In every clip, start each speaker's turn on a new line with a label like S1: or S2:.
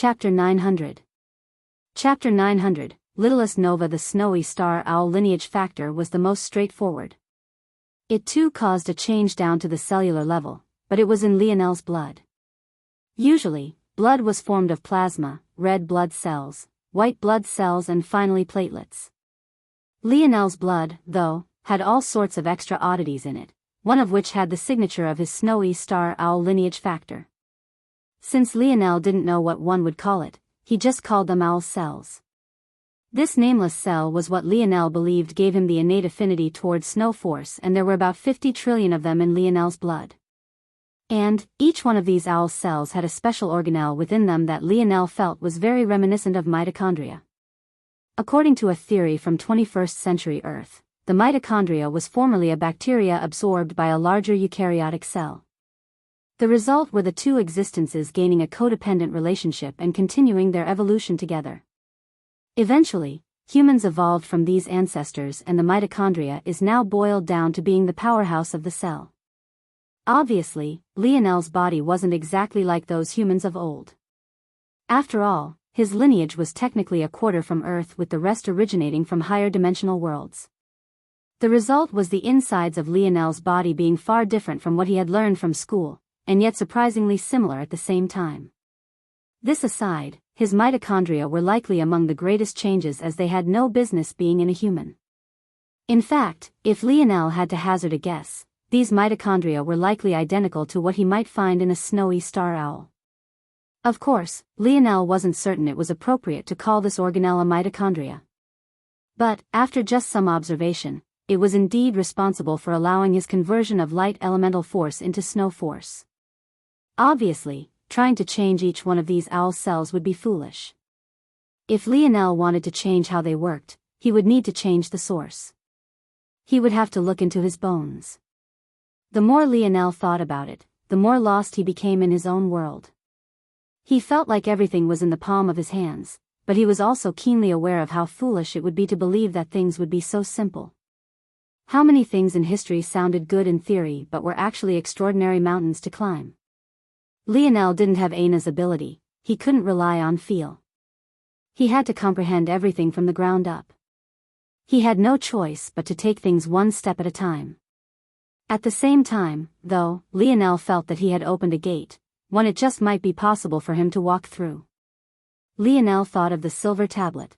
S1: Chapter 900. Chapter 900, Littlest Nova. The snowy star owl lineage factor was the most straightforward. It too caused a change down to the cellular level, but it was in Lionel's blood. Usually, blood was formed of plasma, red blood cells, white blood cells and finally platelets. Lionel's blood, though, had all sorts of extra oddities in it, one of which had the signature of his snowy star owl lineage factor. Since Lionel didn't know what one would call it, he just called them owl cells. This nameless cell was what Lionel believed gave him the innate affinity towards snow force, and there were about 50 trillion of them in Lionel's blood. And, each one of these owl cells had a special organelle within them that Lionel felt was very reminiscent of mitochondria. According to a theory from 21st century Earth, the mitochondria was formerly a bacteria absorbed by a larger eukaryotic cell. The result were the two existences gaining a codependent relationship and continuing their evolution together. Eventually, humans evolved from these ancestors, and the mitochondria is now boiled down to being the powerhouse of the cell. Obviously, Lionel's body wasn't exactly like those humans of old. After all, his lineage was technically a quarter from Earth, with the rest originating from higher dimensional worlds. The result was the insides of Lionel's body being far different from what he had learned from school, and yet surprisingly similar at the same time. This aside, his mitochondria were likely among the greatest changes, as they had no business being in a human. In fact, if Lionel had to hazard a guess, these mitochondria were likely identical to what he might find in a snowy star owl. Of course, Lionel wasn't certain it was appropriate to call this organelle a mitochondria. But, after just some observation, it was indeed responsible for allowing his conversion of light elemental force into snow force. Obviously, trying to change each one of these owl cells would be foolish. If Lionel wanted to change how they worked, he would need to change the source. He would have to look into his bones. The more Lionel thought about it, the more lost he became in his own world. He felt like everything was in the palm of his hands, but he was also keenly aware of how foolish it would be to believe that things would be so simple. How many things in history sounded good in theory but were actually extraordinary mountains to climb? Lionel didn't have Anna's ability. He couldn't rely on feel. He had to comprehend everything from the ground up. He had no choice but to take things one step at a time. At the same time, though, Lionel felt that he had opened a gate, one it just might be possible for him to walk through. Lionel thought of the silver tablet.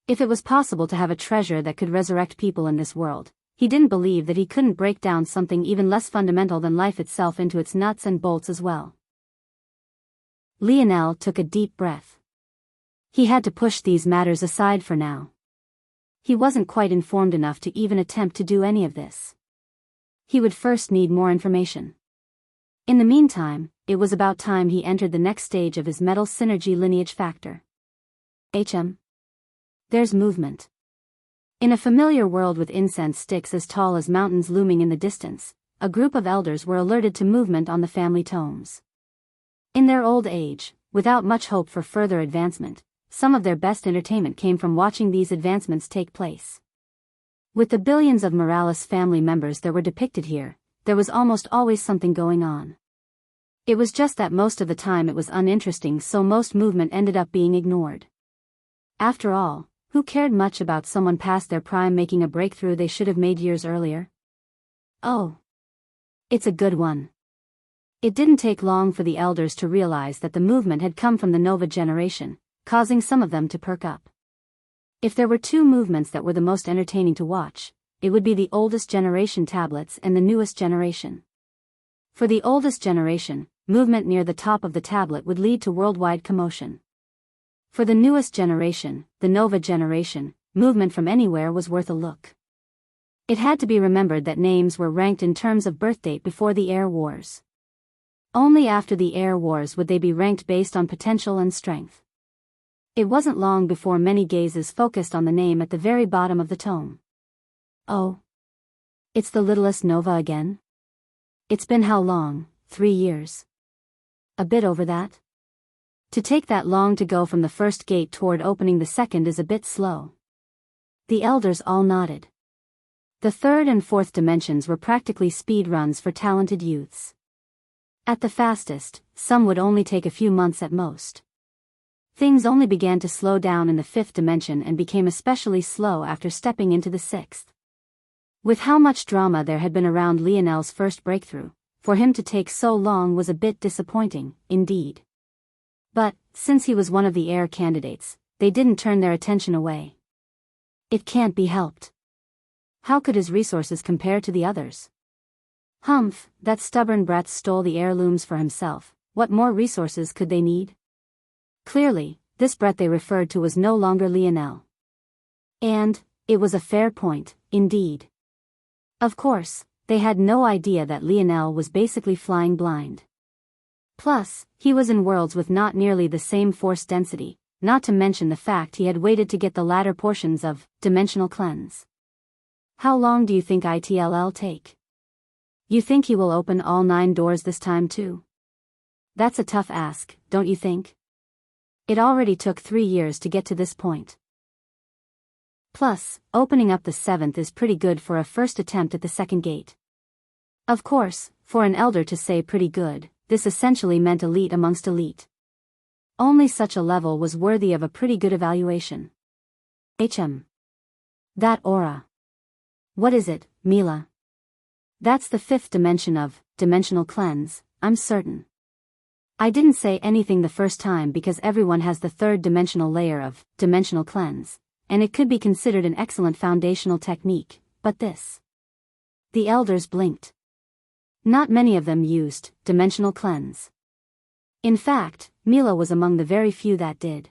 S1: If it was possible to have a treasure that could resurrect people in this world, he didn't believe that he couldn't break down something even less fundamental than life itself into its nuts and bolts as well. Lionel took a deep breath. He had to push these matters aside for now. He wasn't quite informed enough to even attempt to do any of this. He would first need more information. In the meantime, it was about time he entered the next stage of his metal synergy lineage factor. There's movement. In a familiar world with incense sticks as tall as mountains looming in the distance, a group of elders were alerted to movement on the family tomes. In their old age, without much hope for further advancement, some of their best entertainment came from watching these advancements take place. With the billions of Morales family members that were depicted here, there was almost always something going on. It was just that most of the time it was uninteresting, so most movement ended up being ignored. After all, who cared much about someone past their prime making a breakthrough they should have made years earlier? Oh. It's a good one. It didn't take long for the elders to realize that the movement had come from the Nova generation, causing some of them to perk up. If there were two movements that were the most entertaining to watch, it would be the oldest generation tablets and the newest generation. For the oldest generation, movement near the top of the tablet would lead to worldwide commotion. For the newest generation, the Nova generation, movement from anywhere was worth a look. It had to be remembered that names were ranked in terms of birthdate before the Air Wars. Only after the Air Wars would they be ranked based on potential and strength. It wasn't long before many gazes focused on the name at the very bottom of the tome. Oh. It's the littlest Nova again? It's been how long? 3 years? A bit over that? To take that long to go from the first gate toward opening the second is a bit slow. The elders all nodded. The third and fourth dimensions were practically speed runs for talented youths. At the fastest, some would only take a few months at most. Things only began to slow down in the fifth dimension and became especially slow after stepping into the sixth. With how much drama there had been around Lionel's first breakthrough, for him to take so long was a bit disappointing, indeed. But, since he was one of the heir candidates, they didn't turn their attention away. It can't be helped. How could his resources compare to the others? Humph, that stubborn brat stole the heirlooms for himself. What more resources could they need? Clearly, this brat they referred to was no longer Lionel. And, it was a fair point, indeed. Of course, they had no idea that Lionel was basically flying blind. Plus, he was in worlds with not nearly the same force density, not to mention the fact he had waited to get the latter portions of dimensional cleanse. How long do you think it'll take? You think he will open all 9 doors this time too? That's a tough ask, don't you think? It already took 3 years to get to this point. Plus, opening up the 7th is pretty good for a first attempt at the second gate. Of course, for an elder to say pretty good, this essentially meant elite amongst elite. Only such a level was worthy of a pretty good evaluation. That aura. What is it, Mila? That's the 5th dimension of dimensional cleanse, I'm certain. I didn't say anything the first time because everyone has the 3rd dimensional layer of dimensional cleanse, and it could be considered an excellent foundational technique, but this. The elders blinked. Not many of them used dimensional cleanse. In fact, Mila was among the very few that did.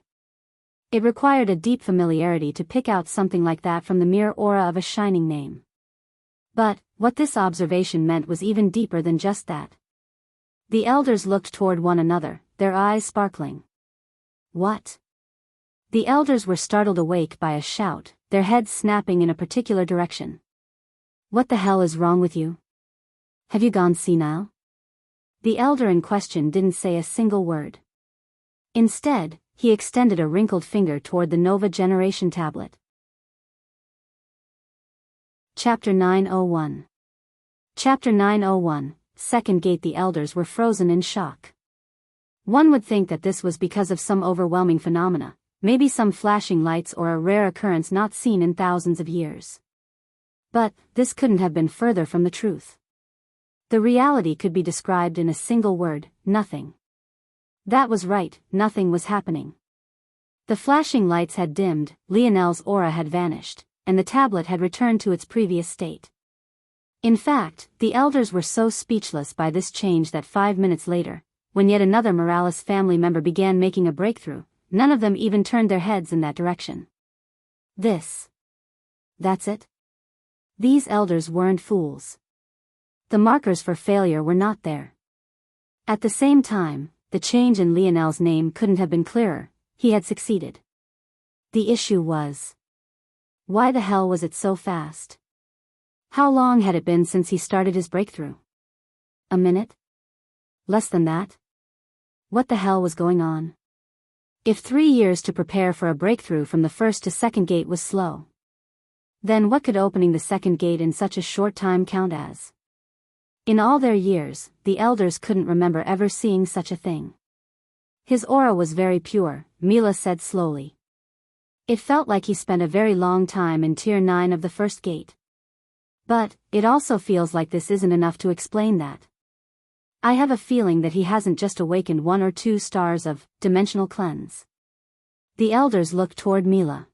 S1: It required a deep familiarity to pick out something like that from the mere aura of a shining name. But, what this observation meant was even deeper than just that. The elders looked toward one another, their eyes sparkling. What? The elders were startled awake by a shout, their heads snapping in a particular direction. What the hell is wrong with you? Have you gone senile? The elder in question didn't say a single word. Instead, he extended a wrinkled finger toward the Nova Generation tablet. Chapter 901. Chapter 901, Second Gate. The elders were frozen in shock. One would think that this was because of some overwhelming phenomena, maybe some flashing lights or a rare occurrence not seen in thousands of years. But, this couldn't have been further from the truth. The reality could be described in a single word: nothing. That was right, nothing was happening. The flashing lights had dimmed, Lionel's aura had vanished, and the tablet had returned to its previous state. In fact, the elders were so speechless by this change that 5 minutes later, when yet another Morales family member began making a breakthrough, none of them even turned their heads in that direction. That's it? These elders weren't fools. The markers for failure were not there. At the same time, the change in Lionel's name couldn't have been clearer: he had succeeded. The issue was, why the hell was it so fast? How long had it been since he started his breakthrough? A minute? Less than that? What the hell was going on? If 3 years to prepare for a breakthrough from the first to second gate was slow, then what could opening the second gate in such a short time count as? In all their years, the elders couldn't remember ever seeing such a thing. His aura was very pure, Mila said slowly. It felt like he spent a very long time in Tier 9 of the first gate. But, it also feels like this isn't enough to explain that. I have a feeling that he hasn't just awakened 1 or 2 stars of dimensional cleanse. The elders looked toward Mila.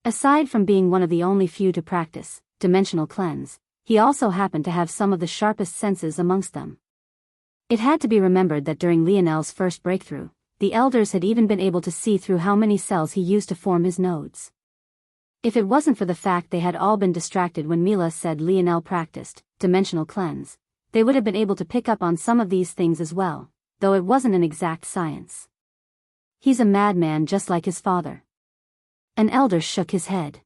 S1: Aside from being one of the only few to practice dimensional cleanse, he also happened to have some of the sharpest senses amongst them. It had to be remembered that during Lionel's first breakthrough, the elders had even been able to see through how many cells he used to form his nodes. If it wasn't for the fact they had all been distracted when Mila said Lionel practiced dimensional cleanse, they would have been able to pick up on some of these things as well, though it wasn't an exact science. He's a madman just like his father. An elder shook his head.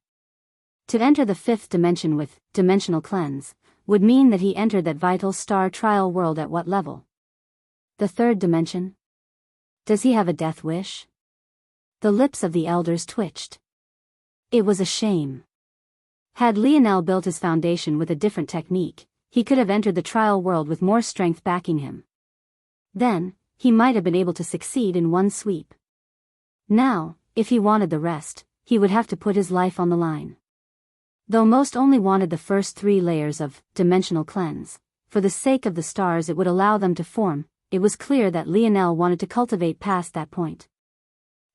S1: To enter the 5th dimension with dimensional cleanse would mean that he entered that vital star trial world at what level? The 3rd dimension? Does he have a death wish? The lips of the elders twitched. It was a shame. Had Lionel built his foundation with a different technique, he could have entered the trial world with more strength backing him. Then, he might have been able to succeed in one sweep. Now, if he wanted the rest, he would have to put his life on the line. Though most only wanted the first 3 layers of dimensional cleanse, for the sake of the stars it would allow them to form, it was clear that Lionel wanted to cultivate past that point.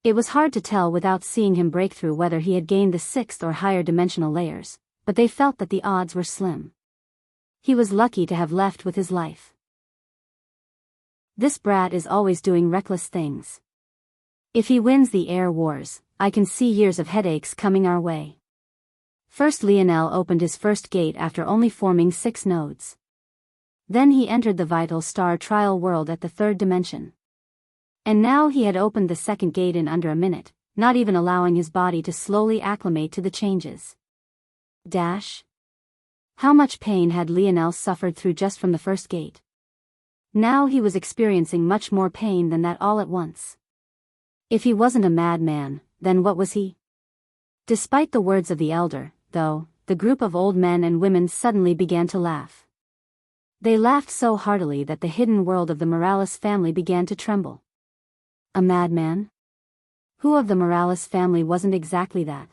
S1: It was hard to tell without seeing him break through whether he had gained the 6th or higher dimensional layers, but they felt that the odds were slim. He was lucky to have left with his life. This brat is always doing reckless things. If he wins the air wars, I can see years of headaches coming our way. First Lionel opened his first gate after only forming 6 nodes. Then he entered the vital star trial world at the 3rd dimension. And now he had opened the 2nd gate in under a minute, not even allowing his body to slowly acclimate to the changes. How much pain had Lionel suffered through just from the 1st gate? Now he was experiencing much more pain than that all at once. If he wasn't a madman, then what was he? Despite the words of the elder, though, the group of old men and women suddenly began to laugh. They laughed so heartily that the hidden world of the Morales family began to tremble. A madman? Who of the Morales family wasn't exactly that?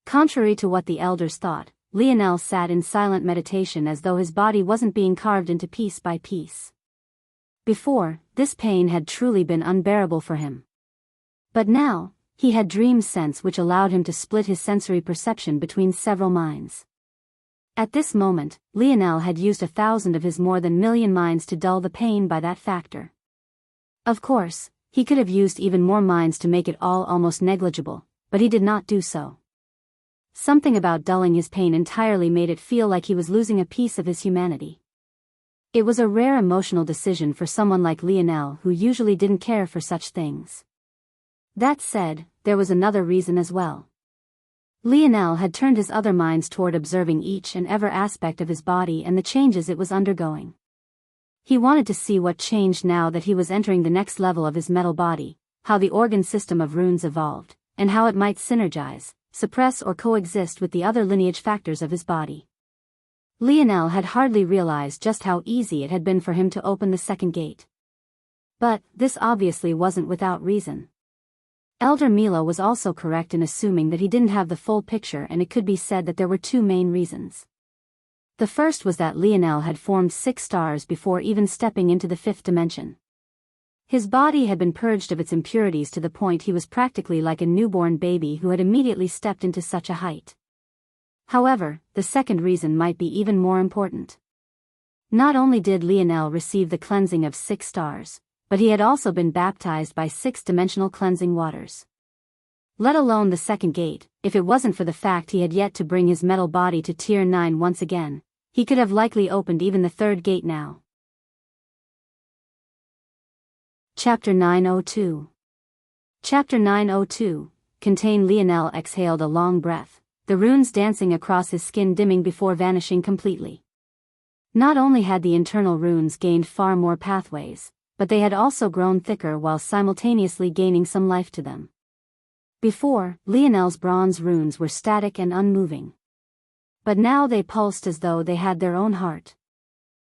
S1: Contrary to what the elders thought, Lionel sat in silent meditation as though his body wasn't being carved into piece by piece. Before, this pain had truly been unbearable for him. But now, he had dream sense which allowed him to split his sensory perception between several minds. At this moment, Lionel had used 1,000 of his more than million minds to dull the pain by that factor. Of course, he could have used even more minds to make it all almost negligible, but he did not do so. Something about dulling his pain entirely made it feel like he was losing a piece of his humanity. It was a rare emotional decision for someone like Lionel who usually didn't care for such things. That said, there was another reason as well. Lionel had turned his other minds toward observing each and every aspect of his body and the changes it was undergoing. He wanted to see what changed now that he was entering the next level of his metal body, how the organ system of runes evolved, and how it might synergize, suppress or coexist with the other lineage factors of his body. Lionel had hardly realized just how easy it had been for him to open the 2nd gate. But, this obviously wasn't without reason. Elder Milo was also correct in assuming that he didn't have the full picture, and it could be said that there were 2 main reasons. The first was that Lionel had formed 6 stars before even stepping into the 5th dimension. His body had been purged of its impurities to the point he was practically like a newborn baby who had immediately stepped into such a height. However, the second reason might be even more important. Not only did Lionel receive the cleansing of 6 stars, but he had also been baptized by 6-dimensional cleansing waters. Let alone the 2nd gate, if it wasn't for the fact he had yet to bring his metal body to Tier 9 once again, he could have likely opened even the 3rd gate now. Chapter 902. Chapter 902, contained. Lionel exhaled a long breath, the runes dancing across his skin dimming before vanishing completely. Not only had the internal runes gained far more pathways, but they had also grown thicker while simultaneously gaining some life to them. Before, Lionel's bronze runes were static and unmoving. But now they pulsed as though they had their own heart.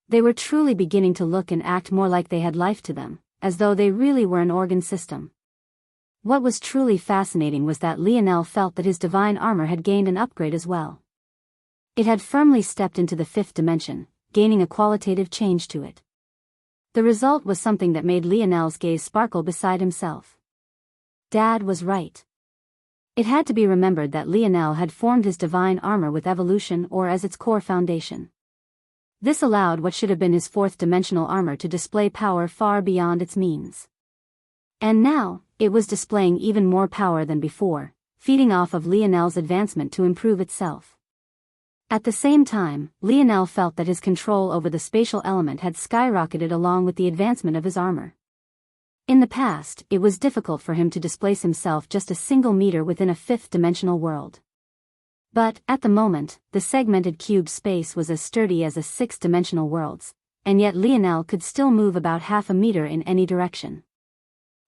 S1: They were truly beginning to look and act more like they had life to them, as though they really were an organ system. What was truly fascinating was that Lionel felt that his divine armor had gained an upgrade as well. It had firmly stepped into the 5th dimension, gaining a qualitative change to it. The result was something that made Lionel's gaze sparkle beside himself. Dad was right. It had to be remembered that Lionel had formed his divine armor with evolution or as its core foundation. This allowed what should have been his 4th-dimensional armor to display power far beyond its means. And now, it was displaying even more power than before, feeding off of Lionel's advancement to improve itself. At the same time, Lionel felt that his control over the spatial element had skyrocketed along with the advancement of his armor. In the past, it was difficult for him to displace himself just a single meter within a 5th-dimensional world. But, at the moment, the segmented cube space was as sturdy as a 6th-dimensional world's, and yet Lionel could still move about half a meter in any direction.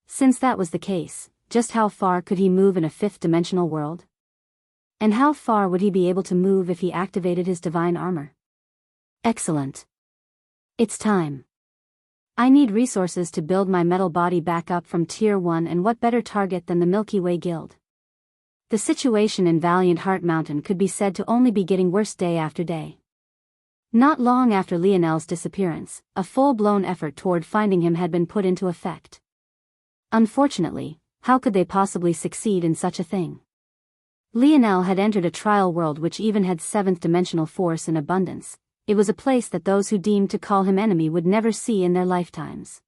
S1: Since that was the case, just how far could he move in a 5th-dimensional world? And how far would he be able to move if he activated his divine armor? Excellent. It's time. I need resources to build my metal body back up from Tier 1, and what better target than the Milky Way Guild? The situation in Valiant Heart Mountain could be said to only be getting worse day after day. Not long after Lionel's disappearance, a full-blown effort toward finding him had been put into effect. Unfortunately, how could they possibly succeed in such a thing? Lionel had entered a trial world which even had seventh-dimensional force in abundance. It was a place that those who deemed to call him enemy would never see in their lifetimes.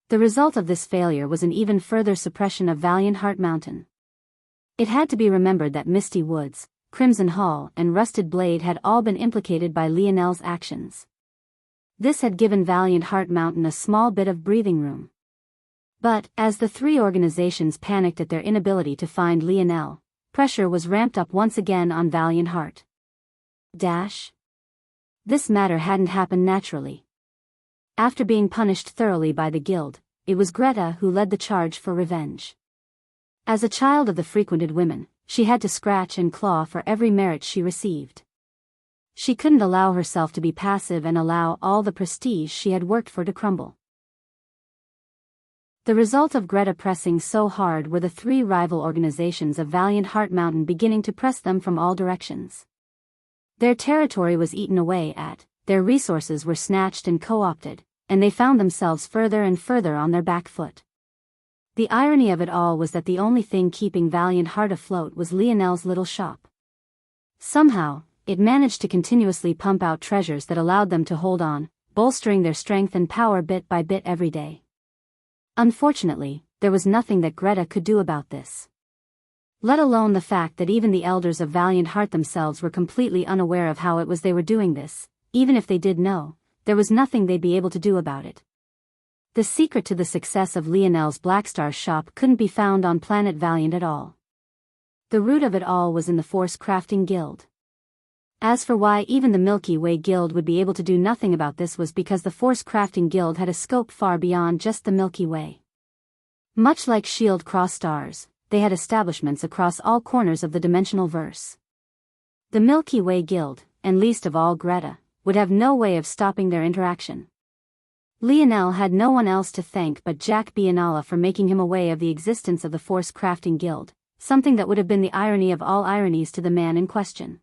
S1: The result of this failure was an even further suppression of Valiant Heart Mountain. It had to be remembered that Misty Woods, Crimson Hall, and Rusted Blade had all been implicated by Lionel's actions. This had given Valiant Heart Mountain a small bit of breathing room. But, as the three organizations panicked at their inability to find Lionel, pressure was ramped up once again on Valiant Heart. This matter hadn't happened naturally. After being punished thoroughly by the guild, it was Greta who led the charge for revenge. As a child of the frequented women, she had to scratch and claw for every merit she received. She couldn't allow herself to be passive and allow all the prestige she had worked for to crumble. The result of Greta pressing so hard were the three rival organizations of Valiant Heart Mountain beginning to press them from all directions. Their territory was eaten away at, their resources were snatched and co-opted, and they found themselves further and further on their back foot. The irony of it all was that the only thing keeping Valiant Heart afloat was Lionel's little shop. Somehow, it managed to continuously pump out treasures that allowed them to hold on, bolstering their strength and power bit by bit every day. Unfortunately, there was nothing that Greta could do about this. Let alone the fact that even the elders of Valiant Heart themselves were completely unaware of how it was they were doing this. Even if they did know, there was nothing they'd be able to do about it. The secret to the success of Lionel's Blackstar shop couldn't be found on Planet Valiant at all. The root of it all was in the Force Crafting Guild. As for why even the Milky Way Guild would be able to do nothing about this was because the Force Crafting Guild had a scope far beyond just the Milky Way. Much like Shield Cross Stars, they had establishments across all corners of the dimensional verse. The Milky Way Guild, and least of all Greta, would have no way of stopping their interaction. Lionel had no one else to thank but Jack Biennala for making him aware of the existence of the Force Crafting Guild, something that would have been the irony of all ironies to the man in question.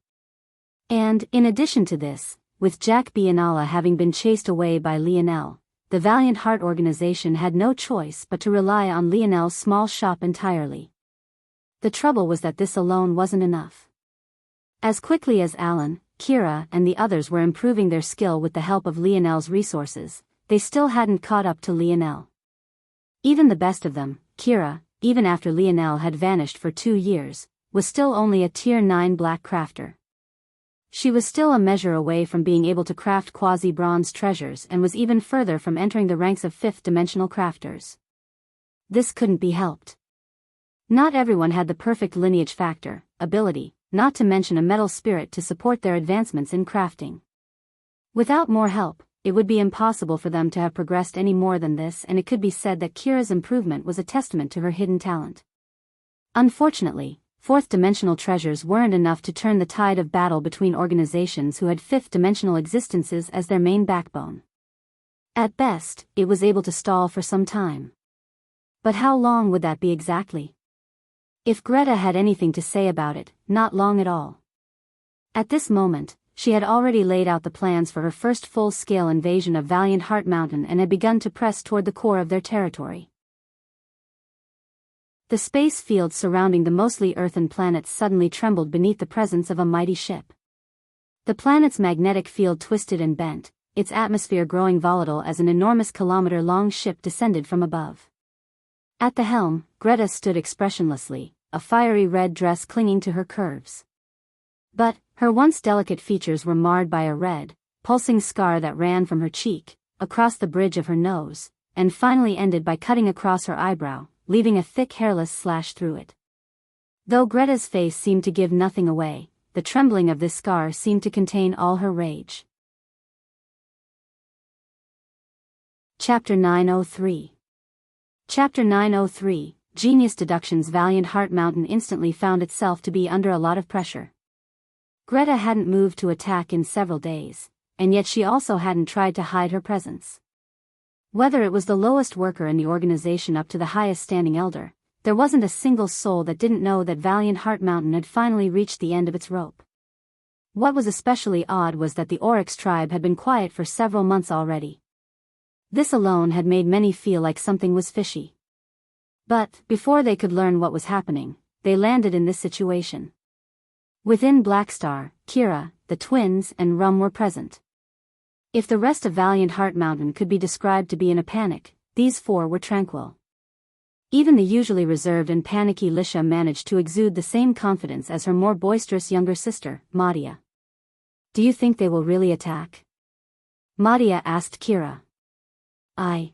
S1: And, in addition to this, with Jack Biennala having been chased away by Lionel, the Valiant Heart organization had no choice but to rely on Lionel's small shop entirely. The trouble was that this alone wasn't enough. As quickly as Alan, Kira, and the others were improving their skill with the help of Lionel's resources, they still hadn't caught up to Lionel. Even the best of them, Kira, even after Lionel had vanished for 2 years, was still only a Tier 9 black crafter. She was still a measure away from being able to craft quasi-bronze treasures and was even further from entering the ranks of 5th-dimensional crafters. This couldn't be helped. Not everyone had the perfect lineage factor, ability, not to mention a metal spirit to support their advancements in crafting. Without more help, it would be impossible for them to have progressed any more than this, and it could be said that Kira's improvement was a testament to her hidden talent. Unfortunately, 4th-dimensional treasures weren't enough to turn the tide of battle between organizations who had 5th-dimensional existences as their main backbone. At best, it was able to stall for some time. But how long would that be exactly? If Greta had anything to say about it, not long at all. At this moment, she had already laid out the plans for her first full-scale invasion of Valiant Heart Mountain and had begun to press toward the core of their territory. The space field surrounding the mostly earthen planets suddenly trembled beneath the presence of a mighty ship. The planet's magnetic field twisted and bent, its atmosphere growing volatile as an enormous kilometer-long ship descended from above. At the helm, Greta stood expressionlessly, a fiery red dress clinging to her curves. But, her once delicate features were marred by a red, pulsing scar that ran from her cheek, across the bridge of her nose, and finally ended by cutting across her eyebrow, leaving a thick hairless slash through it. Though Greta's face seemed to give nothing away, the trembling of this scar seemed to contain all her rage. Chapter 903. Chapter 903, Genius Deductions. Valiant Heart Mountain instantly found itself to be under a lot of pressure. Greta hadn't moved to attack in several days, and yet she also hadn't tried to hide her presence. Whether it was the lowest worker in the organization up to the highest standing elder, there wasn't a single soul that didn't know that Valiant Heart Mountain had finally reached the end of its rope. What was especially odd was that the Oryx tribe had been quiet for several months already. This alone had made many feel like something was fishy. But, before they could learn what was happening, they landed in this situation. Within Black Star, Kira, the twins, and Rum were present. If the rest of Valiant Heart Mountain could be described to be in a panic, these four were tranquil. Even the usually reserved and panicky Lisha managed to exude the same confidence as her more boisterous younger sister, Madia. "Do you think they will really attack?" Madia asked Kira. I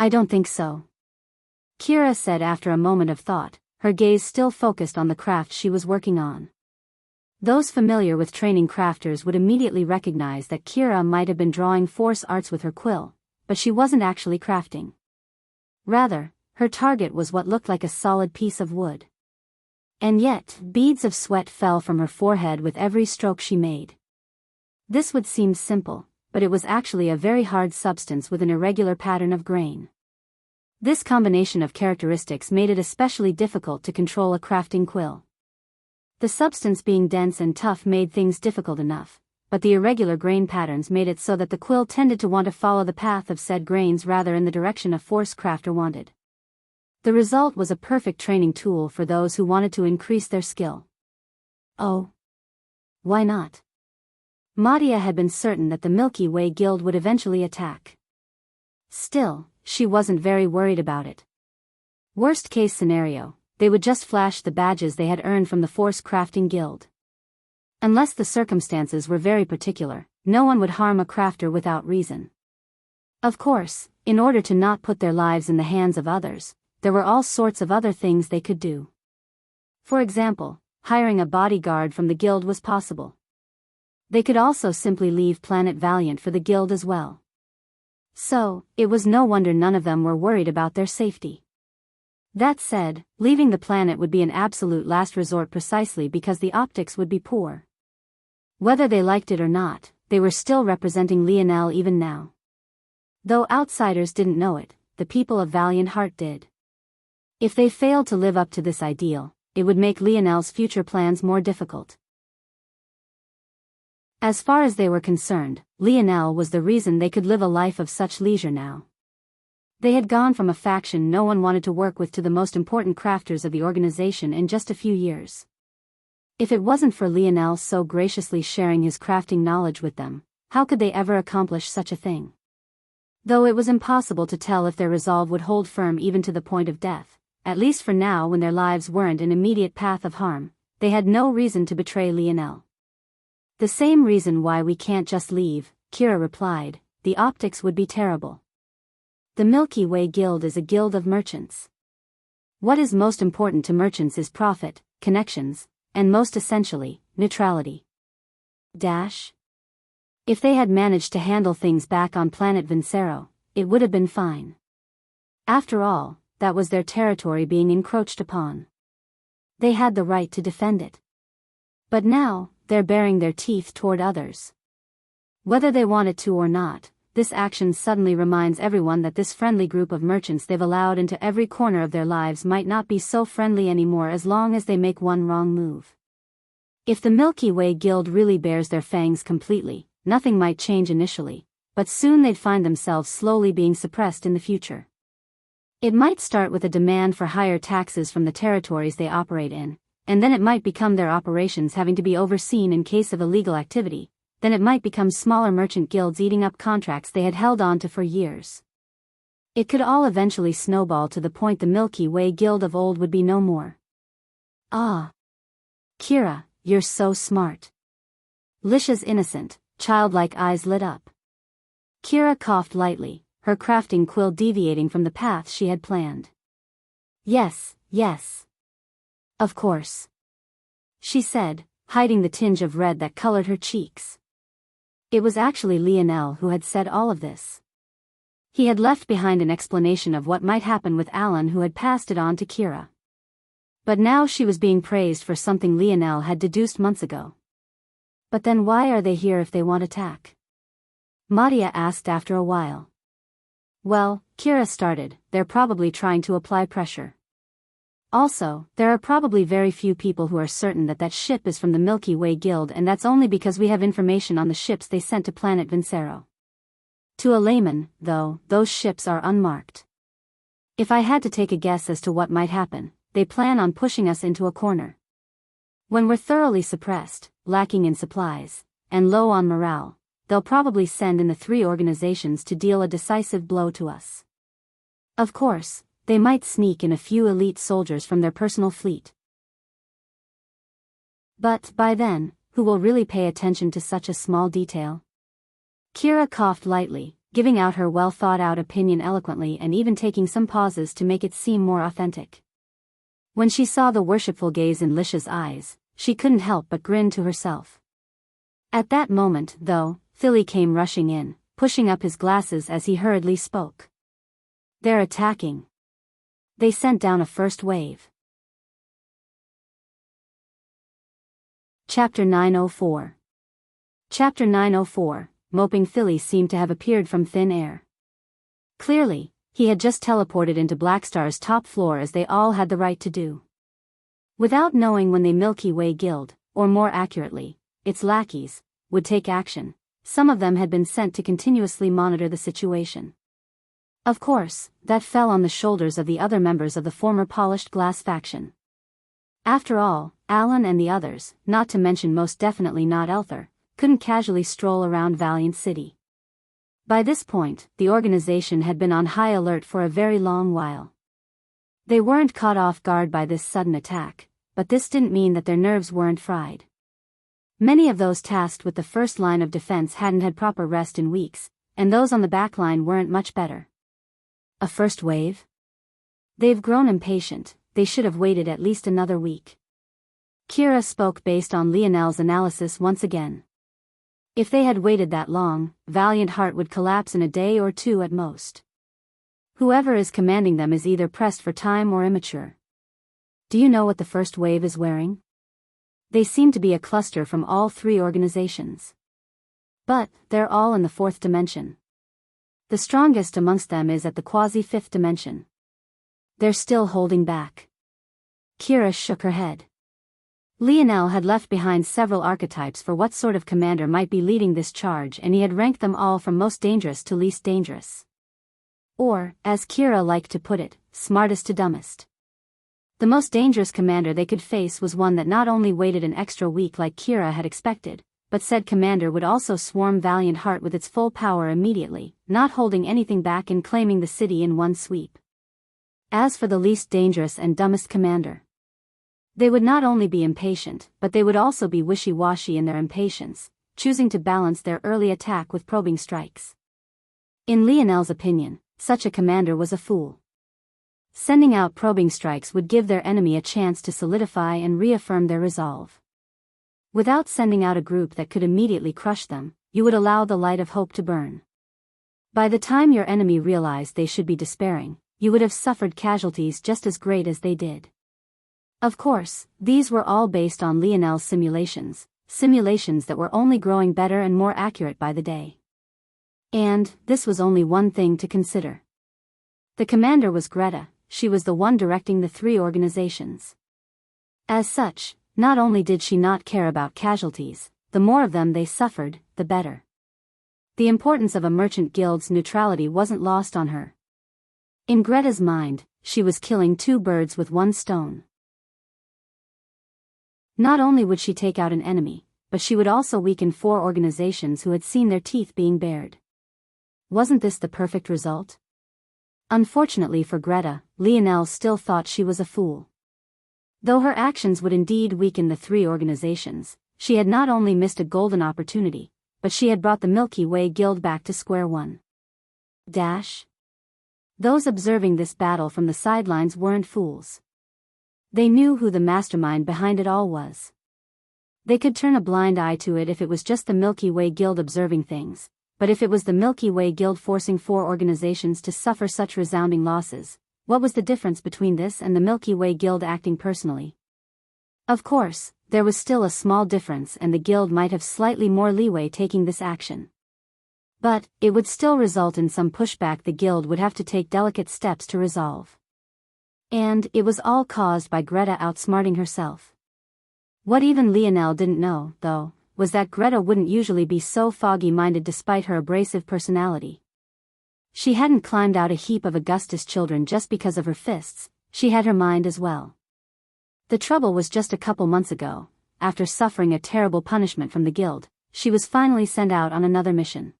S1: don't think so," Kira said after a moment of thought, her gaze still focused on the craft she was working on. Those familiar with training crafters would immediately recognize that Kira might have been drawing force arts with her quill, but she wasn't actually crafting. Rather, her target was what looked like a solid piece of wood. And yet, beads of sweat fell from her forehead with every stroke she made. This would seem simple, but it was actually a very hard substance with an irregular pattern of grain. This combination of characteristics made it especially difficult to control a crafting quill. The substance being dense and tough made things difficult enough, but the irregular grain patterns made it so that the quill tended to want to follow the path of said grains rather in the direction a force crafter wanted. The result was a perfect training tool for those who wanted to increase their skill. Oh, why not? Madia had been certain that the Milky Way Guild would eventually attack. Still, she wasn't very worried about it. Worst case scenario, they would just flash the badges they had earned from the Force Crafting Guild. Unless the circumstances were very particular, no one would harm a crafter without reason. Of course, in order to not put their lives in the hands of others, there were all sorts of other things they could do. For example, hiring a bodyguard from the guild was possible. They could also simply leave Planet Valiant for the guild as well. So, it was no wonder none of them were worried about their safety. That said, leaving the planet would be an absolute last resort precisely because the optics would be poor. Whether they liked it or not, they were still representing Lionel even now. Though outsiders didn't know it, the people of Valiant Heart did. If they failed to live up to this ideal, it would make Lionel's future plans more difficult. As far as they were concerned, Lionel was the reason they could live a life of such leisure now. They had gone from a faction no one wanted to work with to the most important crafters of the organization in just a few years. If it wasn't for Lionel so graciously sharing his crafting knowledge with them, how could they ever accomplish such a thing? Though it was impossible to tell if their resolve would hold firm even to the point of death, at least for now when their lives weren't an immediate path of harm, they had no reason to betray Lionel. "The same reason why we can't just leave," Kira replied, "the optics would be terrible. The Milky Way Guild is a guild of merchants. What is most important to merchants is profit, connections, and most essentially, neutrality. If they had managed to handle things back on planet Vincero, it would have been fine. After all, that was their territory being encroached upon. They had the right to defend it. But now, they're baring their teeth toward others. Whether they wanted to or not, this action suddenly reminds everyone that this friendly group of merchants they've allowed into every corner of their lives might not be so friendly anymore as long as they make one wrong move. If the Milky Way Guild really bears their fangs completely, nothing might change initially, but soon they'd find themselves slowly being suppressed in the future. It might start with a demand for higher taxes from the territories they operate in, and then it might become their operations having to be overseen in case of illegal activity. Then it might become smaller merchant guilds eating up contracts they had held on to for years. It could all eventually snowball to the point the Milky Way Guild of old would be no more. Ah. Kira, you're so smart. Lisha's innocent, childlike eyes lit up. Kira coughed lightly, her crafting quill deviating from the path she had planned. Yes. Of course. She said, hiding the tinge of red that colored her cheeks. It was actually Lionel who had said all of this. He had left behind an explanation of what might happen with Alan who had passed it on to Kira. But now she was being praised for something Lionel had deduced months ago. But then why are they here if they want attack? Madia asked after a while. Well, Kira started, they're probably trying to apply pressure. Also, there are probably very few people who are certain that that ship is from the Milky Way Guild, and that's only because we have information on the ships they sent to planet Vincero. To a layman, though, those ships are unmarked. If I had to take a guess as to what might happen, they plan on pushing us into a corner. When we're thoroughly suppressed, lacking in supplies, and low on morale, they'll probably send in the 3 organizations to deal a decisive blow to us. Of course, they might sneak in a few elite soldiers from their personal fleet. But, by then, who will really pay attention to such a small detail? Kira coughed lightly, giving out her well-thought-out opinion eloquently and even taking some pauses to make it seem more authentic. When she saw the worshipful gaze in Lisha's eyes, she couldn't help but grin to herself. At that moment, though, Philly came rushing in, pushing up his glasses as he hurriedly spoke. They're attacking. They sent down a first wave. Chapter 904. Chapter 904, moping Philly seemed to have appeared from thin air. Clearly, he had just teleported into Blackstar's top floor, as they all had the right to do. Without knowing when the Milky Way Guild, or more accurately, its lackeys, would take action, some of them had been sent to continuously monitor the situation. Of course, that fell on the shoulders of the other members of the former Polished Glass faction. After all, Alan and the others, not to mention most definitely not Elther, couldn't casually stroll around Valiant City. By this point, the organization had been on high alert for a very long while. They weren't caught off guard by this sudden attack, but this didn't mean that their nerves weren't fried. Many of those tasked with the first line of defense hadn't had proper rest in weeks, and those on the back line weren't much better. A first wave? They've grown impatient, they should have waited at least another week. Kira spoke based on Lionel's analysis once again. If they had waited that long, Valiant Heart would collapse in a day or 2 at most. Whoever is commanding them is either pressed for time or immature. Do you know what the first wave is wearing? They seem to be a cluster from all 3 organizations. But, they're all in the 4th dimension. The strongest amongst them is at the quasi-5th dimension. They're still holding back. Kira shook her head. Lionel had left behind several archetypes for what sort of commander might be leading this charge, and he had ranked them all from most dangerous to least dangerous. Or, as Kira liked to put it, smartest to dumbest. The most dangerous commander they could face was one that not only waited an extra week like Kira had expected, but said commander would also swarm Valiant Heart with its full power immediately, not holding anything back and claiming the city in one sweep. As for the least dangerous and dumbest commander, they would not only be impatient, but they would also be wishy-washy in their impatience, choosing to balance their early attack with probing strikes. In Lionel's opinion, such a commander was a fool. Sending out probing strikes would give their enemy a chance to solidify and reaffirm their resolve. Without sending out a group that could immediately crush them, you would allow the light of hope to burn. By the time your enemy realized they should be despairing, you would have suffered casualties just as great as they did. Of course, these were all based on Lionel's simulations that were only growing better and more accurate by the day. And, this was only one thing to consider. The commander was Greta. She was the one directing the 3 organizations. As such, not only did she not care about casualties, the more of them they suffered, the better. The importance of a merchant guild's neutrality wasn't lost on her. In Greta's mind, she was killing 2 birds with 1 stone. Not only would she take out an enemy, but she would also weaken 4 organizations who had seen their teeth being bared. Wasn't this the perfect result? Unfortunately for Greta, Lionel still thought she was a fool. Though her actions would indeed weaken the 3 organizations, she had not only missed a golden opportunity, but she had brought the Milky Way Guild back to square one. Those observing this battle from the sidelines weren't fools. They knew who the mastermind behind it all was. They could turn a blind eye to it if it was just the Milky Way Guild observing things, but if it was the Milky Way Guild forcing 4 organizations to suffer such resounding losses, what was the difference between this and the Milky Way Guild acting personally? Of course, there was still a small difference, and the Guild might have slightly more leeway taking this action. But it would still result in some pushback the guild would have to take delicate steps to resolve. And it was all caused by Greta outsmarting herself. What even Lionel didn't know, though, was that Greta wouldn't usually be so foggy-minded despite her abrasive personality. She hadn't climbed out a heap of Augustus children just because of her fists, she had her mind as well. The trouble was just a couple months ago, after suffering a terrible punishment from the guild, she was finally sent out on another mission.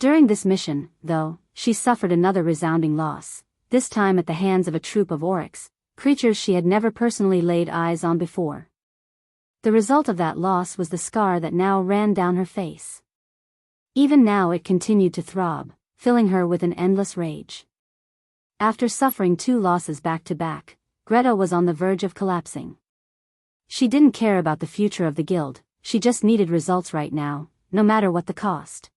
S1: During this mission, though, she suffered another resounding loss, this time at the hands of a troop of oryx, creatures she had never personally laid eyes on before. The result of that loss was the scar that now ran down her face. Even now it continued to throb, filling her with an endless rage. After suffering 2 losses back to back, Greta was on the verge of collapsing. She didn't care about the future of the guild, she just needed results right now, no matter what the cost.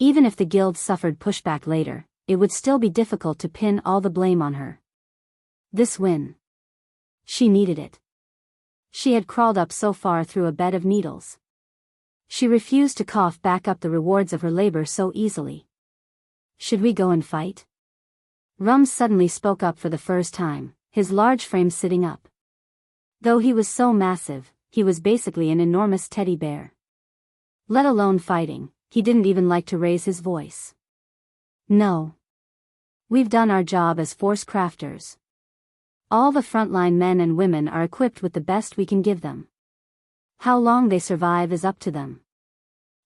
S1: Even if the guild suffered pushback later, it would still be difficult to pin all the blame on her. This win. She needed it. She had crawled up so far through a bed of needles. She refused to cough back up the rewards of her labor so easily. Should we go and fight? Rum suddenly spoke up for the first time, his large frame sitting up. Though he was so massive, he was basically an enormous teddy bear. Let alone fighting, he didn't even like to raise his voice. No. We've done our job as force crafters. All the frontline men and women are equipped with the best we can give them. How long they survive is up to them.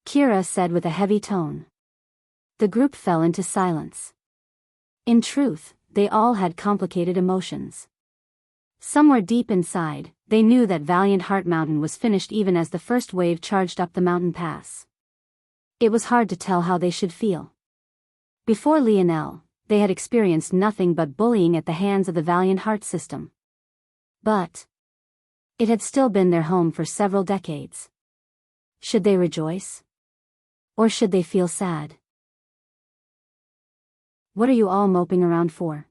S1: Kira said with a heavy tone. The group fell into silence. In truth, they all had complicated emotions. Somewhere deep inside, they knew that Valiant Heart Mountain was finished even as the first wave charged up the mountain pass. It was hard to tell how they should feel. Before Lionel, they had experienced nothing but bullying at the hands of the Valiant Heart system. But it had still been their home for several decades. Should they rejoice? Or should they feel sad? What are you all moping around for?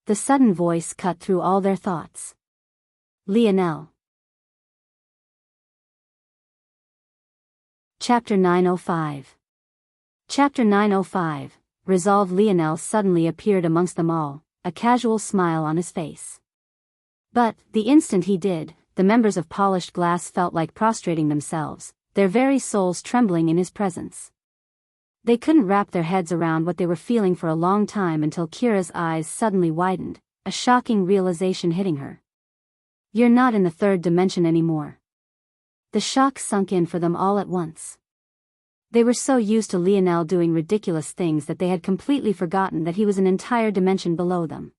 S1: The sudden voice cut through all their thoughts. Lionel. Chapter 905. Chapter 905. Resolve. Lionel suddenly appeared amongst them all, a casual smile on his face. But, the instant he did, the members of Polished Glass felt like prostrating themselves, their very souls trembling in his presence. They couldn't wrap their heads around what they were feeling for a long time until Kira's eyes suddenly widened, a shocking realization hitting her. You're not in the 3rd dimension anymore. The shock sunk in for them all at once. They were so used to Lionel doing ridiculous things that they had completely forgotten that he was an entire dimension below them.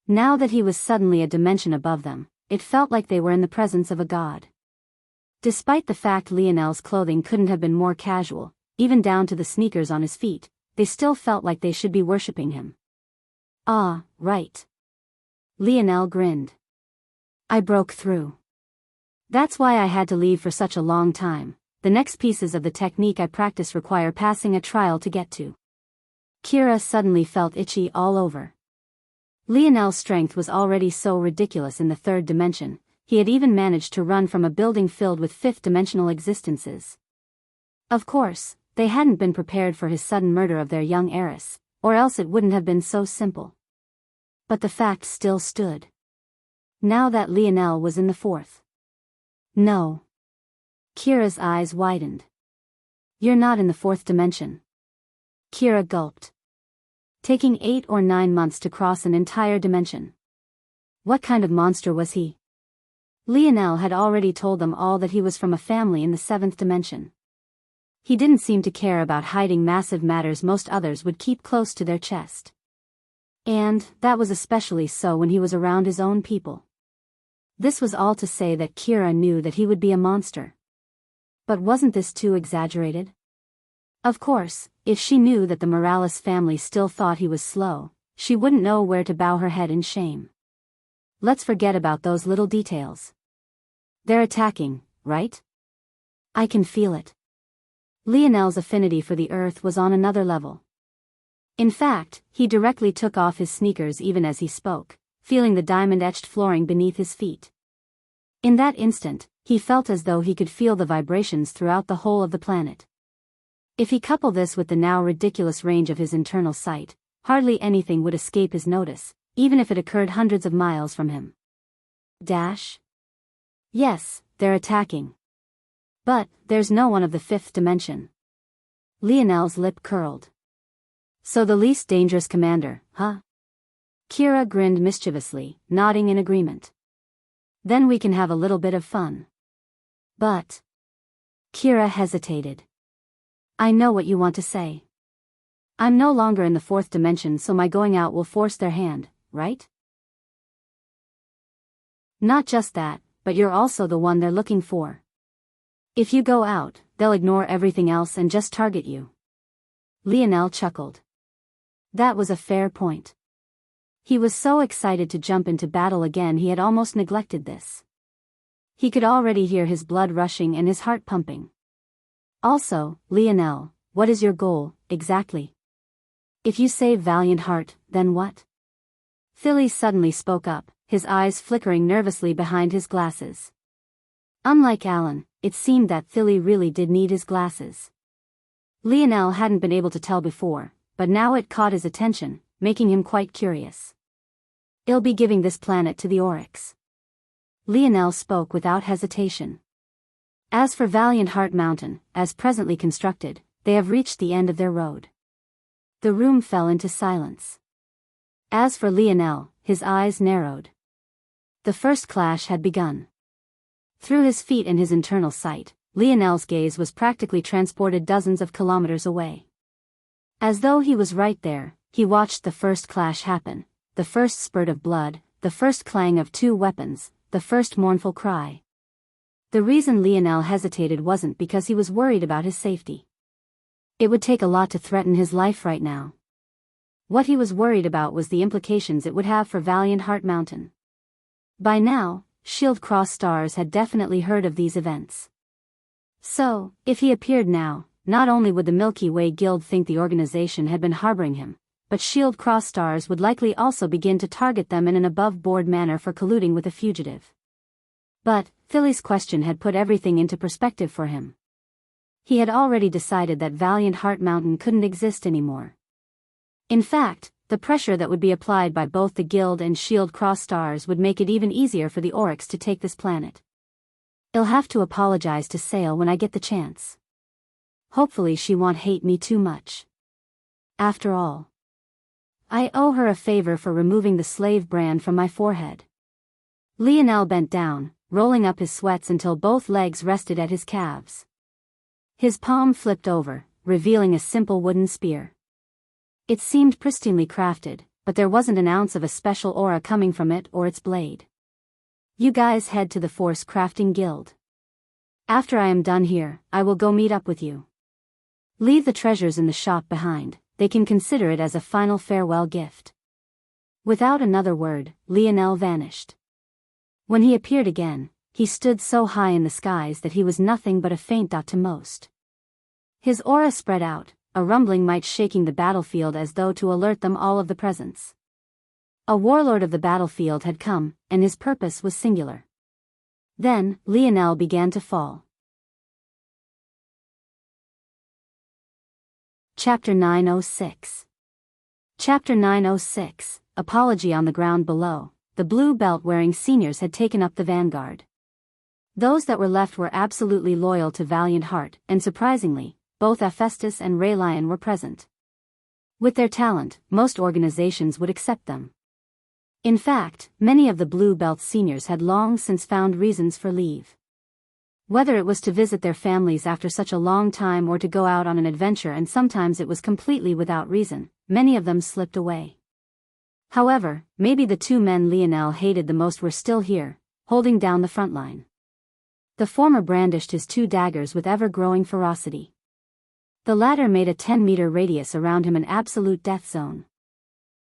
S1: Now that he was suddenly a dimension above them, it felt like they were in the presence of a god. Despite the fact Lionel's clothing couldn't have been more casual, even down to the sneakers on his feet, they still felt like they should be worshipping him. Ah, right. Lionel grinned. I broke through. That's why I had to leave for such a long time. The next pieces of the technique I practice require passing a trial to get to. Kira suddenly felt itchy all over. Lionel's strength was already so ridiculous in the 3rd dimension, he had even managed to run from a building filled with 5th-dimensional existences. Of course, they hadn't been prepared for his sudden murder of their young heiress, or else it wouldn't have been so simple. But the fact still stood. Now that Lionel was in the 4th. No. Kira's eyes widened. You're not in the 4th dimension. Kira gulped. Taking 8 or 9 months to cross an entire dimension. What kind of monster was he? Lionel had already told them all that he was from a family in the 7th dimension. He didn't seem to care about hiding massive matters most others would keep close to their chest. And that was especially so when he was around his own people. This was all to say that Kira knew that he would be a monster. But wasn't this too exaggerated? Of course, if she knew that the Morales family still thought he was slow, she wouldn't know where to bow her head in shame. Let's forget about those little details. They're attacking, right? I can feel it. Lionel's affinity for the earth was on another level. In fact, he directly took off his sneakers even as he spoke, feeling the diamond-etched flooring beneath his feet. In that instant, he felt as though he could feel the vibrations throughout the whole of the planet. If he coupled this with the now ridiculous range of his internal sight, hardly anything would escape his notice, even if it occurred hundreds of miles from him. Dash? Yes, they're attacking. But, there's no one of the fifth dimension. Lionel's lip curled. So the least dangerous commander, huh? Kira grinned mischievously, nodding in agreement. Then we can have a little bit of fun. But... Kira hesitated. I know what you want to say. I'm no longer in the fourth dimension, so my going out will force their hand, right? Not just that, but you're also the one they're looking for. If you go out, they'll ignore everything else and just target you. Lionel chuckled. That was a fair point. He was so excited to jump into battle again he had almost neglected this. He could already hear his blood rushing and his heart pumping. Also, Lionel, what is your goal, exactly? If you save Valiant Heart, then what? Philly suddenly spoke up, his eyes flickering nervously behind his glasses. Unlike Alan, it seemed that Philly really did need his glasses. Lionel hadn't been able to tell before, but now it caught his attention, making him quite curious. I'll be giving this planet to the Oryx. Lionel spoke without hesitation. As for Valiant Heart Mountain, as presently constructed, they have reached the end of their road. The room fell into silence. As for Lionel, his eyes narrowed. The first clash had begun. Through his feet and his internal sight, Lionel's gaze was practically transported dozens of kilometers away. As though he was right there, he watched the first clash happen, the first spurt of blood, the first clang of two weapons, the first mournful cry. The reason Lionel hesitated wasn't because he was worried about his safety. It would take a lot to threaten his life right now. What he was worried about was the implications it would have for Valiant Heart Mountain. By now, Shield Cross Stars had definitely heard of these events. So, if he appeared now, not only would the Milky Way Guild think the organization had been harboring him, but Shield Cross Stars would likely also begin to target them in an above-board manner for colluding with a fugitive. But, Philly's question had put everything into perspective for him. He had already decided that Valiant Heart Mountain couldn't exist anymore. In fact, the pressure that would be applied by both the Guild and Shield Cross Stars would make it even easier for the Oryx to take this planet. I'll have to apologize to Sail when I get the chance. Hopefully she won't hate me too much. After all, I owe her a favor for removing the slave brand from my forehead. Lionel bent down, rolling up his sweats until both legs rested at his calves. His palm flipped over, revealing a simple wooden spear. It seemed pristinely crafted, but there wasn't an ounce of a special aura coming from it or its blade. You guys head to the Force Crafting Guild. After I am done here, I will go meet up with you. Leave the treasures in the shop behind, they can consider it as a final farewell gift. Without another word, Lionel vanished. When he appeared again, he stood so high in the skies that he was nothing but a faint dot to most. His aura spread out, a rumbling might shaking the battlefield as though to alert them all of the presence. A warlord of the battlefield had come, and his purpose was singular. Then, Lionel began to fall. Chapter 906. Chapter 906, Apology on the ground below. The blue belt-wearing seniors had taken up the vanguard. Those that were left were absolutely loyal to Valiant Heart, and surprisingly, both Hephaestus and Raylion were present. With their talent, most organizations would accept them. In fact, many of the blue belt seniors had long since found reasons for leave. Whether it was to visit their families after such a long time or to go out on an adventure, and sometimes it was completely without reason, many of them slipped away. However, maybe the two men Lionel hated the most were still here, holding down the front line. The former brandished his two daggers with ever-growing ferocity. The latter made a 10-meter radius around him an absolute death zone.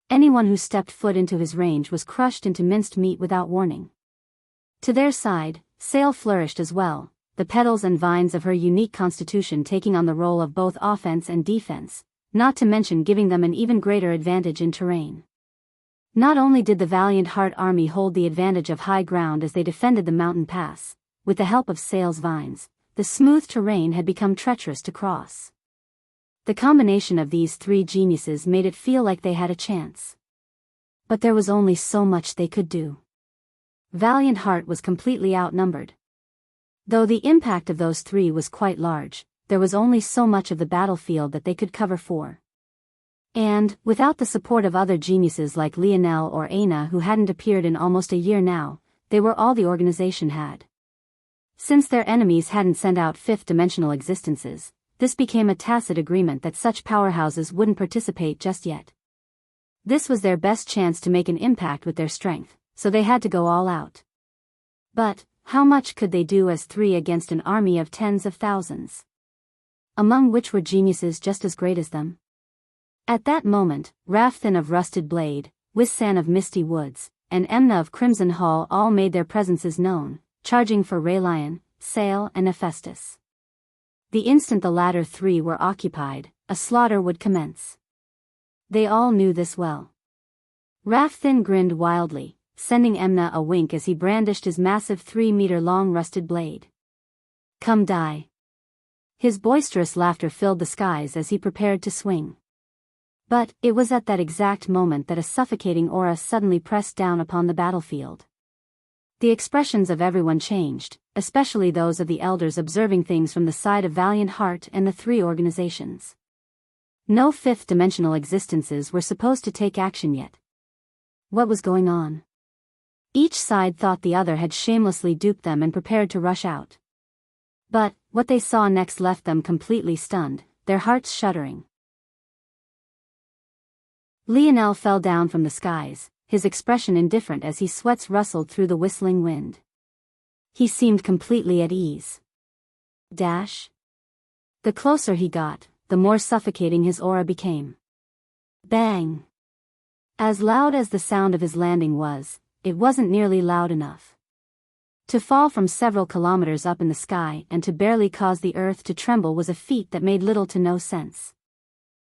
S1: Anyone who stepped foot into his range was crushed into minced meat without warning. To their side, Sail flourished as well, the petals and vines of her unique constitution taking on the role of both offense and defense, not to mention giving them an even greater advantage in terrain. Not only did the Valiant Heart Army hold the advantage of high ground as they defended the mountain pass, with the help of Sail's vines, the smooth terrain had become treacherous to cross. The combination of these three geniuses made it feel like they had a chance. But there was only so much they could do. Valiant Heart was completely outnumbered. Though the impact of those three was quite large, there was only so much of the battlefield that they could cover for. And, without the support of other geniuses like Lionel or Aina who hadn't appeared in almost a year now, they were all the organization had. Since their enemies hadn't sent out fifth-dimensional existences, this became a tacit agreement that such powerhouses wouldn't participate just yet. This was their best chance to make an impact with their strength, so they had to go all out. But, how much could they do as three against an army of tens of thousands? Among which were geniuses just as great as them? At that moment, Rafthin of Rusted Blade, Wissan of Misty Woods, and Emna of Crimson Hall all made their presences known, charging for Raylion, Sale and Hephaestus. The instant the latter three were occupied, a slaughter would commence. They all knew this well. Rafthin grinned wildly, sending Emna a wink as he brandished his massive 3-meter-long rusted blade. "Come die." His boisterous laughter filled the skies as he prepared to swing. But, it was at that exact moment that a suffocating aura suddenly pressed down upon the battlefield. The expressions of everyone changed, especially those of the elders observing things from the side of Valiant Heart and the three organizations. No fifth-dimensional existences were supposed to take action yet. What was going on? Each side thought the other had shamelessly duped them and prepared to rush out. But, what they saw next left them completely stunned, their hearts shuddering. Lionel fell down from the skies, his expression indifferent as his sweats rustled through the whistling wind. He seemed completely at ease. Dash. The closer he got, the more suffocating his aura became. Bang! As loud as the sound of his landing was, it wasn't nearly loud enough. To fall from several kilometers up in the sky and to barely cause the earth to tremble was a feat that made little to no sense.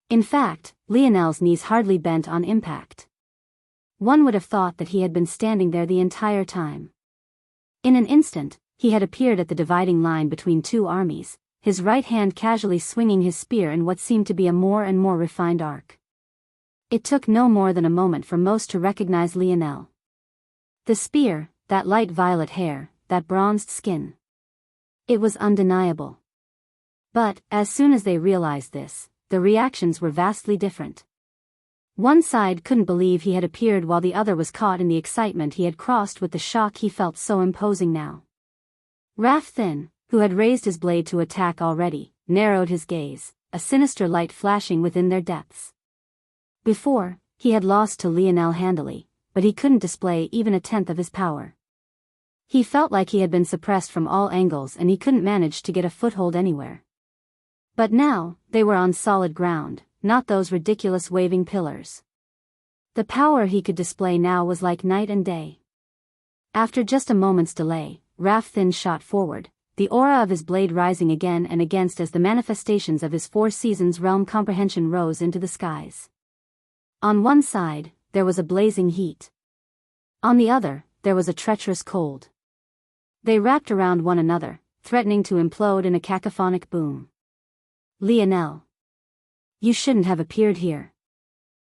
S1: In fact, Lionel's knees hardly bent on impact. One would have thought that he had been standing there the entire time. In an instant, he had appeared at the dividing line between two armies, his right hand casually swinging his spear in what seemed to be a more and more refined arc. It took no more than a moment for most to recognize Lionel. The spear, that light violet hair, that bronzed skin. It was undeniable. But, as soon as they realized this, the reactions were vastly different. One side couldn't believe he had appeared while the other was caught in the excitement he had crossed with the shock he felt so imposing now. Rafthin, who had raised his blade to attack already, narrowed his gaze, a sinister light flashing within their depths. Before, he had lost to Lionel handily, but he couldn't display even a tenth of his power. He felt like he had been suppressed from all angles and he couldn't manage to get a foothold anywhere. But now, they were on solid ground, not those ridiculous waving pillars. The power he could display now was like night and day. After just a moment's delay, Rafthin shot forward, the aura of his blade rising again and against as the manifestations of his 4 seasons realm comprehension rose into the skies. On one side, there was a blazing heat. On the other, there was a treacherous cold. They wrapped around one another, threatening to implode in a cacophonic boom. Lionel. You shouldn't have appeared here.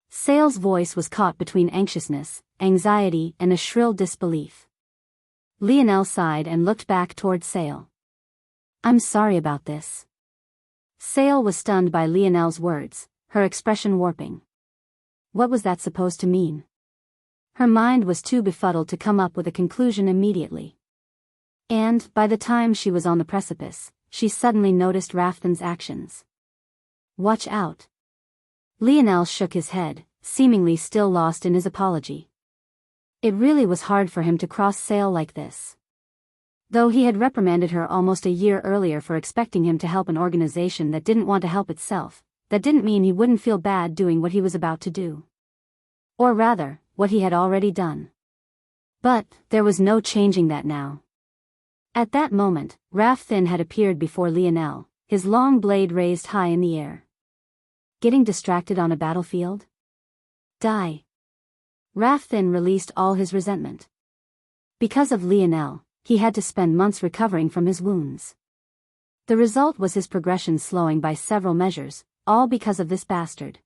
S1: Sale's voice was caught between anxiousness, anxiety, and a shrill disbelief. Lionel sighed and looked back toward Sale. I'm sorry about this. Sale was stunned by Lionel's words, her expression warping. What was that supposed to mean? Her mind was too befuddled to come up with a conclusion immediately. And, by the time she was on the precipice, she suddenly noticed Rafthin's actions. Watch out. Lionel shook his head, seemingly still lost in his apology. It really was hard for him to cross Sale like this. Though he had reprimanded her almost a year earlier for expecting him to help an organization that didn't want to help itself, that didn't mean he wouldn't feel bad doing what he was about to do. Or rather, what he had already done. But, there was no changing that now. At that moment, Rafthin had appeared before Lionel, his long blade raised high in the air. Getting distracted on a battlefield? Die. Rafthin released all his resentment. Because of Lionel, he had to spend months recovering from his wounds. The result was his progression slowing by several measures, all because of this bastard.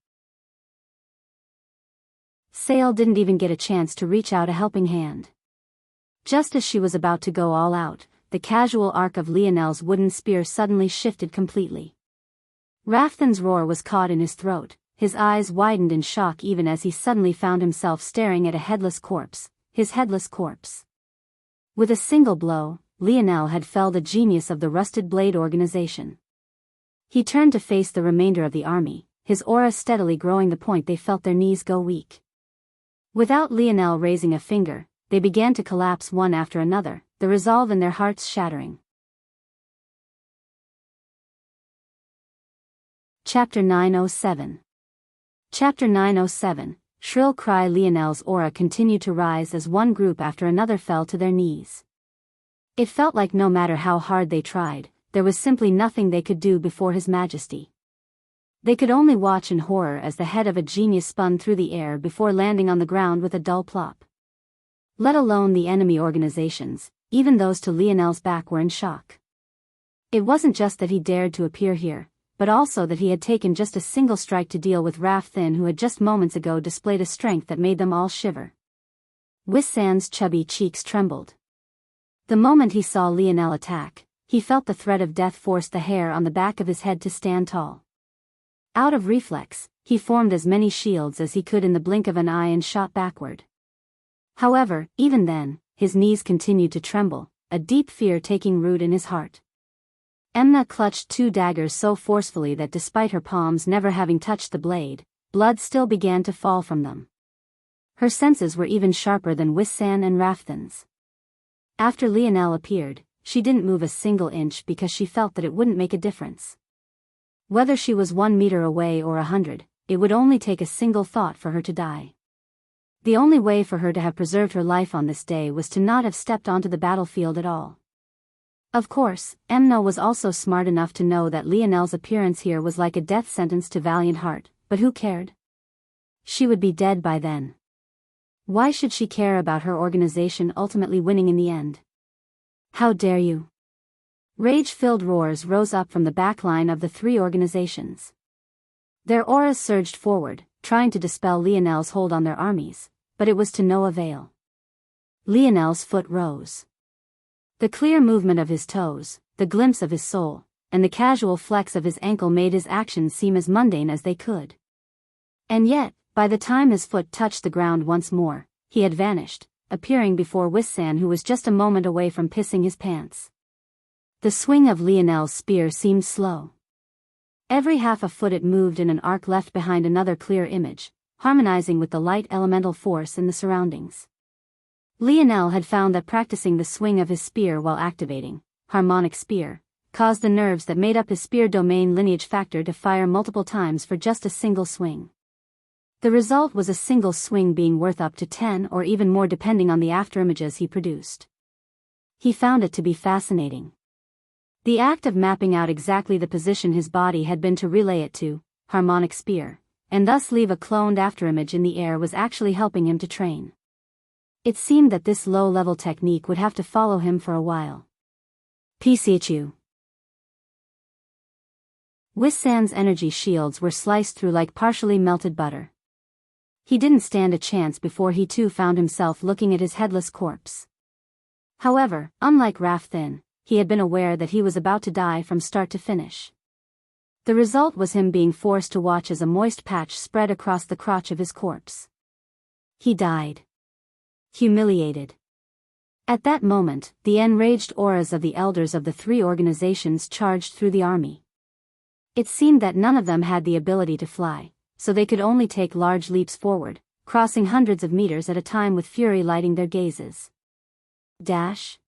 S1: Sale didn't even get a chance to reach out a helping hand. Just as she was about to go all out, the casual arc of Lionel's wooden spear suddenly shifted completely. Rafthan's roar was caught in his throat, his eyes widened in shock even as he suddenly found himself staring at a headless corpse, his headless corpse. With a single blow, Lionel had felled a genius of the Rusted Blade organization. He turned to face the remainder of the army, his aura steadily growing the point they felt their knees go weak. Without Lionel raising a finger, they began to collapse one after another, the resolve in their hearts shattering. Chapter 907. Chapter 907, Shrill Cry. Lionel's aura continued to rise as one group after another fell to their knees. It felt like no matter how hard they tried, there was simply nothing they could do before His Majesty. They could only watch in horror as the head of a genius spun through the air before landing on the ground with a dull plop. Let alone the enemy organizations, even those to Lionel's back were in shock. It wasn't just that he dared to appear here, but also that he had taken just a single strike to deal with Rafthan, who had just moments ago displayed a strength that made them all shiver. Wuxia's chubby cheeks trembled. The moment he saw Lionel attack, he felt the threat of death force the hair on the back of his head to stand tall. Out of reflex, he formed as many shields as he could in the blink of an eye and shot backward. However, even then, his knees continued to tremble, a deep fear taking root in his heart. Emna clutched two daggers so forcefully that despite her palms never having touched the blade, blood still began to fall from them. Her senses were even sharper than Wuxia and Rafthan's. After Lionel appeared, she didn't move a single inch because she felt that it wouldn't make a difference. Whether she was 1 meter away or 100, it would only take a single thought for her to die. The only way for her to have preserved her life on this day was to not have stepped onto the battlefield at all. Of course, Emna was also smart enough to know that Lionel's appearance here was like a death sentence to Valiant Heart, but who cared? She would be dead by then. Why should she care about her organization ultimately winning in the end? How dare you? Rage-filled roars rose up from the backline of the three organizations. Their auras surged forward, trying to dispel Lionel's hold on their armies, but it was to no avail. Lionel's foot rose. The clear movement of his toes, the glimpse of his soul, and the casual flex of his ankle made his actions seem as mundane as they could. And yet, by the time his foot touched the ground once more, he had vanished, appearing before Wuxia, who was just a moment away from pissing his pants. The swing of Lionel's spear seemed slow. Every half a foot it moved in an arc left behind another clear image, harmonizing with the light elemental force in the surroundings. Lionel had found that practicing the swing of his spear while activating harmonic spear caused the nerves that made up his spear domain lineage factor to fire multiple times for just a single swing. The result was a single swing being worth up to 10 or even more depending on the afterimages he produced. He found it to be fascinating. The act of mapping out exactly the position his body had been to relay it to harmonic spear, and thus leave a cloned afterimage in the air, was actually helping him to train. It seemed that this low-level technique would have to follow him for a while. PCHU. Wuxia's energy shields were sliced through like partially melted butter. He didn't stand a chance before he too found himself looking at his headless corpse. However, unlike Rafthan, he had been aware that he was about to die from start to finish. The result was him being forced to watch as a moist patch spread across the crotch of his corpse. He died. Humiliated. At that moment, the enraged auras of the elders of the three organizations charged through the army. It seemed that none of them had the ability to fly, so they could only take large leaps forward, crossing hundreds of meters at a time with fury lighting their gazes. Dash.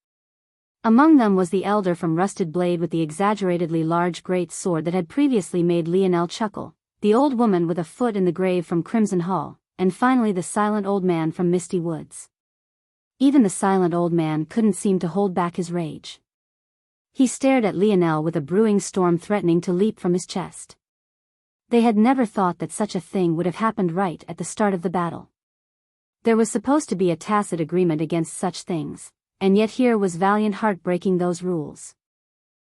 S1: Among them was the elder from Rusted Blade with the exaggeratedly large great sword that had previously made Lionel chuckle, the old woman with a foot in the grave from Crimson Hall, and finally the silent old man from Misty Woods. Even the silent old man couldn't seem to hold back his rage. He stared at Lionel with a brewing storm threatening to leap from his chest. They had never thought that such a thing would have happened right at the start of the battle. There was supposed to be a tacit agreement against such things, and yet here was Valiant Heart breaking those rules.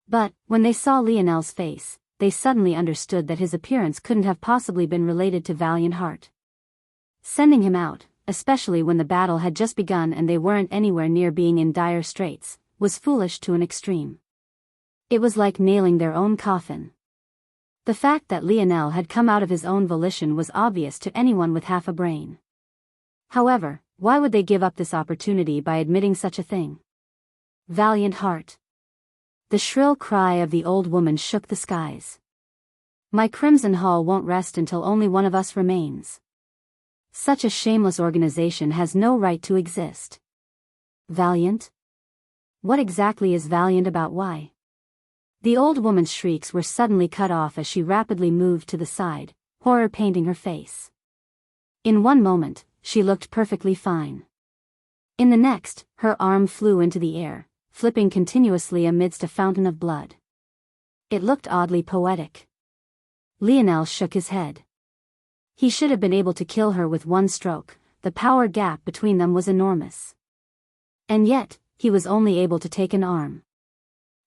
S1: But, when they saw Lionel's face, they suddenly understood that his appearance couldn't have possibly been related to Valiant Heart. Sending him out, especially when the battle had just begun and they weren't anywhere near being in dire straits, was foolish to an extreme. It was like nailing their own coffin. The fact that Lionel had come out of his own volition was obvious to anyone with half a brain. However, why would they give up this opportunity by admitting such a thing? Valiant Heart. The shrill cry of the old woman shook the skies. My Crimson Hall won't rest until only one of us remains. Such a shameless organization has no right to exist. Valiant? What exactly is valiant about? Why? The old woman's shrieks were suddenly cut off as she rapidly moved to the side, horror painting her face. In one moment, she looked perfectly fine. In the next, her arm flew into the air, flipping continuously amidst a fountain of blood. It looked oddly poetic. Lionel shook his head. He should have been able to kill her with one stroke, the power gap between them was enormous. And yet, he was only able to take an arm.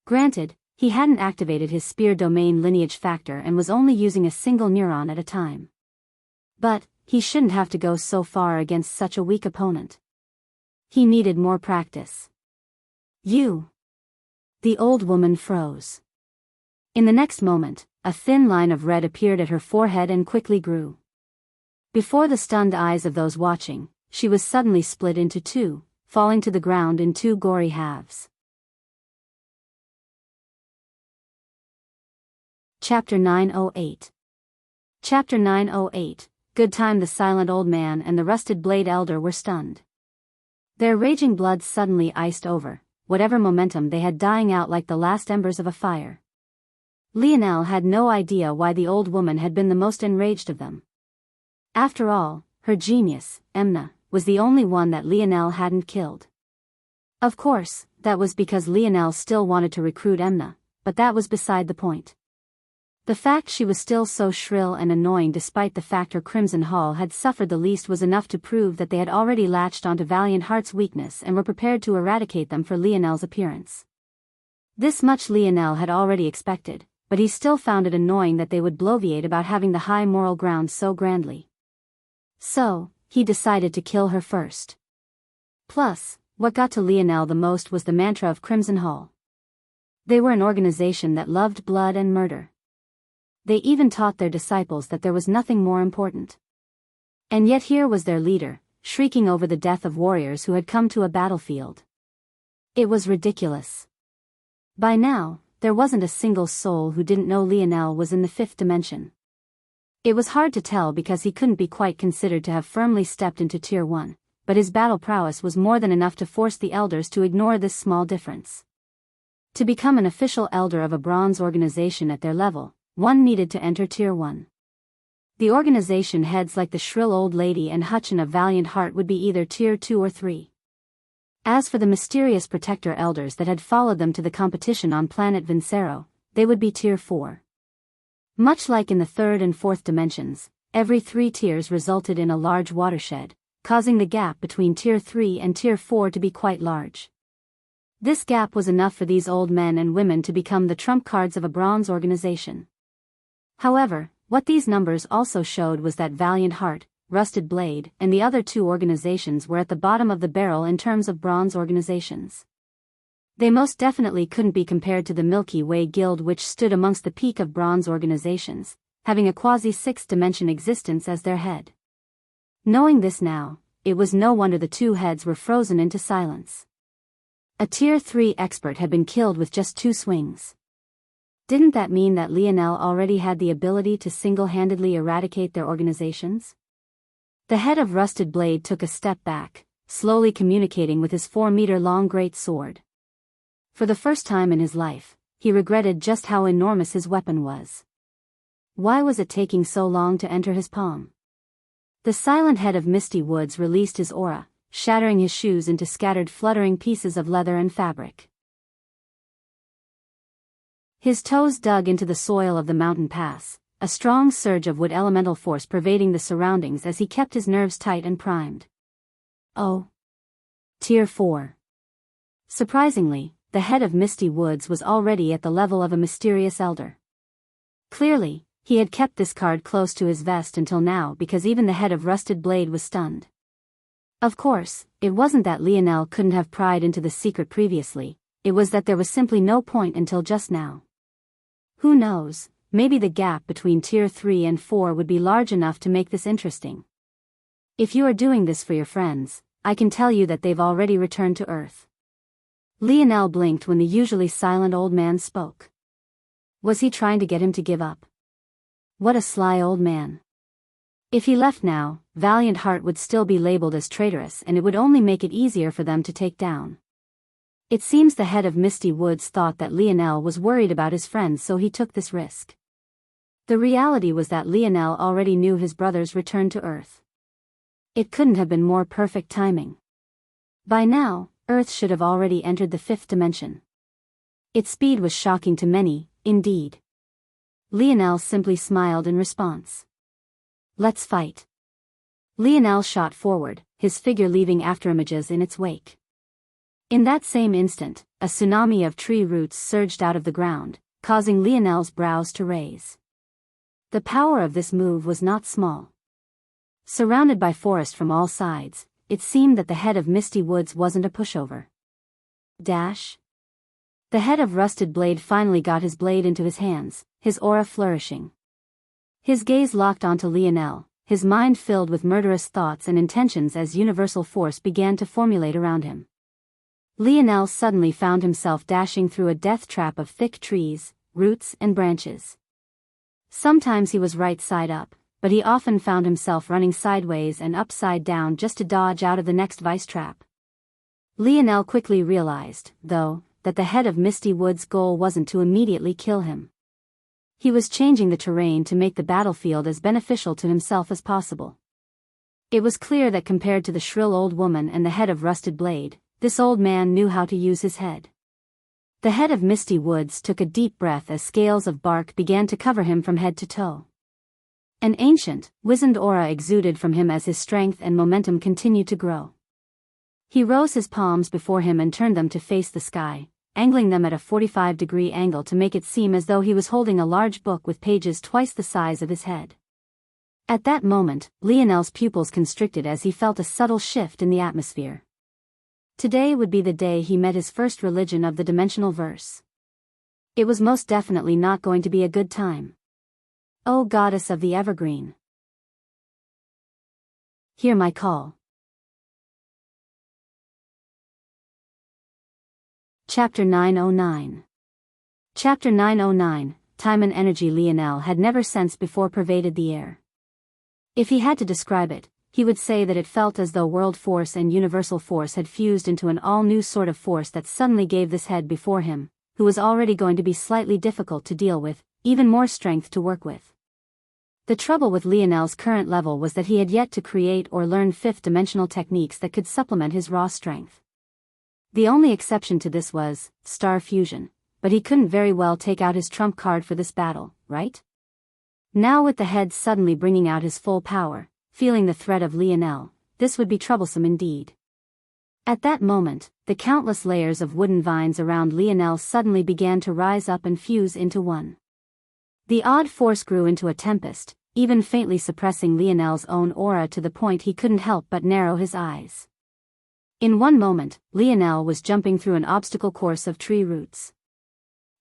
S1: Granted, he hadn't activated his spear domain lineage factor and was only using a single neuron at a time. But, he shouldn't have to go so far against such a weak opponent. He needed more practice. You. The old woman froze. In the next moment, a thin line of red appeared at her forehead and quickly grew. Before the stunned eyes of those watching, she was suddenly split into two, falling to the ground in two gory halves. Chapter 908. Chapter 908. Good time. The silent old man and the rusted blade elder were stunned. Their raging blood suddenly iced over, whatever momentum they had dying out like the last embers of a fire. Lionel had no idea why the old woman had been the most enraged of them. After all, her genius, Emna, was the only one that Lionel hadn't killed. Of course, that was because Lionel still wanted to recruit Emna, but that was beside the point. The fact she was still so shrill and annoying despite the fact her Crimson Hall had suffered the least was enough to prove that they had already latched onto Valiant Heart's weakness and were prepared to eradicate them for Lionel's appearance. This much Lionel had already expected, but he still found it annoying that they would bloviate about having the high moral ground so grandly. So, he decided to kill her first. Plus, what got to Lionel the most was the mantra of Crimson Hall. They were an organization that loved blood and murder. They even taught their disciples that there was nothing more important. And yet here was their leader, shrieking over the death of warriors who had come to a battlefield. It was ridiculous. By now, there wasn't a single soul who didn't know Lionel was in the fifth dimension. It was hard to tell because he couldn't be quite considered to have firmly stepped into Tier 1, but his battle prowess was more than enough to force the elders to ignore this small difference. To become an official elder of a bronze organization at their level, one needed to enter Tier 1. The organization heads like the shrill old lady and Hutchin of Valiant Heart would be either Tier 2 or 3. As for the mysterious protector elders that had followed them to the competition on planet Vincero, they would be Tier 4. Much like in the third and fourth dimensions, every 3 tiers resulted in a large watershed, causing the gap between Tier 3 and Tier 4 to be quite large. This gap was enough for these old men and women to become the trump cards of a bronze organization. However, what these numbers also showed was that Valiant Heart, Rusted Blade, and the other 2 organizations were at the bottom of the barrel in terms of bronze organizations. They most definitely couldn't be compared to the Milky Way Guild, which stood amongst the peak of bronze organizations, having a quasi-6th dimension existence as their head. Knowing this now, it was no wonder the 2 heads were frozen into silence. A Tier 3 expert had been killed with just 2 swings. Didn't that mean that Lionel already had the ability to single-handedly eradicate their organizations? The head of Rusted Blade took a step back, slowly communicating with his 4-meter-long great sword. For the first time in his life, he regretted just how enormous his weapon was. Why was it taking so long to enter his palm? The silent head of Misty Woods released his aura, shattering his shoes into scattered fluttering pieces of leather and fabric. His toes dug into the soil of the mountain pass, a strong surge of wood elemental force pervading the surroundings as he kept his nerves tight and primed. Oh. Tier 4. Surprisingly, the head of Misty Woods was already at the level of a mysterious elder. Clearly, he had kept this card close to his vest until now because even the head of Rusted Blade was stunned. Of course, it wasn't that Lionel couldn't have pried into the secret previously, it was that there was simply no point until just now. Who knows, maybe the gap between Tier 3 and 4 would be large enough to make this interesting. If you are doing this for your friends, I can tell you that they've already returned to Earth. Lionel blinked when the usually silent old man spoke. Was he trying to get him to give up? What a sly old man. If he left now, Valiant Heart would still be labeled as traitorous and it would only make it easier for them to take down. It seems the head of Misty Woods thought that Lionel was worried about his friends, so he took this risk. The reality was that Lionel already knew his brother's return to Earth. It couldn't have been more perfect timing. By now, Earth should have already entered the 5th dimension. Its speed was shocking to many, indeed. Lionel simply smiled in response. Let's fight. Lionel shot forward, his figure leaving afterimages in its wake. In that same instant, a tsunami of tree roots surged out of the ground, causing Lionel's brows to raise. The power of this move was not small. Surrounded by forest from all sides, it seemed that the head of Misty Woods wasn't a pushover. Dash. The head of Rusted Blade finally got his blade into his hands, his aura flourishing. His gaze locked onto Lionel, his mind filled with murderous thoughts and intentions as universal force began to formulate around him. Lionel suddenly found himself dashing through a death trap of thick trees, roots and branches. Sometimes he was right side up, but he often found himself running sideways and upside down just to dodge out of the next vice trap. Lionel quickly realized, though, that the head of Misty Woods' goal wasn't to immediately kill him. He was changing the terrain to make the battlefield as beneficial to himself as possible. It was clear that compared to the shrill old woman and the head of Rusted Blade, this old man knew how to use his head. The head of Misty Woods took a deep breath as scales of bark began to cover him from head to toe. An ancient, wizened aura exuded from him as his strength and momentum continued to grow. He rose his palms before him and turned them to face the sky, angling them at a 45-degree angle to make it seem as though he was holding a large book with pages twice the size of his head. At that moment, Lionel's pupils constricted as he felt a subtle shift in the atmosphere. Today would be the day he met his first religion of the dimensional verse. It was most definitely not going to be a good time. O goddess of the evergreen, hear my call. Chapter 909. Chapter 909, Time and Energy. Lionel had never sensed before pervaded the air. If he had to describe it, he would say that it felt as though world force and universal force had fused into an all-new sort of force that suddenly gave this head before him, who was already going to be slightly difficult to deal with, even more strength to work with. The trouble with Lionel's current level was that he had yet to create or learn fifth-dimensional techniques that could supplement his raw strength. The only exception to this was star fusion, but he couldn't very well take out his trump card for this battle, right? Now with the head suddenly bringing out his full power, feeling the threat of Lionel, this would be troublesome indeed. At that moment, the countless layers of wooden vines around Lionel suddenly began to rise up and fuse into one. The odd force grew into a tempest, even faintly suppressing Lionel's own aura to the point he couldn't help but narrow his eyes. In one moment, Lionel was jumping through an obstacle course of tree roots.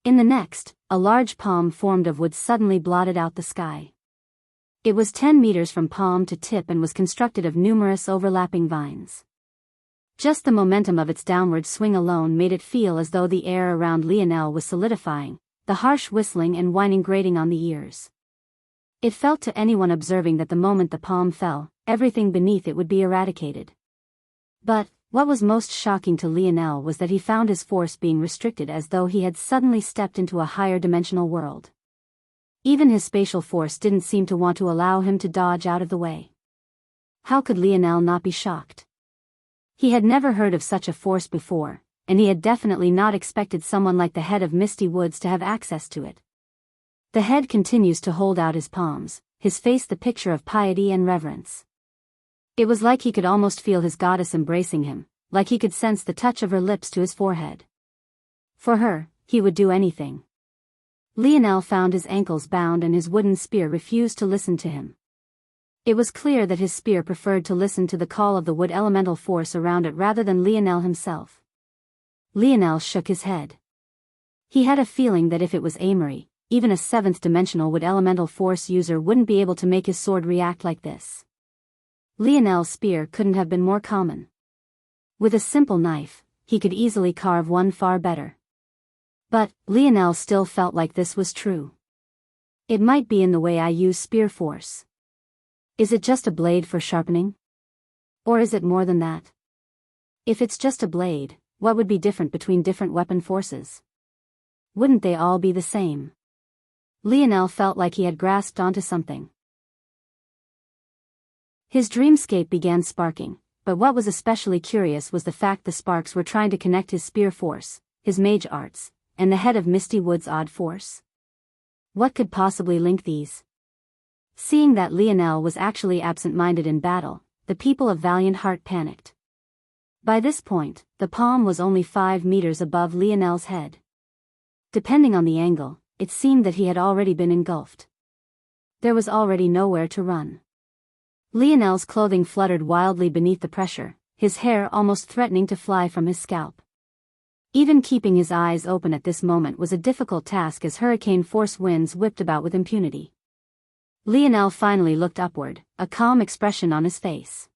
S1: In the next, a large palm formed of wood suddenly blotted out the sky. It was 10 meters from palm to tip and was constructed of numerous overlapping vines. Just the momentum of its downward swing alone made it feel as though the air around Lionel was solidifying, the harsh whistling and whining grating on the ears. It felt to anyone observing that the moment the palm fell, everything beneath it would be eradicated. But what was most shocking to Lionel was that he found his force being restricted as though he had suddenly stepped into a higher dimensional world. Even his spatial force didn't seem to want to allow him to dodge out of the way. How could Lionel not be shocked? He had never heard of such a force before, and he had definitely not expected someone like the head of Misty Woods to have access to it. The head continues to hold out his palms, his face the picture of piety and reverence. It was like he could almost feel his goddess embracing him, like he could sense the touch of her lips to his forehead. For her, he would do anything. Lionel found his ankles bound and his wooden spear refused to listen to him. It was clear that his spear preferred to listen to the call of the wood elemental force around it rather than Lionel himself. Lionel shook his head. He had a feeling that if it was Amory, even a seventh-dimensional wood elemental force user wouldn't be able to make his sword react like this. Lionel's spear couldn't have been more common. With a simple knife, he could easily carve one far better. But Lionel still felt like this was true. It might be in the way I use spear force. Is it just a blade for sharpening? Or is it more than that? If it's just a blade, what would be different between different weapon forces? Wouldn't they all be the same? Lionel felt like he had grasped onto something. His dreamscape began sparking, but what was especially curious was the fact the sparks were trying to connect his spear force, his mage arts, and the head of Misty Wood's odd force. What could possibly link these? Seeing that Lionel was actually absent-minded in battle, the people of Valiant Heart panicked. By this point, the palm was only 5 meters above Lionel's head. Depending on the angle, it seemed that he had already been engulfed. There was already nowhere to run. Lionel's clothing fluttered wildly beneath the pressure, his hair almost threatening to fly from his scalp. Even keeping his eyes open at this moment was a difficult task as hurricane-force winds whipped about with impunity. Lionel finally looked upward, a calm expression on his face.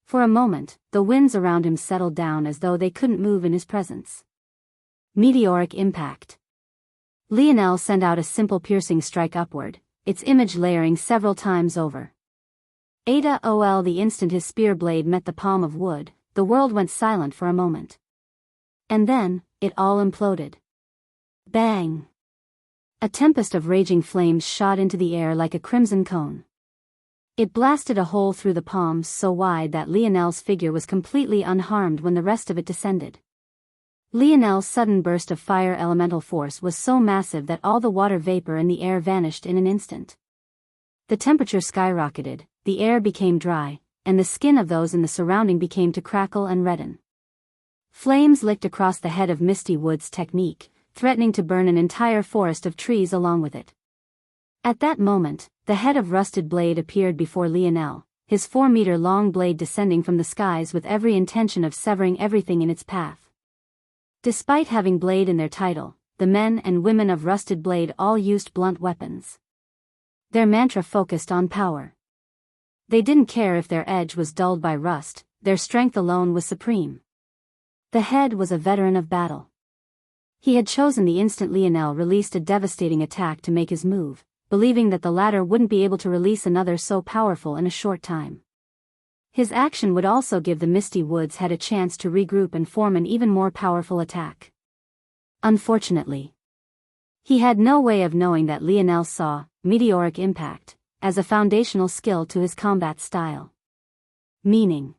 S1: For a moment, the winds around him settled down as though they couldn't move in his presence. Meteoric impact. Lionel sent out a simple piercing strike upward, its image layering several times over. The instant his spear blade met the palm of wood, the world went silent for a moment. And then, it all imploded. Bang! A tempest of raging flames shot into the air like a crimson cone. It blasted a hole through the palms so wide that Lionel's figure was completely unharmed when the rest of it descended. Lionel's sudden burst of fire elemental force was so massive that all the water vapor in the air vanished in an instant. The temperature skyrocketed, the air became dry, and the skin of those in the surrounding began to crackle and redden. Flames licked across the head of Misty Wood's technique, threatening to burn an entire forest of trees along with it. At that moment, the head of Rusted Blade appeared before Lionel, his 4-meter-long blade descending from the skies with every intention of severing everything in its path. Despite having blade in their title, the men and women of Rusted Blade all used blunt weapons. Their mantra focused on power. They didn't care if their edge was dulled by rust, their strength alone was supreme. The head was a veteran of battle. He had chosen the instant Lionel released a devastating attack to make his move, believing that the latter wouldn't be able to release another so powerful in a short time. His action would also give the Misty Woods head a chance to regroup and form an even more powerful attack. Unfortunately, he had no way of knowing that Lionel saw meteoric impact as a foundational skill to his combat style. Meaning,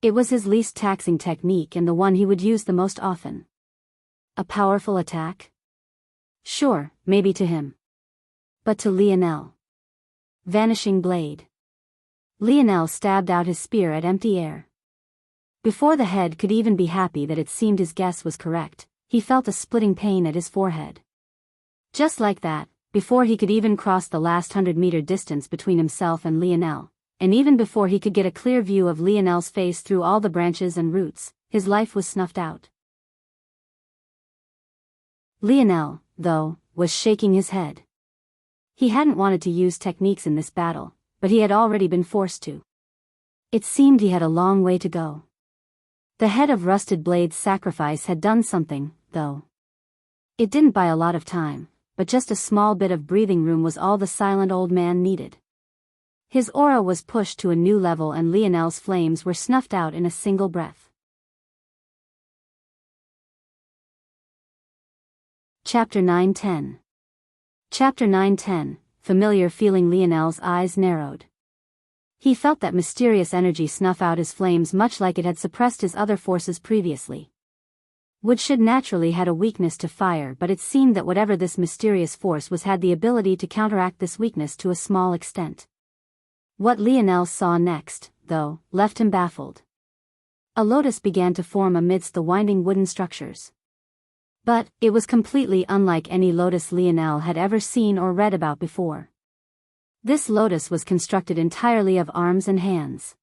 S1: it was his least taxing technique and the one he would use the most often. A powerful attack? Sure, maybe to him. But to Lionel. Vanishing blade. Lionel stabbed out his spear at empty air. Before the head could even be happy that it seemed his guess was correct, he felt a splitting pain at his forehead. Just like that, before he could even cross the last 100-meter distance between himself and Lionel, and even before he could get a clear view of Lionel's face through all the branches and roots, his life was snuffed out. Lionel, though, was shaking his head. He hadn't wanted to use techniques in this battle, but he had already been forced to. It seemed he had a long way to go. The head of Rusted Blade's sacrifice had done something, though. It didn't buy a lot of time, but just a small bit of breathing room was all the silent old man needed. His aura was pushed to a new level and Lionel's flames were snuffed out in a single breath. Chapter 9:10. Chapter 9:10, familiar feeling. Lionel's eyes narrowed. He felt that mysterious energy snuff out his flames much like it had suppressed his other forces previously. Wood should naturally had a weakness to fire, but it seemed that whatever this mysterious force was had the ability to counteract this weakness to a small extent. What Lionel saw next, though, left him baffled. A lotus began to form amidst the winding wooden structures. But it was completely unlike any lotus Lionel had ever seen or read about before. This lotus was constructed entirely of arms and hands.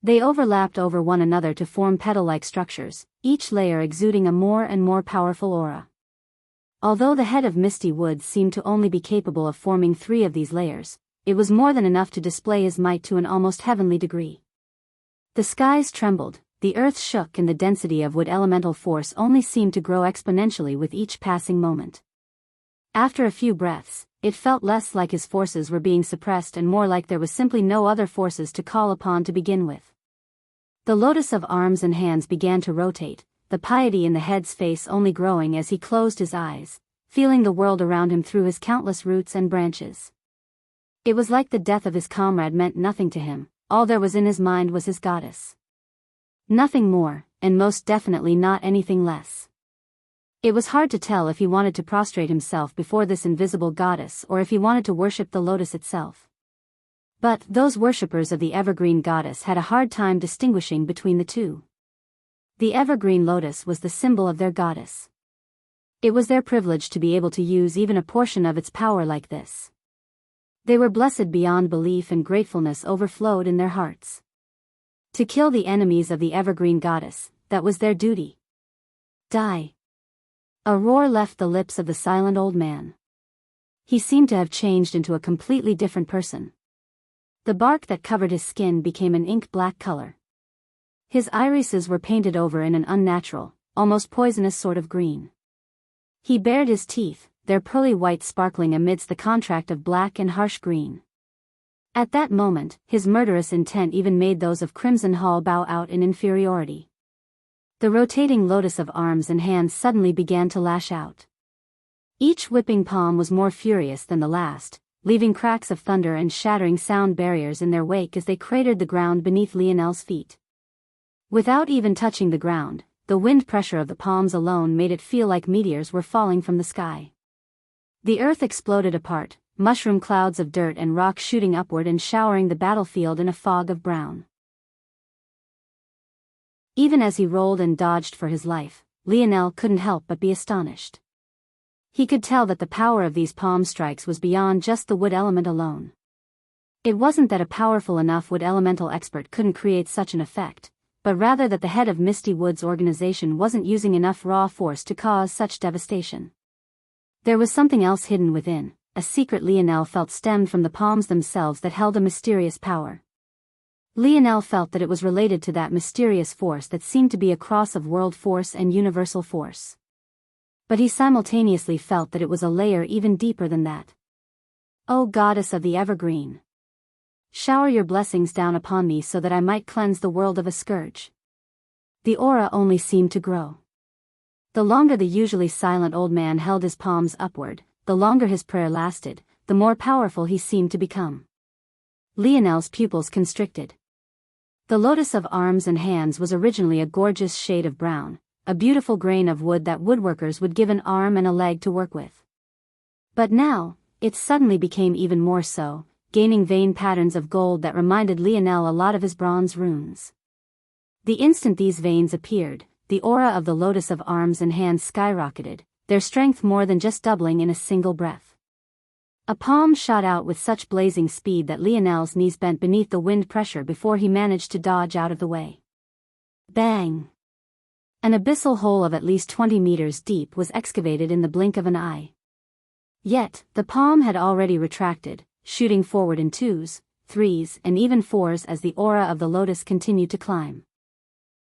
S1: They overlapped over one another to form petal-like structures, each layer exuding a more and more powerful aura. Although the head of Misty Woods seemed to only be capable of forming 3 of these layers, it was more than enough to display his might to an almost heavenly degree. The skies trembled, the earth shook, and the density of wood elemental force only seemed to grow exponentially with each passing moment. After a few breaths, it felt less like his forces were being suppressed and more like there was simply no other forces to call upon to begin with. The lotus of arms and hands began to rotate, the piety in the head's face only growing as he closed his eyes, feeling the world around him through his countless roots and branches. It was like the death of his comrade meant nothing to him, all there was in his mind was his goddess. Nothing more, and most definitely not anything less. It was hard to tell if he wanted to prostrate himself before this invisible goddess or if he wanted to worship the lotus itself. But those worshippers of the evergreen goddess had a hard time distinguishing between the two. The evergreen lotus was the symbol of their goddess. It was their privilege to be able to use even a portion of its power like this. They were blessed beyond belief, and gratefulness overflowed in their hearts. To kill the enemies of the evergreen goddess, that was their duty. Die. A roar left the lips of the silent old man. He seemed to have changed into a completely different person. The bark that covered his skin became an ink-black color. His irises were painted over in an unnatural, almost poisonous sort of green. He bared his teeth, their pearly white sparkling amidst the contrast of black and harsh green. At that moment, his murderous intent even made those of Crimson Hall bow out in inferiority. The rotating lotus of arms and hands suddenly began to lash out. Each whipping palm was more furious than the last, leaving cracks of thunder and shattering sound barriers in their wake as they cratered the ground beneath Lionel's feet. Without even touching the ground, the wind pressure of the palms alone made it feel like meteors were falling from the sky. The earth exploded apart, mushroom clouds of dirt and rock shooting upward and showering the battlefield in a fog of brown. Even as he rolled and dodged for his life, Lionel couldn't help but be astonished. He could tell that the power of these palm strikes was beyond just the wood element alone. It wasn't that a powerful enough wood elemental expert couldn't create such an effect, but rather that the head of Misty Woods' organization wasn't using enough raw force to cause such devastation. There was something else hidden within, a secret Lionel felt stemmed from the palms themselves that held a mysterious power. Lionel felt that it was related to that mysterious force that seemed to be a cross of world force and universal force. But he simultaneously felt that it was a layer even deeper than that. O goddess of the evergreen! Shower your blessings down upon me so that I might cleanse the world of a scourge. The aura only seemed to grow. The longer the usually silent old man held his palms upward, the longer his prayer lasted, the more powerful he seemed to become. Lionel's pupils constricted. The lotus of arms and hands was originally a gorgeous shade of brown, a beautiful grain of wood that woodworkers would give an arm and a leg to work with. But now, it suddenly became even more so, gaining vein patterns of gold that reminded Lionel a lot of his bronze runes. The instant these veins appeared, the aura of the lotus of arms and hands skyrocketed, their strength more than just doubling in a single breath. A palm shot out with such blazing speed that Lionel's knees bent beneath the wind pressure before he managed to dodge out of the way. Bang! An abyssal hole of at least 20 meters deep was excavated in the blink of an eye. Yet, the palm had already retracted, shooting forward in 2s, 3s, and even 4s as the aura of the lotus continued to climb.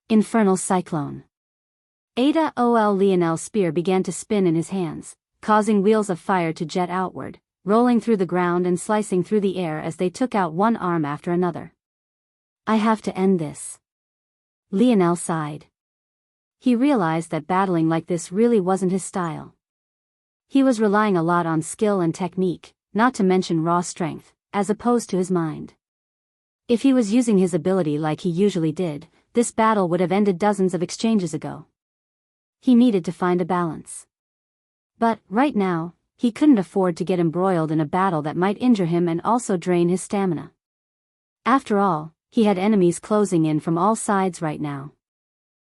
S1: Infernal cyclone. Ada ol Lionel's spear began to spin in his hands, causing wheels of fire to jet outward, rolling through the ground and slicing through the air as they took out one arm after another. I have to end this. Lionel sighed. He realized that battling like this really wasn't his style. He was relying a lot on skill and technique, not to mention raw strength, as opposed to his mind. If he was using his ability like he usually did, this battle would have ended dozens of exchanges ago. He needed to find a balance. But, right now, he couldn't afford to get embroiled in a battle that might injure him and also drain his stamina. After all, he had enemies closing in from all sides right now.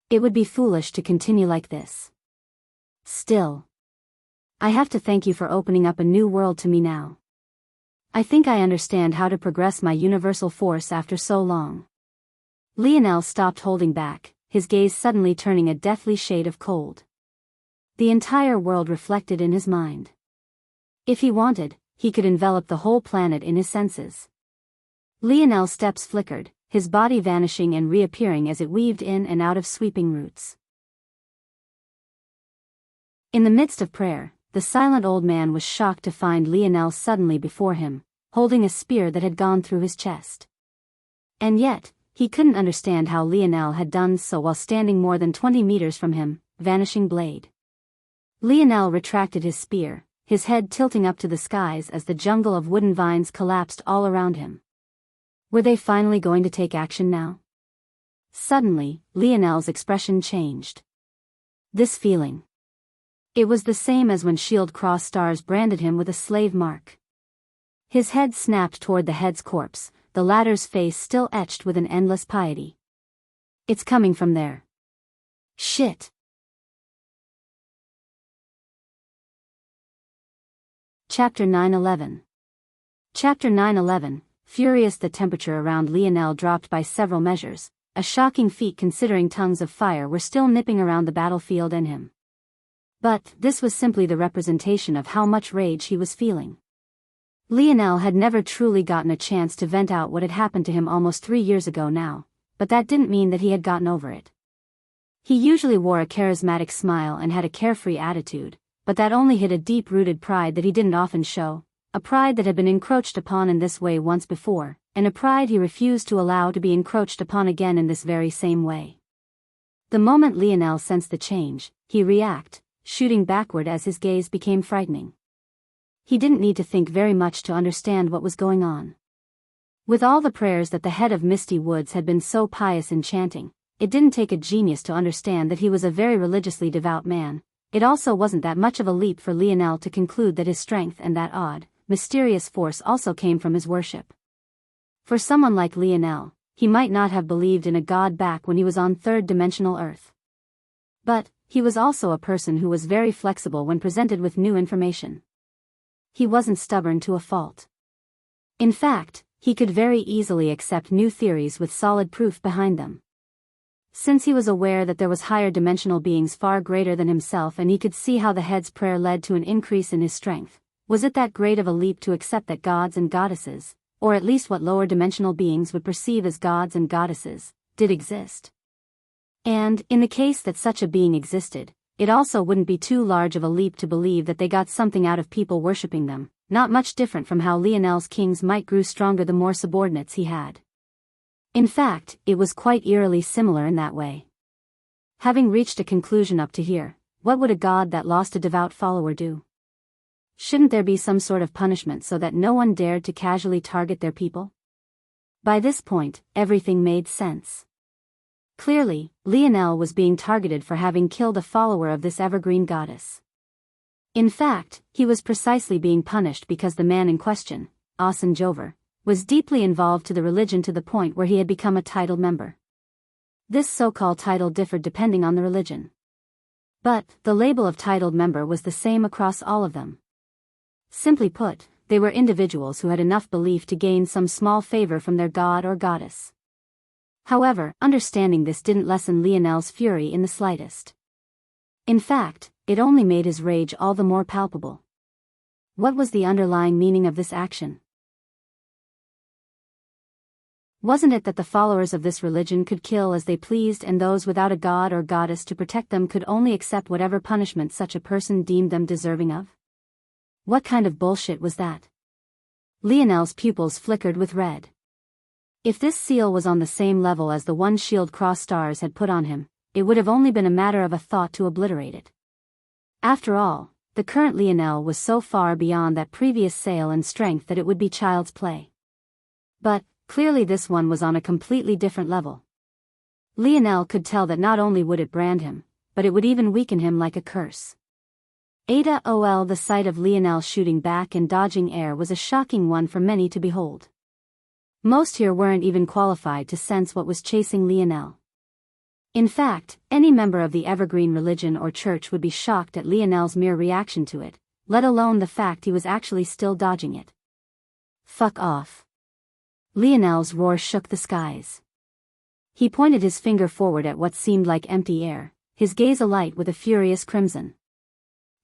S1: It would be foolish to continue like this. Still, I have to thank you for opening up a new world to me now. I think I understand how to progress my universal force after so long. Lionel stopped holding back, his gaze suddenly turning a deathly shade of cold. The entire world reflected in his mind. If he wanted, he could envelop the whole planet in his senses. Lionel's steps flickered, his body vanishing and reappearing as it weaved in and out of sweeping roots. In the midst of prayer, the silent old man was shocked to find Lionel suddenly before him, holding a spear that had gone through his chest. And yet, he couldn't understand how Lionel had done so while standing more than 20 meters from him, vanishing blade. Lionel retracted his spear, his head tilting up to the skies as the jungle of wooden vines collapsed all around him. Were they finally going to take action now? Suddenly, Lionel's expression changed. This feeling. It was the same as when Shield Cross Stars branded him with a slave mark. His head snapped toward the head's corpse, the latter's face still etched with an endless piety. It's coming from there. Shit. Chapter 9:11. Chapter 9:11. Furious, the temperature around Lionel dropped by several measures, a shocking feat considering tongues of fire were still nipping around the battlefield and him. But this was simply the representation of how much rage he was feeling. Lionel had never truly gotten a chance to vent out what had happened to him almost 3 years ago now, but that didn't mean that he had gotten over it. He usually wore a charismatic smile and had a carefree attitude, but that only hid a deep-rooted pride that he didn't often show. A pride that had been encroached upon in this way once before, and a pride he refused to allow to be encroached upon again in this very same way. The moment Lionel sensed the change, he reacted, shooting backward as his gaze became frightening. He didn't need to think very much to understand what was going on. With all the prayers that the head of Misty Woods had been so pious in chanting, it didn't take a genius to understand that he was a very religiously devout man. It also wasn't that much of a leap for Lionel to conclude that his strength and that odd, mysterious force also came from his worship. For someone like Lionel, he might not have believed in a god back when he was on third-dimensional Earth. But, he was also a person who was very flexible when presented with new information. He wasn't stubborn to a fault. In fact, he could very easily accept new theories with solid proof behind them. Since he was aware that there was higher dimensional beings far greater than himself and he could see how the head's prayer led to an increase in his strength, was it that great of a leap to accept that gods and goddesses, or at least what lower dimensional beings would perceive as gods and goddesses, did exist? And, in the case that such a being existed, it also wouldn't be too large of a leap to believe that they got something out of people worshipping them, not much different from how Lionel's king's might grew stronger the more subordinates he had. In fact, it was quite eerily similar in that way. Having reached a conclusion up to here, what would a god that lost a devout follower do? Shouldn't there be some sort of punishment so that no one dared to casually target their people? By this point, everything made sense. Clearly, Lionel was being targeted for having killed a follower of this evergreen goddess. In fact, he was precisely being punished because the man in question, Asen Jover, was deeply involved to the religion to the point where he had become a titled member. This so-called title differed depending on the religion. But, the label of titled member was the same across all of them. Simply put, they were individuals who had enough belief to gain some small favor from their god or goddess. However, understanding this didn't lessen Lionel's fury in the slightest. In fact, it only made his rage all the more palpable. What was the underlying meaning of this action? Wasn't it that the followers of this religion could kill as they pleased and those without a god or goddess to protect them could only accept whatever punishment such a person deemed them deserving of? What kind of bullshit was that? Lionel's pupils flickered with red. If this seal was on the same level as the one Shield Cross Stars had put on him, it would have only been a matter of a thought to obliterate it. After all, the current Lionel was so far beyond that previous sale and strength that it would be child's play. But, clearly this one was on a completely different level. Lionel could tell that not only would it brand him, but it would even weaken him like a curse. The sight of Lionel shooting back and dodging air was a shocking one for many to behold. Most here weren't even qualified to sense what was chasing Lionel. In fact, any member of the Evergreen religion or church would be shocked at Lionel's mere reaction to it, let alone the fact he was actually still dodging it. "Fuck off." Lionel's roar shook the skies. He pointed his finger forward at what seemed like empty air, his gaze alight with a furious crimson.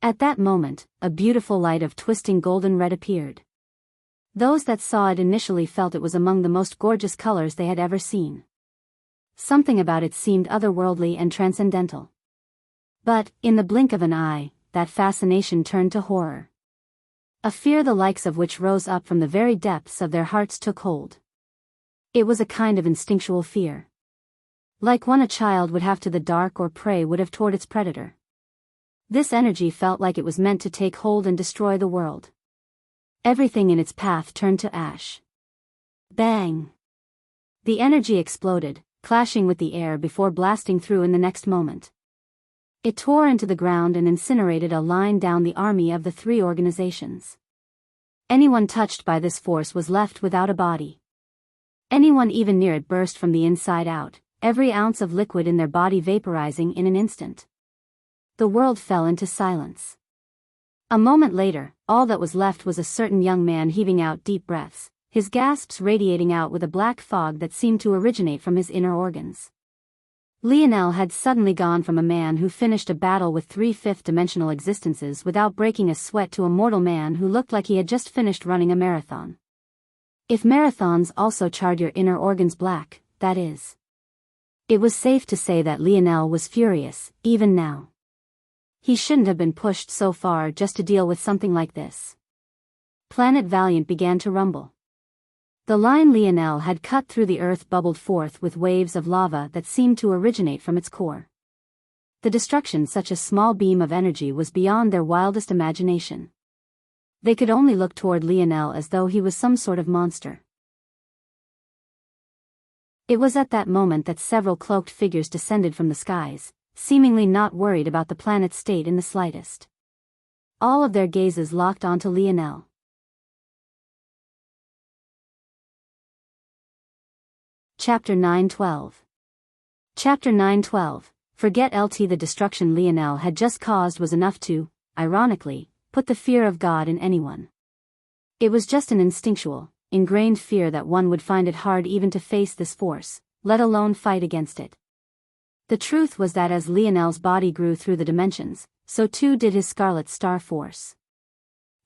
S1: At that moment, a beautiful light of twisting golden red appeared. Those that saw it initially felt it was among the most gorgeous colors they had ever seen. Something about it seemed otherworldly and transcendental. But, in the blink of an eye, that fascination turned to horror. A fear the likes of which rose up from the very depths of their hearts took hold. It was a kind of instinctual fear. Like one a child would have to the dark or prey would have toward its predator. This energy felt like it was meant to take hold and destroy the world. Everything in its path turned to ash. Bang! The energy exploded, clashing with the air before blasting through in the next moment. It tore into the ground and incinerated a line down the army of the three organizations. Anyone touched by this force was left without a body. Anyone even near it burst from the inside out, every ounce of liquid in their body vaporizing in an instant. The world fell into silence. A moment later, all that was left was a certain young man heaving out deep breaths, his gasps radiating out with a black fog that seemed to originate from his inner organs. Lionel had suddenly gone from a man who finished a battle with 3 fifth-dimensional existences without breaking a sweat to a mortal man who looked like he had just finished running a marathon. If marathons also charred your inner organs black, that is. It was safe to say that Lionel was furious, even now. He shouldn't have been pushed so far just to deal with something like this. Planet Valiant began to rumble. The line Lionel had cut through the earth bubbled forth with waves of lava that seemed to originate from its core. The destruction such a small beam of energy was beyond their wildest imagination. They could only look toward Lionel as though he was some sort of monster. It was at that moment that several cloaked figures descended from the skies, seemingly not worried about the planet's state in the slightest. All of their gazes locked onto Lionel. Chapter 9:12. Chapter 9:12. Forget LT. The destruction Lionel had just caused was enough to, ironically, put the fear of God in anyone. It was just an instinctual, ingrained fear that one would find it hard even to face this force, let alone fight against it. The truth was that as Lionel's body grew through the dimensions, so too did his Scarlet Star Force.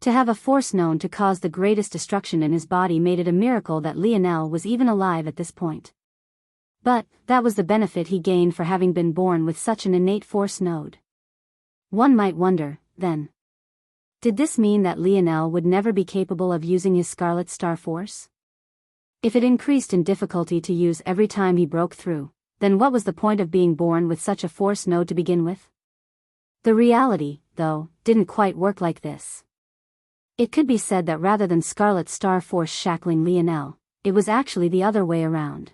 S1: To have a force known to cause the greatest destruction in his body made it a miracle that Lionel was even alive at this point. But, that was the benefit he gained for having been born with such an innate force node. One might wonder, then. Did this mean that Lionel would never be capable of using his Scarlet Star Force? If it increased in difficulty to use every time he broke through, then what was the point of being born with such a force node to begin with? The reality, though, didn't quite work like this. It could be said that rather than Scarlet Star Force shackling Lionel, it was actually the other way around.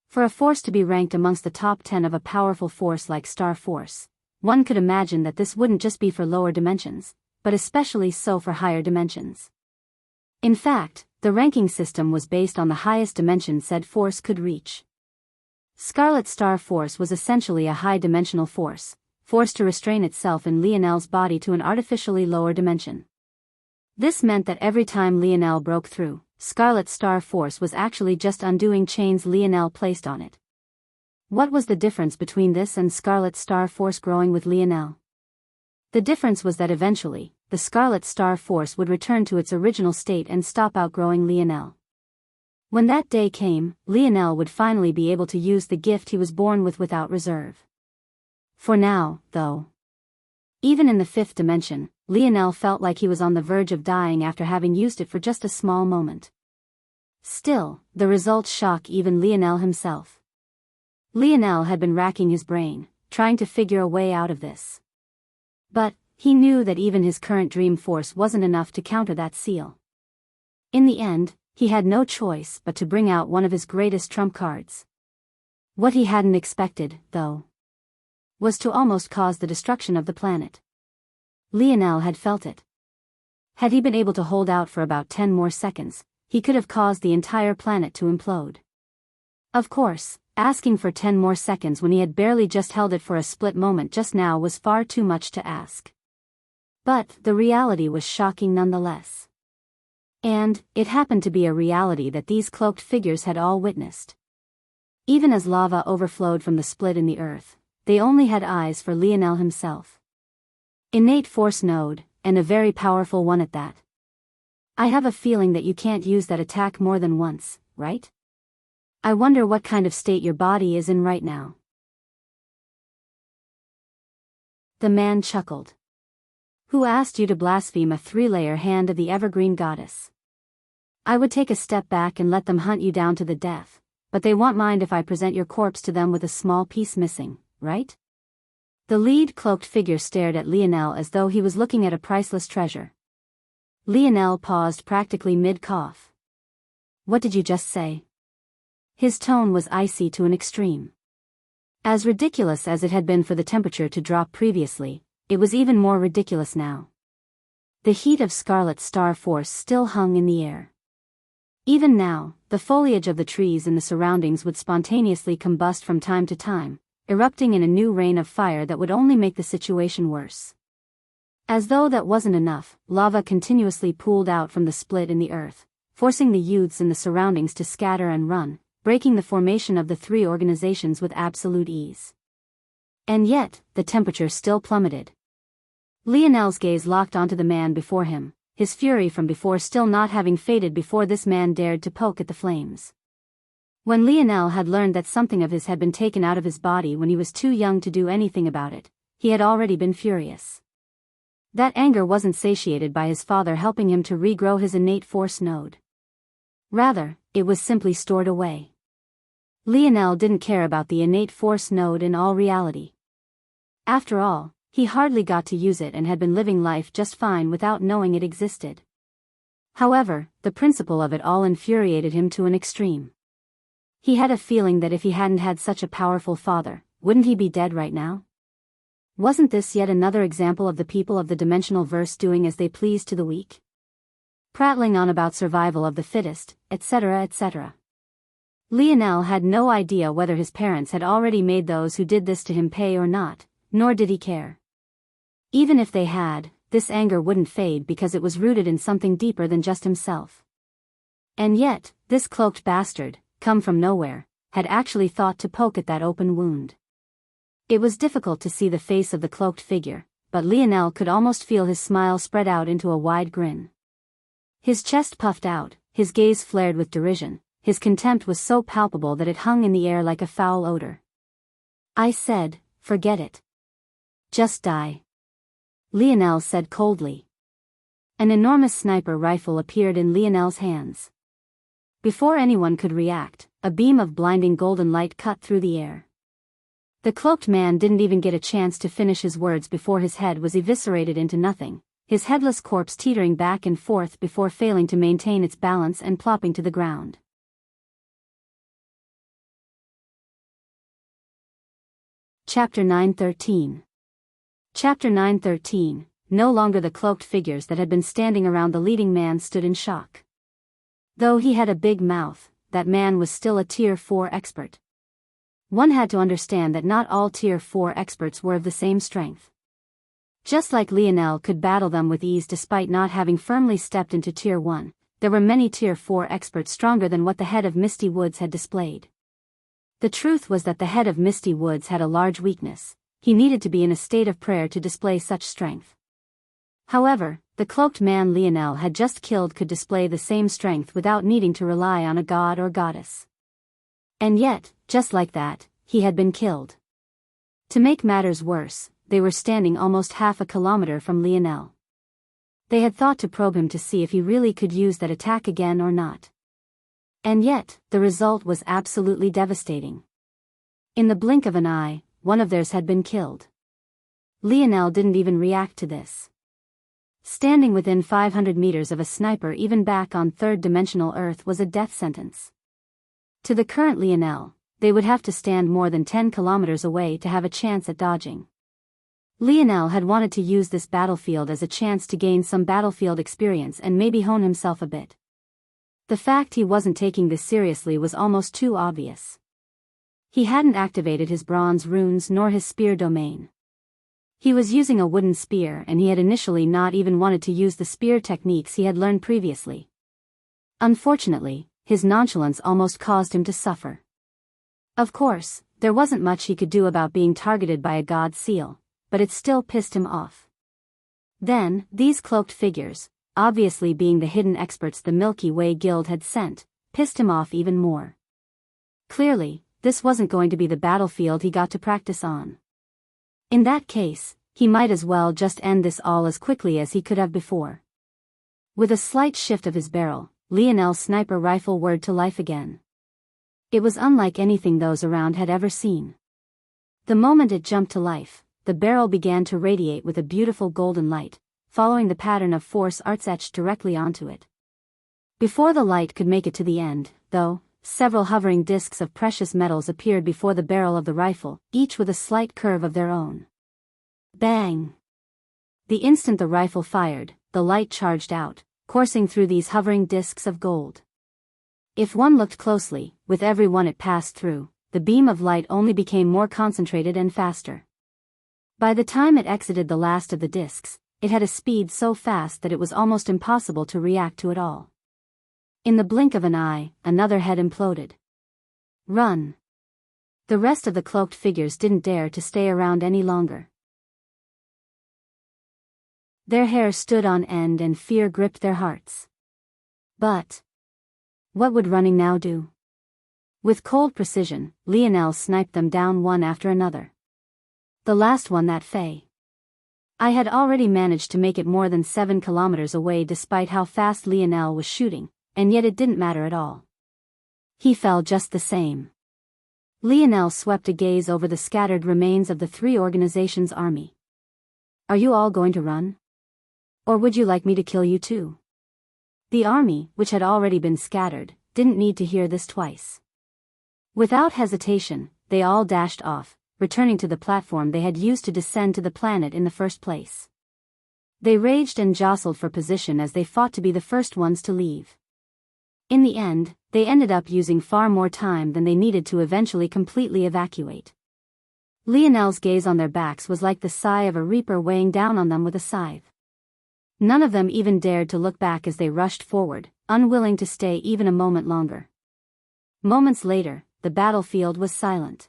S1: For a force to be ranked amongst the top 10 of a powerful force like Star Force, one could imagine that this wouldn't just be for lower dimensions, but especially so for higher dimensions. In fact, the ranking system was based on the highest dimension said force could reach. Scarlet Star Force was essentially a high-dimensional force, forced to restrain itself in Lionel's body to an artificially lower dimension. This meant that every time Lionel broke through, Scarlet Star Force was actually just undoing chains Lionel placed on it. What was the difference between this and Scarlet Star Force growing with Lionel? The difference was that eventually, the Scarlet Star Force would return to its original state and stop outgrowing Lionel. When that day came, Lionel would finally be able to use the gift he was born with without reserve. For now, though. Even in the 5th dimension, Lionel felt like he was on the verge of dying after having used it for just a small moment. Still, the results shock even Lionel himself. Lionel had been racking his brain, trying to figure a way out of this. But, he knew that even his current dream force wasn't enough to counter that seal. In the end, he had no choice but to bring out one of his greatest trump cards. What he hadn't expected, though, was to almost cause the destruction of the planet. Lionel had felt it. Had he been able to hold out for about 10 more seconds, he could have caused the entire planet to implode. Of course, Asking for 10 more seconds when he had barely just held it for a split moment just now was far too much to ask. But the reality was shocking nonetheless. And it happened to be a reality that these cloaked figures had all witnessed. Even as lava overflowed from the split in the earth, they only had eyes for Lionel himself. Innate force node, and a very powerful one at that. I have a feeling that you can't use that attack more than once, right? I wonder what kind of state your body is in right now. The man chuckled. Who asked you to blaspheme a 3-layer hand of the evergreen goddess? I would take a step back and let them hunt you down to the death, but they won't mind if I present your corpse to them with a small piece missing, right? The lead cloaked figure stared at Lionel as though he was looking at a priceless treasure. Lionel paused practically mid-cough. What did you just say? His tone was icy to an extreme. As ridiculous as it had been for the temperature to drop previously, it was even more ridiculous now. The heat of Scarlet Star Force still hung in the air. Even now, the foliage of the trees in the surroundings would spontaneously combust from time to time, erupting in a new rain of fire that would only make the situation worse. As though that wasn't enough, lava continuously pooled out from the split in the earth, forcing the youths in the surroundings to scatter and run, breaking the formation of the 3 organizations with absolute ease. And yet, the temperature still plummeted. Lionel's gaze locked onto the man before him, his fury from before still not having faded before this man dared to poke at the flames. When Lionel had learned that something of his had been taken out of his body when he was too young to do anything about it, he had already been furious. That anger wasn't satiated by his father helping him to regrow his innate force node. Rather, it was simply stored away. Lionel didn't care about the innate force node in all reality. After all, he hardly got to use it and had been living life just fine without knowing it existed. However, the principle of it all infuriated him to an extreme. He had a feeling that if he hadn't had such a powerful father, wouldn't he be dead right now? Wasn't this yet another example of the people of the dimensional verse doing as they pleased to the weak? Prattling on about survival of the fittest, etc., etc. Lionel had no idea whether his parents had already made those who did this to him pay or not, nor did he care. Even if they had, this anger wouldn't fade because it was rooted in something deeper than just himself. And yet, this cloaked bastard, come from nowhere, had actually thought to poke at that open wound. It was difficult to see the face of the cloaked figure, but Lionel could almost feel his smile spread out into a wide grin. His chest puffed out, his gaze flared with derision, his contempt was so palpable that it hung in the air like a foul odor. I said, forget it. Just die. Lionel said coldly. An enormous sniper rifle appeared in Lionel's hands. Before anyone could react, a beam of blinding golden light cut through the air. The cloaked man didn't even get a chance to finish his words before his head was eviscerated into nothing, his headless corpse teetering back and forth before failing to maintain its balance and plopping to the ground. Chapter 9:13. Chapter 9:13. No longer the cloaked figures that had been standing around the leading man stood in shock. Though he had a big mouth, that man was still a Tier 4 expert. One had to understand that not all Tier 4 experts were of the same strength. Just like Lionel could battle them with ease despite not having firmly stepped into Tier 1, there were many Tier 4 experts stronger than what the head of Misty Woods had displayed. The truth was that the head of Misty Woods had a large weakness. He needed to be in a state of prayer to display such strength. However, the cloaked man Lionel had just killed could display the same strength without needing to rely on a god or goddess. And yet, just like that, he had been killed. To make matters worse, they were standing almost half a kilometer from Lionel. They had thought to probe him to see if he really could use that attack again or not. And yet, the result was absolutely devastating. In the blink of an eye, one of theirs had been killed. Lionel didn't even react to this. Standing within 500 meters of a sniper even back on third-dimensional Earth was a death sentence. To the current Lionel, they would have to stand more than 10 kilometers away to have a chance at dodging. Lionel had wanted to use this battlefield as a chance to gain some battlefield experience and maybe hone himself a bit. The fact he wasn't taking this seriously was almost too obvious. He hadn't activated his bronze runes nor his spear domain. He was using a wooden spear, and he had initially not even wanted to use the spear techniques he had learned previously. Unfortunately, his nonchalance almost caused him to suffer. Of course, there wasn't much he could do about being targeted by a god seal, but it still pissed him off. Then, these cloaked figures, obviously being the hidden experts the Milky Way Guild had sent, pissed him off even more. Clearly, this wasn't going to be the battlefield he got to practice on. In that case, he might as well just end this all as quickly as he could have before. With a slight shift of his barrel, Lionel's sniper rifle whirred to life again. It was unlike anything those around had ever seen. The moment it jumped to life, the barrel began to radiate with a beautiful golden light, following the pattern of force arts etched directly onto it. Before the light could make it to the end, though, several hovering discs of precious metals appeared before the barrel of the rifle, each with a slight curve of their own. Bang! The instant the rifle fired, the light charged out, coursing through these hovering discs of gold. If one looked closely, with every one it passed through, the beam of light only became more concentrated and faster. By the time it exited the last of the discs, it had a speed so fast that it was almost impossible to react to it all. In the blink of an eye, another head imploded. Run! The rest of the cloaked figures didn't dare to stay around any longer. Their hair stood on end and fear gripped their hearts. But what would running now do? With cold precision, Lionel sniped them down one after another. The last one, that Fey. I had already managed to make it more than 7 kilometers away despite how fast Lionel was shooting, and yet it didn't matter at all. He fell just the same. Lionel swept a gaze over the scattered remains of the 3 organizations' army. Are you all going to run? Or would you like me to kill you too? The army, which had already been scattered, didn't need to hear this twice. Without hesitation, they all dashed off, returning to the platform they had used to descend to the planet in the first place. They raged and jostled for position as they fought to be the first ones to leave. In the end, they ended up using far more time than they needed to eventually completely evacuate. Lionel's gaze on their backs was like the sigh of a reaper weighing down on them with a scythe. None of them even dared to look back as they rushed forward, unwilling to stay even a moment longer. Moments later, the battlefield was silent.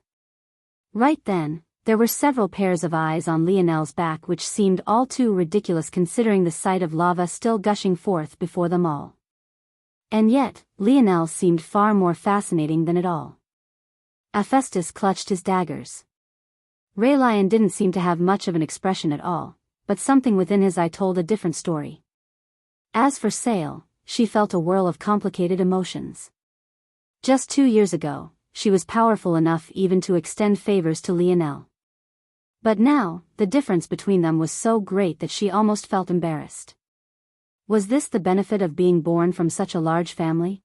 S1: Right then, there were several pairs of eyes on Lionel's back which seemed all too ridiculous considering the sight of lava still gushing forth before them all. And yet, Lionel seemed far more fascinating than it all. Hephaestus clutched his daggers. Raylion didn't seem to have much of an expression at all, but something within his eye told a different story. As for Sail, she felt a whirl of complicated emotions. Just 2 years ago, she was powerful enough even to extend favors to Lionel. But now, the difference between them was so great that she almost felt embarrassed. Was this the benefit of being born from such a large family?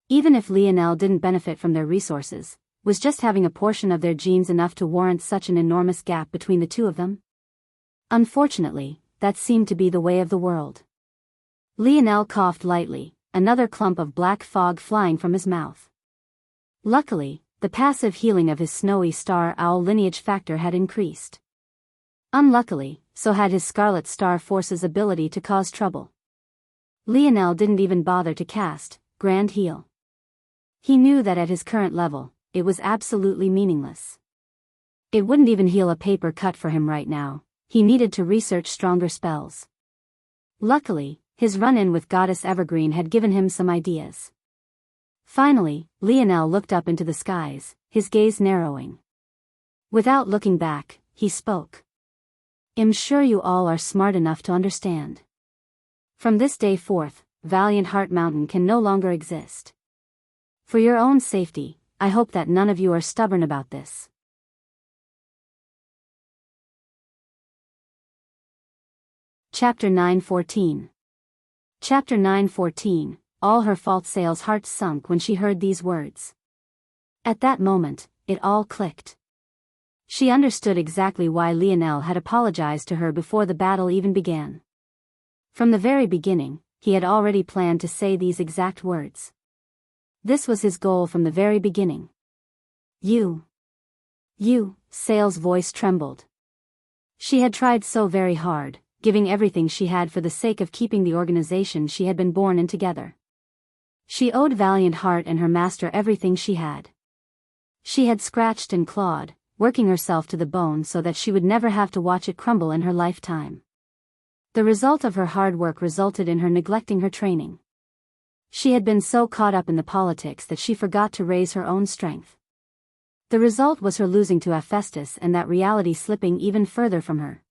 S1: Even if Lionel didn't benefit from their resources, was just having a portion of their genes enough to warrant such an enormous gap between the two of them? Unfortunately, that seemed to be the way of the world. Lionel coughed lightly, another clump of black fog flying from his mouth. Luckily, the passive healing of his snowy star owl lineage factor had increased. Unluckily, so had his Scarlet Star Force's ability to cause trouble. Lionel didn't even bother to cast Grand Heal. He knew that at his current level, it was absolutely meaningless. It wouldn't even heal a paper cut for him right now. He needed to research stronger spells. Luckily, his run-in with Goddess Evergreen had given him some ideas. Finally, Lionel looked up into the skies, his gaze narrowing. Without looking back, he spoke. I'm sure you all are smart enough to understand. From this day forth, Valiant Heart Mountain can no longer exist. For your own safety, I hope that none of you are stubborn about this. Chapter 9:14. Chapter 9:14. All her false Sail's heart sunk when she heard these words. At that moment, it all clicked. She understood exactly why Lionel had apologized to her before the battle even began. From the very beginning, he had already planned to say these exact words. This was his goal from the very beginning. Sale's voice trembled. She had tried so very hard, giving everything she had for the sake of keeping the organization she had been born in together. She owed Valiant Heart and her master everything she had. She had scratched and clawed, working herself to the bone so that she would never have to watch it crumble in her lifetime. The result of her hard work resulted in her neglecting her training. She had been so caught up in the politics that she forgot to raise her own strength. The result was her losing to Hephaestus and that reality slipping even further from her.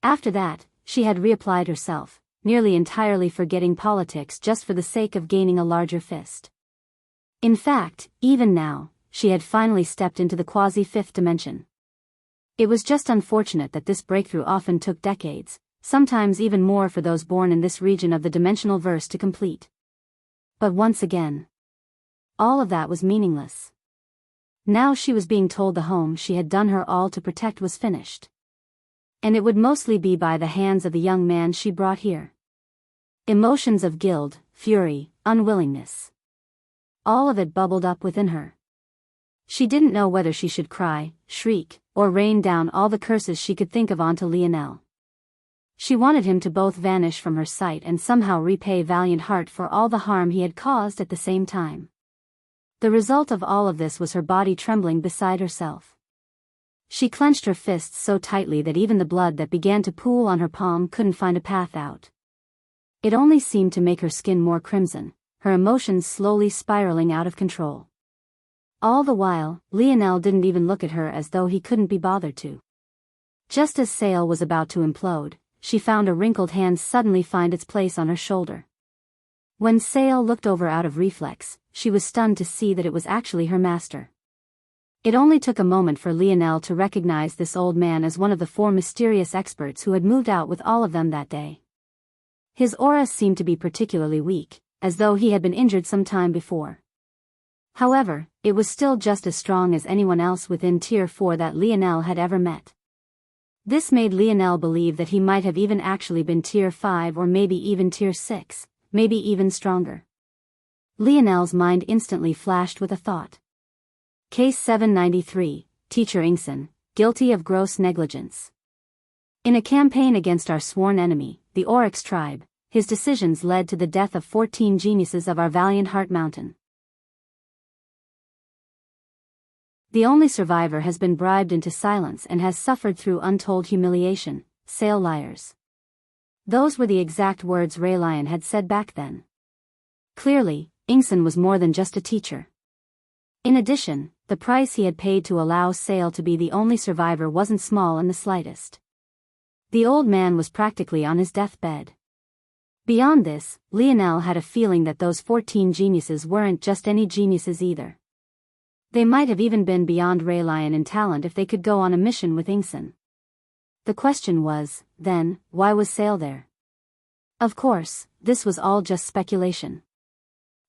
S1: After that, she had reapplied herself, nearly entirely forgetting politics just for the sake of gaining a larger fist. In fact, even now, she had finally stepped into the quasi-fifth dimension. It was just unfortunate that this breakthrough often took decades, sometimes even more for those born in this region of the dimensional verse to complete. But once again, all of that was meaningless. Now she was being told the home she had done her all to protect was finished. And it would mostly be by the hands of the young man she brought here. Emotions of guilt, fury, unwillingness. All of it bubbled up within her. She didn't know whether she should cry, shriek, or rain down all the curses she could think of onto Lionel. She wanted him to both vanish from her sight and somehow repay Valiant Heart for all the harm he had caused at the same time. The result of all of this was her body trembling beside herself. She clenched her fists so tightly that even the blood that began to pool on her palm couldn't find a path out. It only seemed to make her skin more crimson, her emotions slowly spiraling out of control. All the while, Lionel didn't even look at her as though he couldn't be bothered to. Just as Sale was about to implode, she found a wrinkled hand suddenly find its place on her shoulder. When Sale looked over out of reflex, she was stunned to see that it was actually her master. It only took a moment for Lionel to recognize this old man as one of the 4 mysterious experts who had moved out with all of them that day. His aura seemed to be particularly weak, as though he had been injured some time before. However, it was still just as strong as anyone else within Tier 4 that Lionel had ever met. This made Lionel believe that he might have even actually been Tier 5 or maybe even Tier 6, maybe even stronger. Lionel's mind instantly flashed with a thought. Case 793, Teacher Ingson, guilty of gross negligence. In a campaign against our sworn enemy, the Oryx tribe, his decisions led to the death of 14 geniuses of our Valiant Heart Mountain. The only survivor has been bribed into silence and has suffered through untold humiliation. Sale liars. Those were the exact words Raylion had said back then. Clearly, Ingson was more than just a teacher. In addition, the price he had paid to allow Sale to be the only survivor wasn't small in the slightest. The old man was practically on his deathbed. Beyond this, Lionel had a feeling that those 14 geniuses weren't just any geniuses either. They might have even been beyond Raylion in talent if they could go on a mission with Ingson. The question was, then, why was Sale there? Of course, this was all just speculation.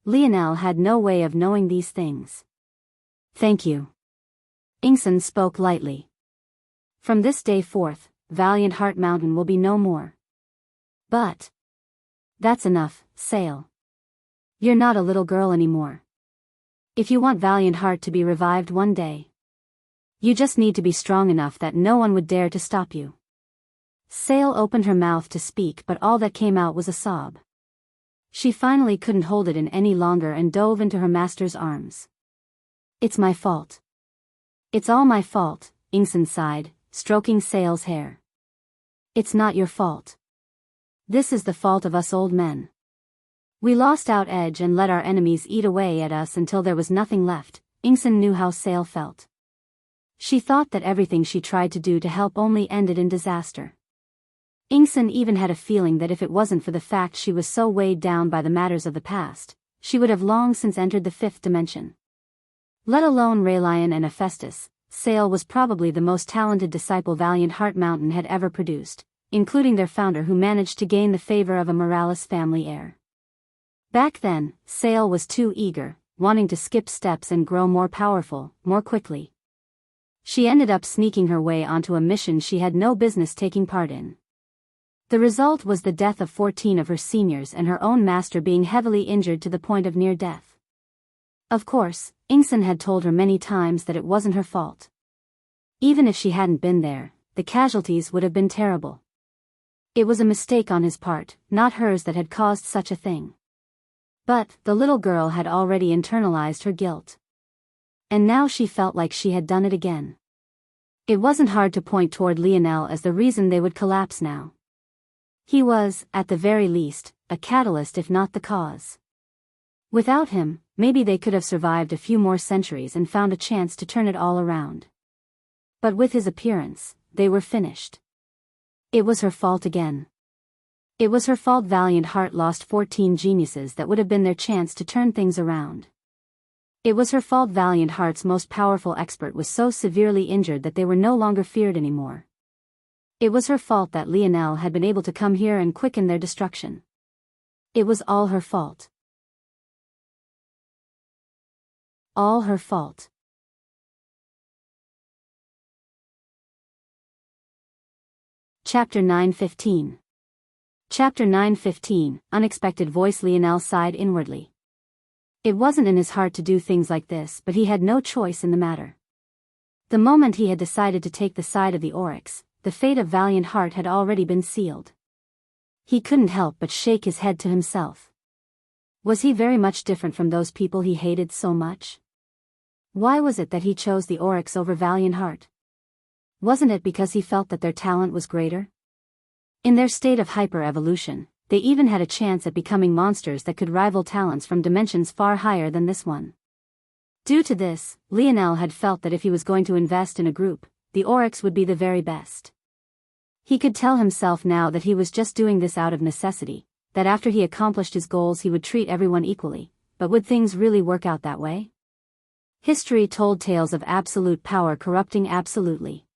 S1: Lionel had no way of knowing these things. Thank you. Ingson spoke lightly. From this day forth, Valiant Heart Mountain will be no more. But that's enough, Sale. You're not a little girl anymore. If you want Valiant Heart to be revived one day, you just need to be strong enough that no one would dare to stop you. Sale opened her mouth to speak, but all that came out was a sob. She finally couldn't hold it in any longer and dove into her master's arms. It's my fault. It's all my fault, Ingson sighed, stroking Sale's hair. It's not your fault. This is the fault of us old men. We lost out edge and let our enemies eat away at us until there was nothing left. Ingson knew how Sale felt. She thought that everything she tried to do to help only ended in disaster. Ingson even had a feeling that if it wasn't for the fact she was so weighed down by the matters of the past, she would have long since entered the 5th dimension. Let alone Raylion and Hephaestus, Sale was probably the most talented disciple Valiant Heart Mountain had ever produced, including their founder who managed to gain the favor of a Morales family heir. Back then, Sale was too eager, wanting to skip steps and grow more powerful, more quickly. She ended up sneaking her way onto a mission she had no business taking part in. The result was the death of 14 of her seniors and her own master being heavily injured to the point of near death. Of course, Ingsen had told her many times that it wasn't her fault. Even if she hadn't been there, the casualties would have been terrible. It was a mistake on his part, not hers, that had caused such a thing. But the little girl had already internalized her guilt. And now she felt like she had done it again. It wasn't hard to point toward Lionel as the reason they would collapse now. He was, at the very least, a catalyst if not the cause. Without him, maybe they could have survived a few more centuries and found a chance to turn it all around. But with his appearance, they were finished. It was her fault again. It was her fault Valiant Heart lost 14 geniuses that would have been their chance to turn things around. It was her fault Valiant Heart's most powerful expert was so severely injured that they were no longer feared anymore. It was her fault that Lionel had been able to come here and quicken their destruction. It was all her fault. All her fault. Chapter 9:15. Chapter 9:15, Unexpected voice. Lionel sighed inwardly. It wasn't in his heart to do things like this, but he had no choice in the matter. The moment he had decided to take the side of the Oryx, the fate of Valiant Heart had already been sealed. He couldn't help but shake his head to himself. Was he very much different from those people he hated so much? Why was it that he chose the Oryx over Valiant Heart? Wasn't it because he felt that their talent was greater? In their state of hyper-evolution, they even had a chance at becoming monsters that could rival talents from dimensions far higher than this one. Due to this, Lionel had felt that if he was going to invest in a group, the Oryx would be the very best. He could tell himself now that he was just doing this out of necessity, that after he accomplished his goals he would treat everyone equally, but would things really work out that way? History told tales of absolute power corrupting absolutely.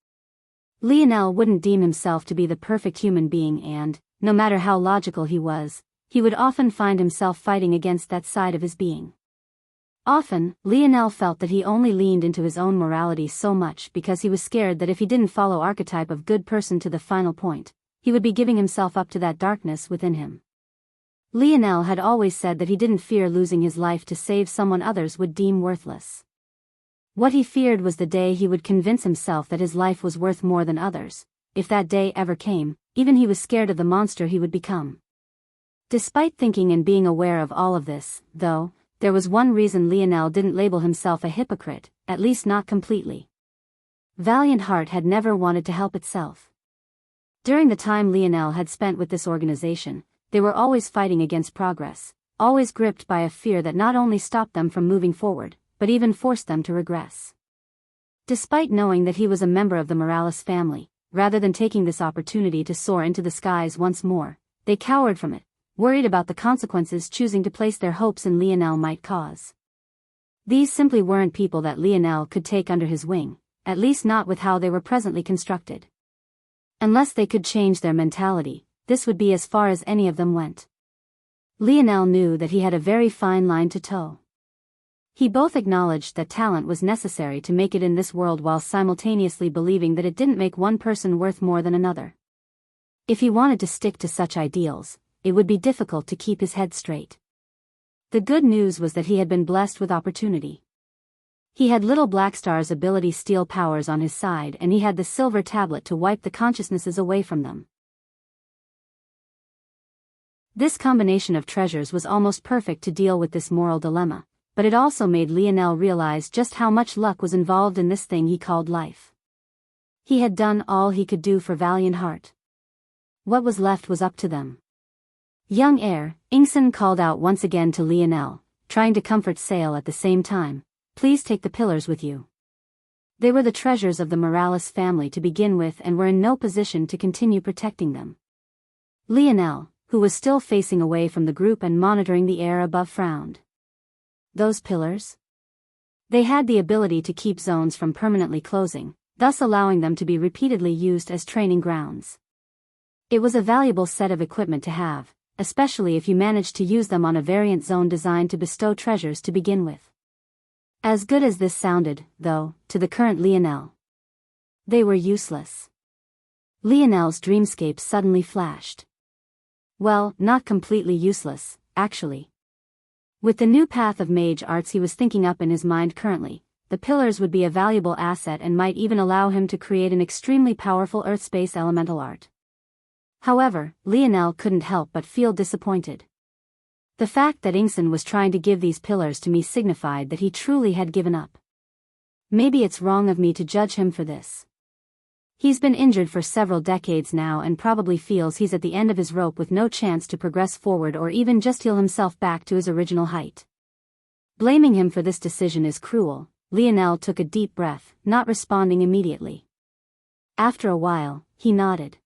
S1: Lionel wouldn't deem himself to be the perfect human being and, no matter how logical he was, he would often find himself fighting against that side of his being. Often, Lionel felt that he only leaned into his own morality so much because he was scared that if he didn't follow archetype of good person to the final point, he would be giving himself up to that darkness within him. Lionel had always said that he didn't fear losing his life to save someone others would deem worthless. What he feared was the day he would convince himself that his life was worth more than others. If that day ever came, even he was scared of the monster he would become. Despite thinking and being aware of all of this, though, there was one reason Lionel didn't label himself a hypocrite, at least not completely. Valiant Heart had never wanted to help itself. During the time Lionel had spent with this organization, they were always fighting against progress, always gripped by a fear that not only stopped them from moving forward, but even forced them to regress. Despite knowing that he was a member of the Morales family, rather than taking this opportunity to soar into the skies once more, they cowered from it, worried about the consequences choosing to place their hopes in Lionel might cause. These simply weren't people that Lionel could take under his wing, at least not with how they were presently constructed. Unless they could change their mentality, this would be as far as any of them went. Lionel knew that he had a very fine line to toe. He both acknowledged that talent was necessary to make it in this world while simultaneously believing that it didn't make one person worth more than another. If he wanted to stick to such ideals, it would be difficult to keep his head straight. The good news was that he had been blessed with opportunity. He had Little Blackstar's ability steal powers on his side, and he had the silver tablet to wipe the consciousnesses away from them. This combination of treasures was almost perfect to deal with this moral dilemma, but it also made Lionel realize just how much luck was involved in this thing he called life. He had done all he could do for Valiant Heart. What was left was up to them. Young heir, Ingsen called out once again to Lionel, trying to comfort Sale at the same time, please take the pillars with you. They were the treasures of the Morales family to begin with and were in no position to continue protecting them. Lionel, who was still facing away from the group and monitoring the air above, frowned. Those pillars? They had the ability to keep zones from permanently closing, thus allowing them to be repeatedly used as training grounds. It was a valuable set of equipment to have, especially if you managed to use them on a variant zone designed to bestow treasures to begin with. As good as this sounded, though, to the current Lionel, they were useless. Lionel's dreamscape suddenly flashed. Well, not completely useless, actually. With the new path of mage arts he was thinking up in his mind currently, the pillars would be a valuable asset and might even allow him to create an extremely powerful earth-space elemental art. However, Lionel couldn't help but feel disappointed. The fact that Ingson was trying to give these pillars to me signified that he truly had given up. Maybe it's wrong of me to judge him for this. He's been injured for several decades now and probably feels he's at the end of his rope with no chance to progress forward or even just heal himself back to his original height. Blaming him for this decision is cruel. Lionel took a deep breath, not responding immediately. After a while, he nodded.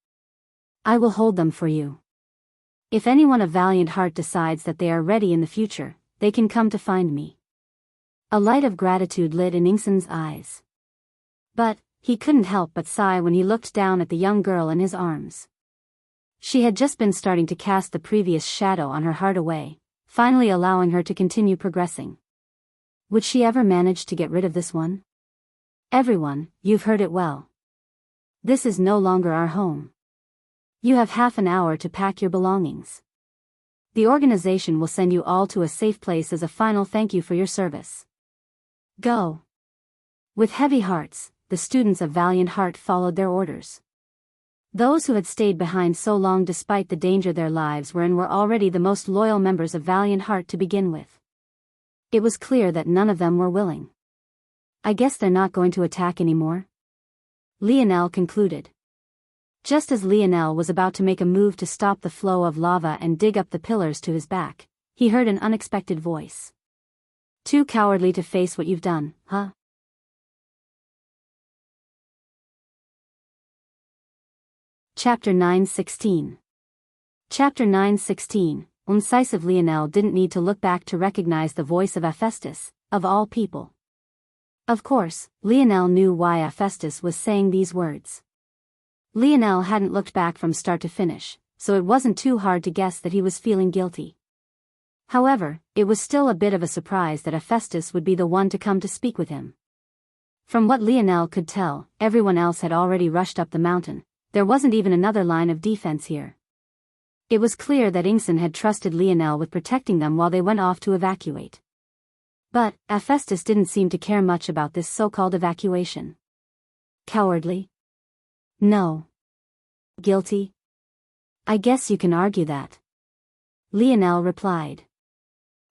S1: I will hold them for you. If anyone of valiant heart decides that they are ready in the future, they can come to find me. A light of gratitude lit in Ingson's eyes. But he couldn't help but sigh when he looked down at the young girl in his arms. She had just been starting to cast the previous shadow on her heart away, finally allowing her to continue progressing. Would she ever manage to get rid of this one? Everyone, you've heard it well. This is no longer our home. You have half an hour to pack your belongings. The organization will send you all to a safe place as a final thank you for your service. Go. With heavy hearts, the students of Valiant Heart followed their orders. Those who had stayed behind so long despite the danger their lives were in were already the most loyal members of Valiant Heart to begin with. It was clear that none of them were willing. I guess they're not going to attack anymore? Lionel concluded. Just as Lionel was about to make a move to stop the flow of lava and dig up the pillars to his back, he heard an unexpected voice. Too cowardly to face what you've done, huh? Chapter 9:16. Chapter 9:16. Incisive Lionel didn't need to look back to recognize the voice of Hephaestus, of all people. Of course, Lionel knew why Hephaestus was saying these words. Lionel hadn't looked back from start to finish, so it wasn't too hard to guess that he was feeling guilty. However, it was still a bit of a surprise that Hephaestus would be the one to come to speak with him. From what Lionel could tell, everyone else had already rushed up the mountain. There wasn't even another line of defense here. It was clear that Ingson had trusted Lionel with protecting them while they went off to evacuate. But Hephaestus didn't seem to care much about this so-called evacuation. Cowardly? No. Guilty? I guess you can argue that. Lionel replied.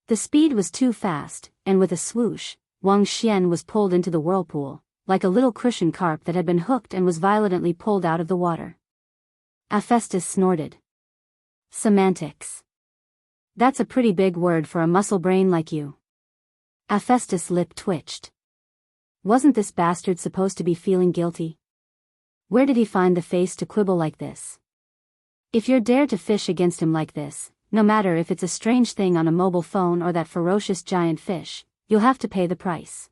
S1: The speed was too fast, and with a swoosh, Wang Xian was pulled into the whirlpool, like a little crucian carp that had been hooked and was violently pulled out of the water. Hephaestus snorted. Semantics. That's a pretty big word for a muscle brain like you. Hephaestus' lip twitched. Wasn't this bastard supposed to be feeling guilty? Where did he find the face to quibble like this? If you're dared to fish against him like this, no matter if it's a strange thing on a mobile phone or that ferocious giant fish, you'll have to pay the price.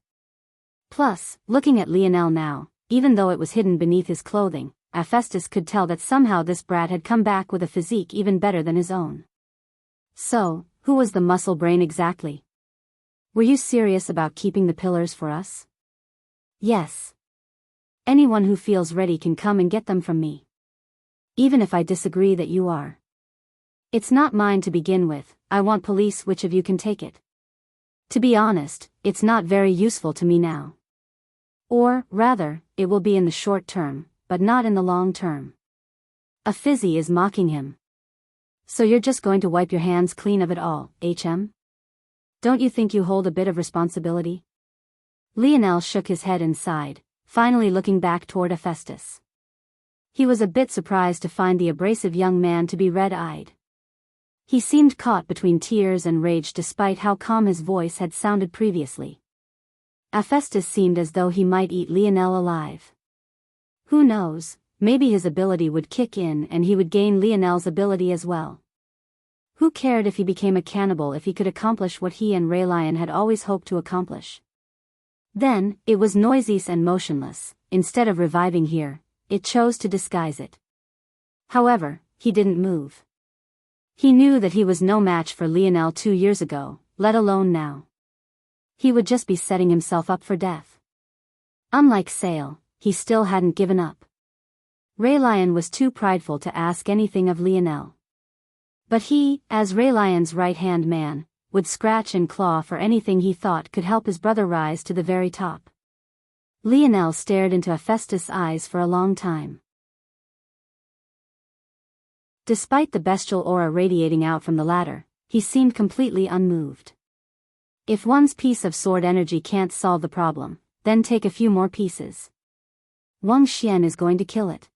S1: Plus, looking at Lionel now, even though it was hidden beneath his clothing, Hephaestus could tell that somehow this brat had come back with a physique even better than his own. So, who was the muscle brain exactly? Were you serious about keeping the pillars for us? Yes. Anyone who feels ready can come and get them from me. Even if I disagree that you are. It's not mine to begin with, I want police. Which of you can take it? To be honest, it's not very useful to me now. Or, rather, it will be in the short term, but not in the long term. A fizzy is mocking him. So you're just going to wipe your hands clean of it all, HM? Don't you think you hold a bit of responsibility? Lionel shook his head and sighed, finally looking back toward Hephaestus. He was a bit surprised to find the abrasive young man to be red-eyed. He seemed caught between tears and rage despite how calm his voice had sounded previously. Hephaestus seemed as though he might eat Lionel alive. Who knows, maybe his ability would kick in and he would gain Lionel's ability as well. Who cared if he became a cannibal if he could accomplish what he and Raylion had always hoped to accomplish? Then, it was noisy and motionless. Instead of reviving here, it chose to disguise it. However, he didn't move. He knew that he was no match for Lionel 2 years ago, let alone now. He would just be setting himself up for death. Unlike Sale, he still hadn't given up. Raylion was too prideful to ask anything of Lionel. But he, as Raylion's right-hand man, would scratch and claw for anything he thought could help his brother rise to the very top. Lionel stared into Hephaestus' eyes for a long time. Despite the bestial aura radiating out from the latter, he seemed completely unmoved. If one's piece of sword energy can't solve the problem, then take a few more pieces. Wang Xian is going to kill it.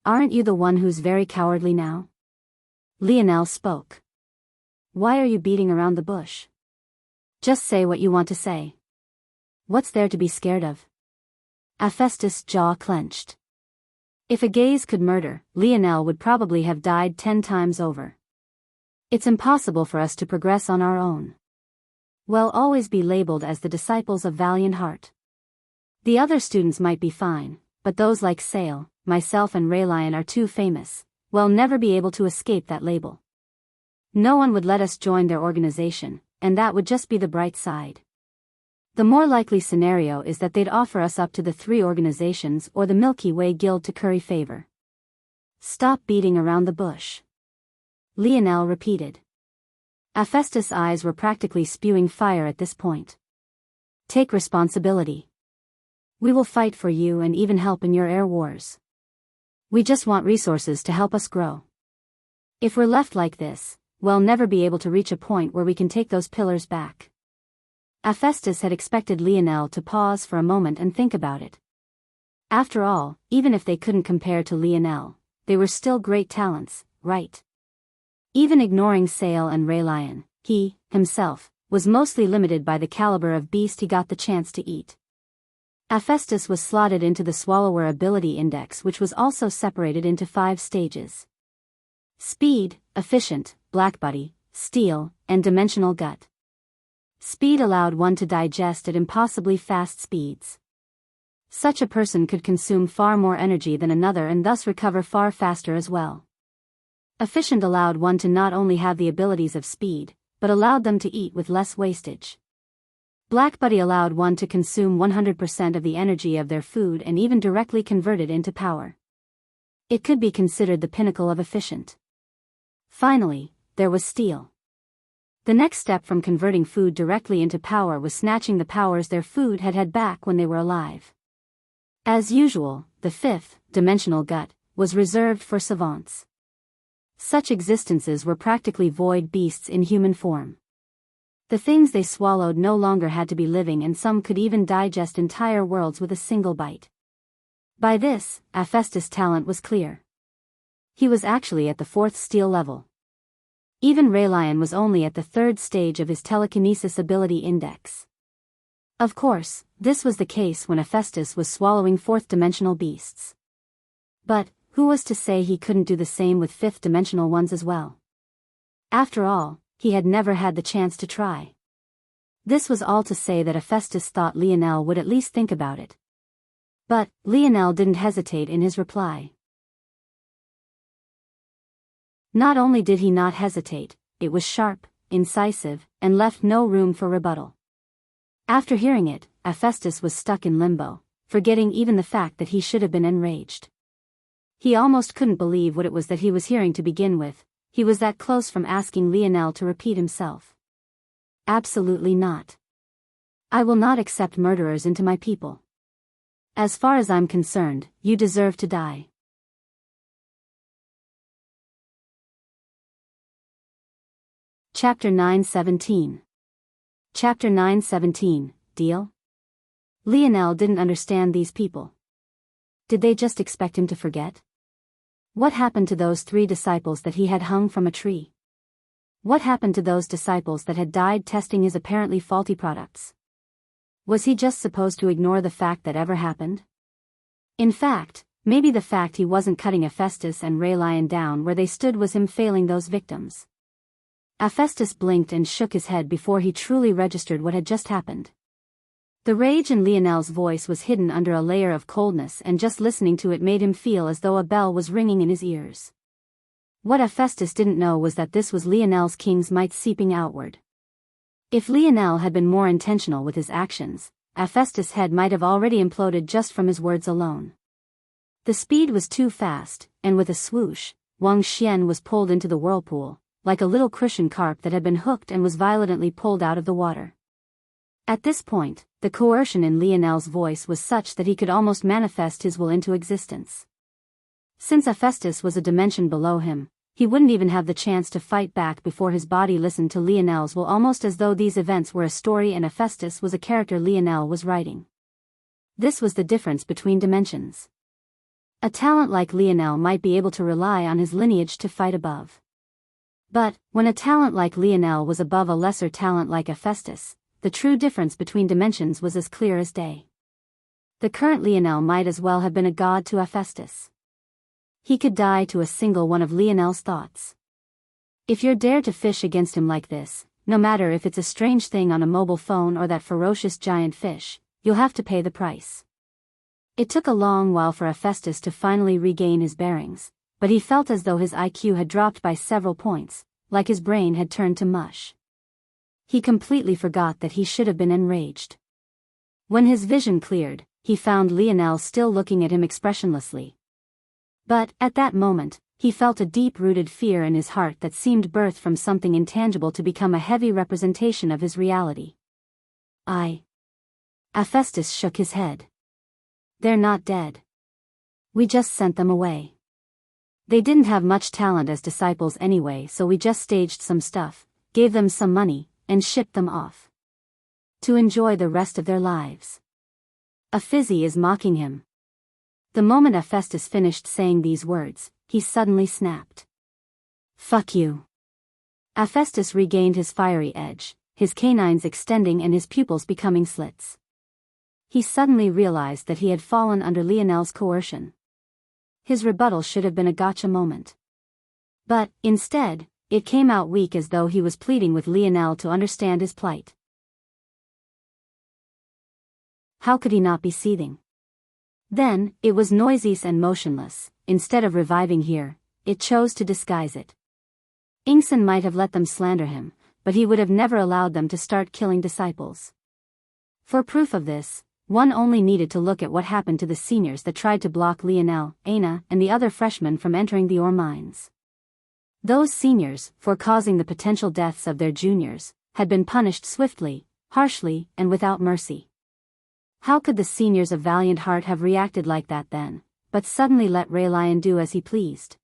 S1: Aren't you the one who's very cowardly now? Lionel spoke. Why are you beating around the bush? Just say what you want to say. What's there to be scared of? Hephaestus' jaw clenched. If a gaze could murder, Lionel would probably have died 10 times over. It's impossible for us to progress on our own. We'll always be labeled as the disciples of valiant heart. The other students might be fine, but those like Sale, myself and Raylion are too famous. We'll never be able to escape that label. No one would let us join their organization, and that would just be the bright side. The more likely scenario is that they'd offer us up to the 3 organizations or the Milky Way Guild to curry favor. Stop beating around the bush. Lionel repeated. Hephaestus' eyes were practically spewing fire at this point. Take responsibility. We will fight for you and even help in your air wars. We just want resources to help us grow. If we're left like this, we'll never be able to reach a point where we can take those pillars back. Hephaestus had expected Lionel to pause for a moment and think about it. After all, even if they couldn't compare to Lionel, they were still great talents, right? Even ignoring Sale and Raylion, he, himself, was mostly limited by the caliber of beast he got the chance to eat. Hephaestus was slotted into the Swallower Ability Index, which was also separated into 5 stages. Speed, Efficient, Blackbody, Steel, and Dimensional Gut. Speed allowed one to digest at impossibly fast speeds. Such a person could consume far more energy than another and thus recover far faster as well. Efficient allowed one to not only have the abilities of speed, but allowed them to eat with less wastage. Blackbody allowed one to consume 100% of the energy of their food and even directly convert it into power. It could be considered the pinnacle of efficient. Finally, there was Steel. The next step from converting food directly into power was snatching the powers their food had had back when they were alive. As usual, the 5th, Dimensional Gut, was reserved for savants. Such existences were practically void beasts in human form. The things they swallowed no longer had to be living, and some could even digest entire worlds with a single bite. By this, Hephaestus' talent was clear. He was actually at the 4th Steel level. Even Raylion was only at the 3rd stage of his Telekinesis Ability Index. Of course, this was the case when Hephaestus was swallowing 4th-dimensional beasts. But, who was to say he couldn't do the same with 5th-dimensional ones as well? After all, he had never had the chance to try. This was all to say that Hephaestus thought Lionel would at least think about it. But, Lionel didn't hesitate in his reply. Not only did he not hesitate, it was sharp, incisive, and left no room for rebuttal. After hearing it, Hephaestus was stuck in limbo, forgetting even the fact that he should have been enraged. He almost couldn't believe what it was that he was hearing to begin with. He was that close from asking Lionel to repeat himself. Absolutely not. I will not accept murderers into my people. As far as I'm concerned, you deserve to die. Chapter 9:17. Chapter 9:17, Deal? Lionel didn't understand these people. Did they just expect him to forget? What happened to those 3 disciples that he had hung from a tree? What happened to those disciples that had died testing his apparently faulty products? Was he just supposed to ignore the fact that ever happened? In fact, maybe the fact he wasn't cutting Hephaestus and Raylion down where they stood was him failing those victims. Hephaestus blinked and shook his head before he truly registered what had just happened. The rage in Lionel's voice was hidden under a layer of coldness, and just listening to it made him feel as though a bell was ringing in his ears. What Hephaestus didn't know was that this was Lionel's king's might seeping outward. If Lionel had been more intentional with his actions, Hephaestus' head might have already imploded just from his words alone. The speed was too fast, and with a swoosh, Wang Xian was pulled into the whirlpool, like a little crucian carp that had been hooked and was violently pulled out of the water. At this point, the coercion in Lionel's voice was such that he could almost manifest his will into existence. Since Hephaestus was a dimension below him, he wouldn't even have the chance to fight back before his body listened to Lionel's will, almost as though these events were a story and Hephaestus was a character Lionel was writing. This was the difference between dimensions. A talent like Lionel might be able to rely on his lineage to fight above. But, when a talent like Lionel was above a lesser talent like Hephaestus, the true difference between dimensions was as clear as day. The current Lionel might as well have been a god to Hephaestus. He could die to a single one of Lionel's thoughts. If you're dared to fish against him like this, no matter if it's a strange thing on a mobile phone or that ferocious giant fish, you'll have to pay the price. It took a long while for Hephaestus to finally regain his bearings, but he felt as though his IQ had dropped by several points, like his brain had turned to mush. He completely forgot that he should have been enraged. When his vision cleared, he found Lionel still looking at him expressionlessly. But, at that moment, he felt a deep-rooted fear in his heart that seemed birthed from something intangible to become a heavy representation of his reality. Hephaestus shook his head. They're not dead. We just sent them away. They didn't have much talent as disciples anyway, so we just staged some stuff, gave them some money, and shipped them off. To enjoy the rest of their lives. Aphysi is mocking him. The moment Hephaestus finished saying these words, he suddenly snapped. Fuck you. Hephaestus regained his fiery edge, his canines extending and his pupils becoming slits. He suddenly realized that he had fallen under Lionel's coercion. His rebuttal should have been a gotcha moment. But, instead, it came out weak, as though he was pleading with Lionel to understand his plight. How could he not be seething? Then, it was noisy and motionless. Instead of reviving here, it chose to disguise it. Ingson might have let them slander him, but he would have never allowed them to start killing disciples. For proof of this, one only needed to look at what happened to the seniors that tried to block Lionel, Aina, and the other freshmen from entering the ore mines. Those seniors, for causing the potential deaths of their juniors, had been punished swiftly, harshly, and without mercy. How could the seniors of Valiant Heart have reacted like that then, but suddenly let Raylion do as he pleased?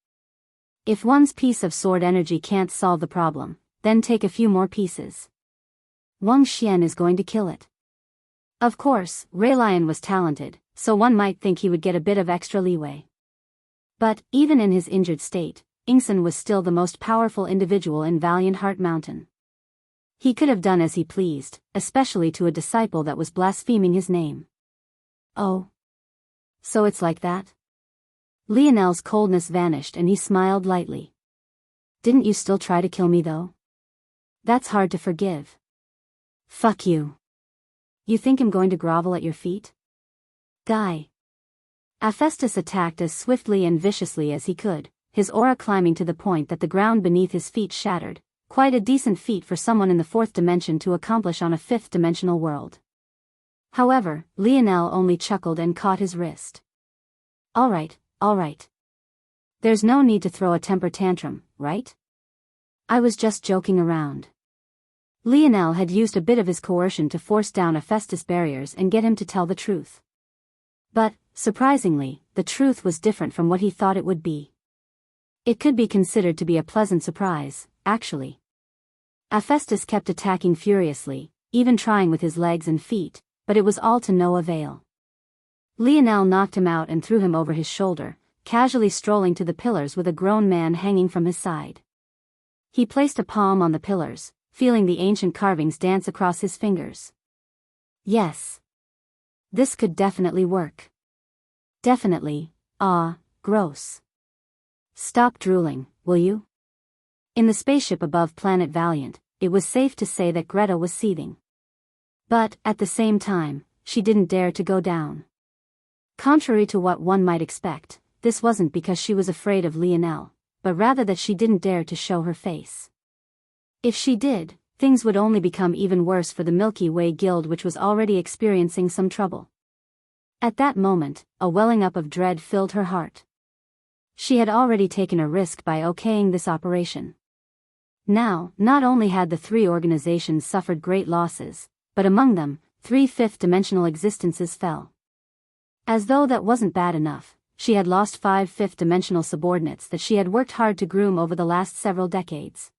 S1: If one's piece of sword energy can't solve the problem, then take a few more pieces. Wang Xian is going to kill it. Of course, Raylion was talented, so one might think he would get a bit of extra leeway. But, even in his injured state, Ingson was still the most powerful individual in Valiant Heart Mountain. He could have done as he pleased, especially to a disciple that was blaspheming his name. Oh. So it's like that? Lionel's coldness vanished and he smiled lightly. Didn't you still try to kill me though? That's hard to forgive. Fuck you. You think I'm going to grovel at your feet? Die. Hephaestus attacked as swiftly and viciously as he could, his aura climbing to the point that the ground beneath his feet shattered, quite a decent feat for someone in the fourth dimension to accomplish on a fifth-dimensional world. However, Lionel only chuckled and caught his wrist. All right. There's no need to throw a temper tantrum, right? I was just joking around. Lionel had used a bit of his coercion to force down Hephaestus' barriers and get him to tell the truth. But, surprisingly, the truth was different from what he thought it would be. It could be considered to be a pleasant surprise, actually. Hephaestus kept attacking furiously, even trying with his legs and feet, but it was all to no avail. Lionel knocked him out and threw him over his shoulder, casually strolling to the pillars with a grown man hanging from his side. He placed a palm on the pillars, feeling the ancient carvings dance across his fingers. Yes. This could definitely work. Definitely. Gross. Stop drooling, will you? In the spaceship above Planet Valiant, it was safe to say that Greta was seething. But, at the same time, she didn't dare to go down. Contrary to what one might expect, this wasn't because she was afraid of Lionel, but rather that she didn't dare to show her face. If she did, things would only become even worse for the Milky Way Guild, which was already experiencing some trouble. At that moment, a welling up of dread filled her heart. She had already taken a risk by okaying this operation. Now, not only had the three organizations suffered great losses, but among them, 3 fifth-dimensional existences fell. As though that wasn't bad enough, she had lost 5 fifth-dimensional subordinates that she had worked hard to groom over the last several decades.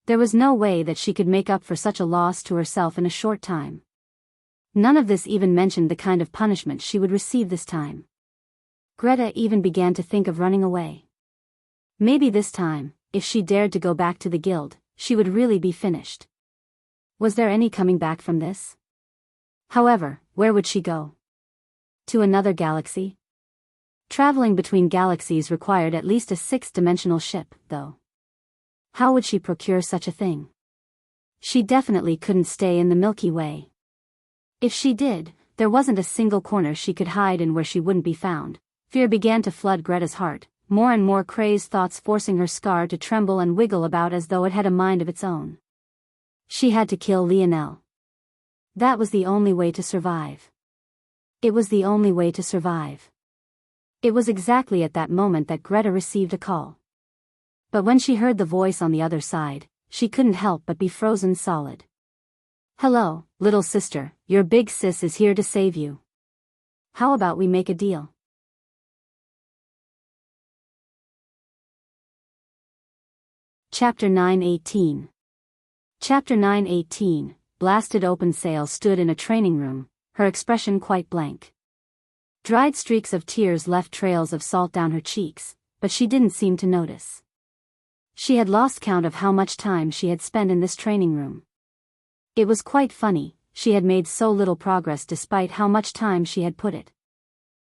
S1: There was no way that she could make up for such a loss to herself in a short time. None of this even mentioned the kind of punishment she would receive this time. Greta even began to think of running away. Maybe this time, if she dared to go back to the guild, she would really be finished. Was there any coming back from this? However, where would she go? To another galaxy? Traveling between galaxies required at least a 6th-dimensional ship, though. How would she procure such a thing? She definitely couldn't stay in the Milky Way. If she did, there wasn't a single corner she could hide in where she wouldn't be found. Fear began to flood Greta's heart, more and more crazed thoughts forcing her scar to tremble and wiggle about as though it had a mind of its own. She had to kill Lionel. That was the only way to survive. It was the only way to survive. It was exactly at that moment that Greta received a call. But when she heard the voice on the other side, she couldn't help but be frozen solid. "Hello, little sister, your big sis is here to save you. How about we make a deal?" Chapter 9:18. Chapter 9:18. Blasted open sail stood in a training room, her expression quite blank. Dried streaks of tears left trails of salt down her cheeks, but she didn't seem to notice. She had lost count of how much time she had spent in this training room. It was quite funny, she had made so little progress despite how much time she had put it.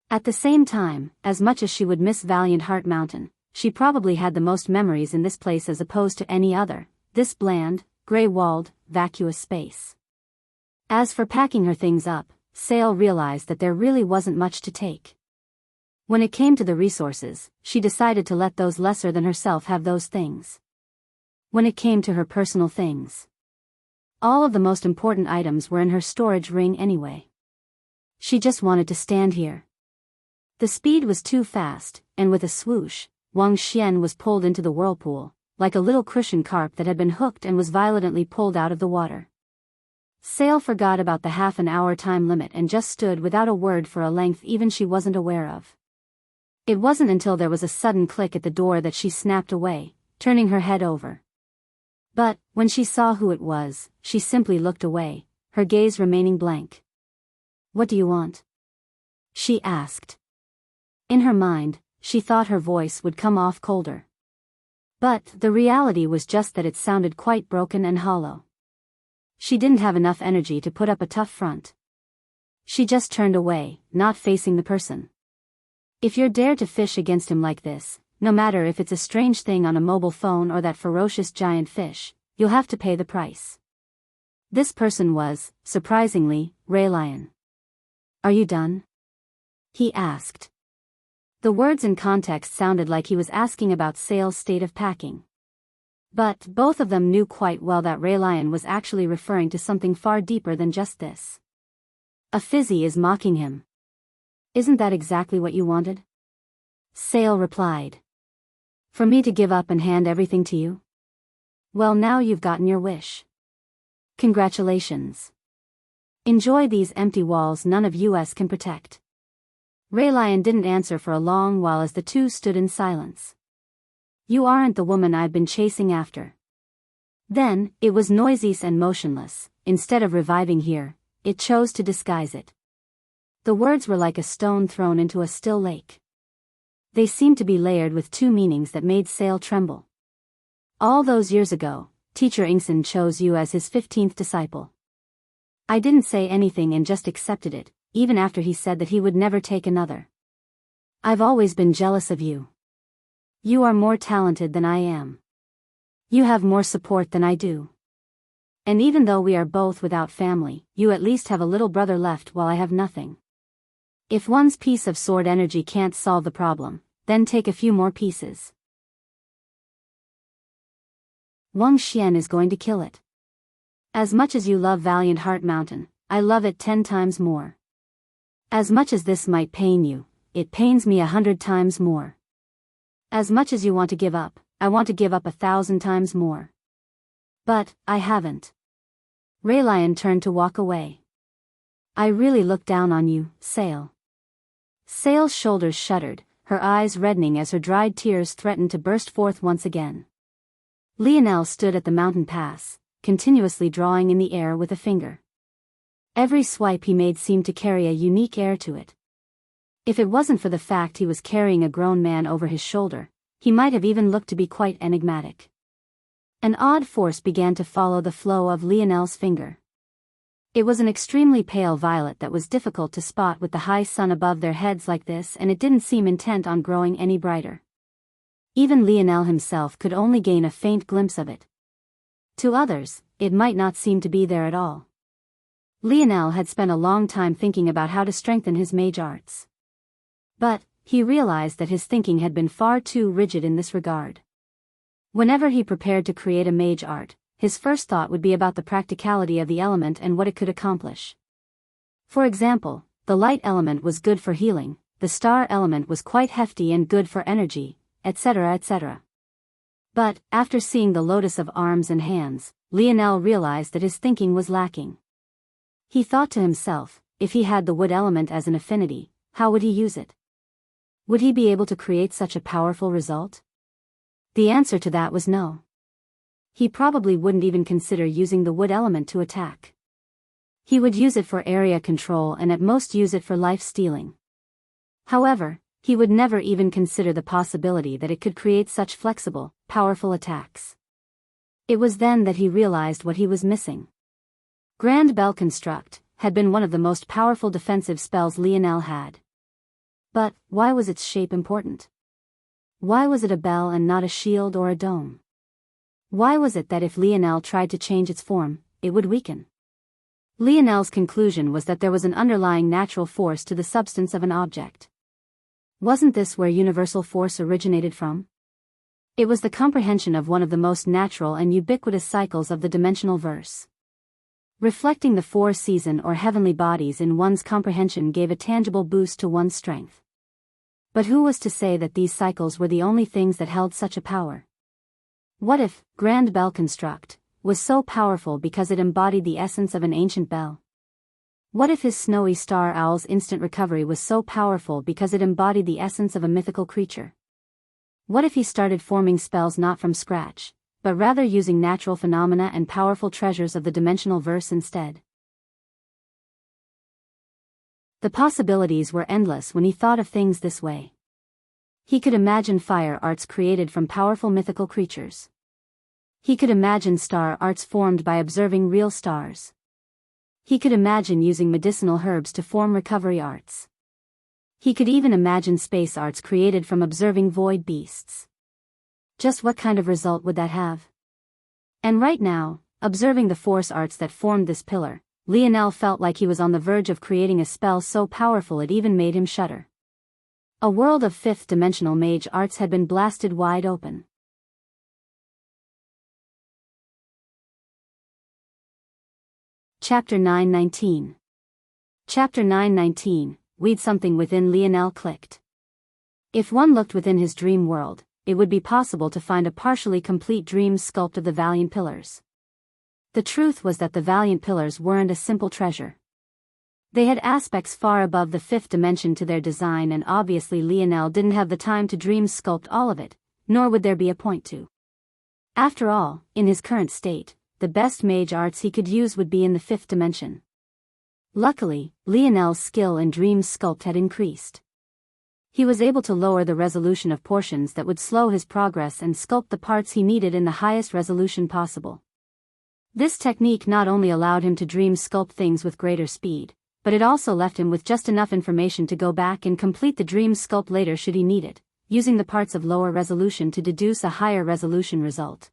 S1: At the same time, as much as she would miss Valiant Heart Mountain, she probably had the most memories in this place as opposed to any other, this bland, gray-walled, vacuous space. As for packing her things up, Sale realized that there really wasn't much to take. When it came to the resources, she decided to let those lesser than herself have those things. When it came to her personal things, all of the most important items were in her storage ring anyway. She just wanted to stand here. The speed was too fast, and with a swoosh, Wang Xian was pulled into the whirlpool, like a little cushion carp that had been hooked and was violently pulled out of the water. Sale forgot about the half-an-hour time limit and just stood without a word for a length even she wasn't aware of. It wasn't until there was a sudden click at the door that she snapped away, turning her head over. But, when she saw who it was, she simply looked away, her gaze remaining blank. "What do you want?" she asked. In her mind, she thought her voice would come off colder. But the reality was just that it sounded quite broken and hollow. She didn't have enough energy to put up a tough front. She just turned away, not facing the person. If you're dared to fish against him like this, no matter if it's a strange thing on a mobile phone or that ferocious giant fish, you'll have to pay the price. This person was, surprisingly, Ray Lion. "Are you done?" he asked. The words in context sounded like he was asking about Sale's state of packing. But both of them knew quite well that Ray Lion was actually referring to something far deeper than just this. A fizzy is mocking him. "Isn't that exactly what you wanted?" Sale replied. "For me to give up and hand everything to you? Well, now you've gotten your wish. Congratulations. Enjoy these empty walls none of us can protect." Ray Lion didn't answer for a long while as the two stood in silence. "You aren't the woman I've been chasing after." Then, it was noisy and motionless. Instead of reviving here, it chose to disguise it. The words were like a stone thrown into a still lake. They seemed to be layered with two meanings that made Sale tremble. All those years ago, Teacher Ingson chose you as his 15th disciple. I didn't say anything and just accepted it, even after he said that he would never take another. I've always been jealous of you. You are more talented than I am. You have more support than I do. And even though we are both without family, you at least have a little brother left while I have nothing. If one's piece of sword energy can't solve the problem, then take a few more pieces. Wang Xian is going to kill it. As much as you love Valiant Heart Mountain, I love it 10 times more. As much as this might pain you, it pains me 100 times more. As much as you want to give up, I want to give up 1,000 times more. But, I haven't. Raylian turned to walk away. I really look down on you, Sail. Sail's shoulders shuddered, her eyes reddening as her dried tears threatened to burst forth once again. Lionel stood at the mountain pass, continuously drawing in the air with a finger. Every swipe he made seemed to carry a unique air to it. If it wasn't for the fact he was carrying a grown man over his shoulder, he might have even looked to be quite enigmatic. An odd force began to follow the flow of Lionel's finger. It was an extremely pale violet that was difficult to spot with the high sun above their heads like this, and it didn't seem intent on growing any brighter. Even Lionel himself could only gain a faint glimpse of it. To others, it might not seem to be there at all. Lionel had spent a long time thinking about how to strengthen his mage arts. But, he realized that his thinking had been far too rigid in this regard. Whenever he prepared to create a mage art, his first thought would be about the practicality of the element and what it could accomplish. For example, the light element was good for healing, the star element was quite hefty and good for energy, etc. etc. But, after seeing the lotus of arms and hands, Lionel realized that his thinking was lacking. He thought to himself, if he had the wood element as an affinity, how would he use it? Would he be able to create such a powerful result? The answer to that was no. He probably wouldn't even consider using the wood element to attack. He would use it for area control and at most use it for life stealing. However, he would never even consider the possibility that it could create such flexible, powerful attacks. It was then that he realized what he was missing. Grand Bell Construct had been one of the most powerful defensive spells Lionel had. But, why was its shape important? Why was it a bell and not a shield or a dome? Why was it that if Lionel tried to change its form, it would weaken? Lionel's conclusion was that there was an underlying natural force to the substance of an object. Wasn't this where universal force originated from? It was the comprehension of one of the most natural and ubiquitous cycles of the dimensional verse. Reflecting the four season or heavenly bodies in one's comprehension gave a tangible boost to one's strength. But who was to say that these cycles were the only things that held such a power? What if Grand Bell Construct was so powerful because it embodied the essence of an ancient bell? What if his snowy star owl's instant recovery was so powerful because it embodied the essence of a mythical creature? What if he started forming spells not from scratch, but rather using natural phenomena and powerful treasures of the dimensional verse instead? The possibilities were endless when he thought of things this way. He could imagine fire arts created from powerful mythical creatures. He could imagine star arts formed by observing real stars. He could imagine using medicinal herbs to form recovery arts. He could even imagine space arts created from observing void beasts. Just what kind of result would that have? And right now, observing the force arts that formed this pillar, Lionel felt like he was on the verge of creating a spell so powerful it even made him shudder. A world of fifth-dimensional mage arts had been blasted wide open. Chapter 919. Chapter 919, something within Lionel clicked. If one looked within his dream world, it would be possible to find a partially complete dream sculpt of the Valiant Pillars. The truth was that the Valiant Pillars weren't a simple treasure. They had aspects far above the fifth dimension to their design, and obviously Lionel didn't have the time to dream sculpt all of it, nor would there be a point to. After all, in his current state, the best mage arts he could use would be in the fifth dimension. Luckily, Lionel's skill in dream sculpt had increased. He was able to lower the resolution of portions that would slow his progress and sculpt the parts he needed in the highest resolution possible. This technique not only allowed him to dream sculpt things with greater speed, but it also left him with just enough information to go back and complete the dream sculpt later should he need it, using the parts of lower resolution to deduce a higher resolution result.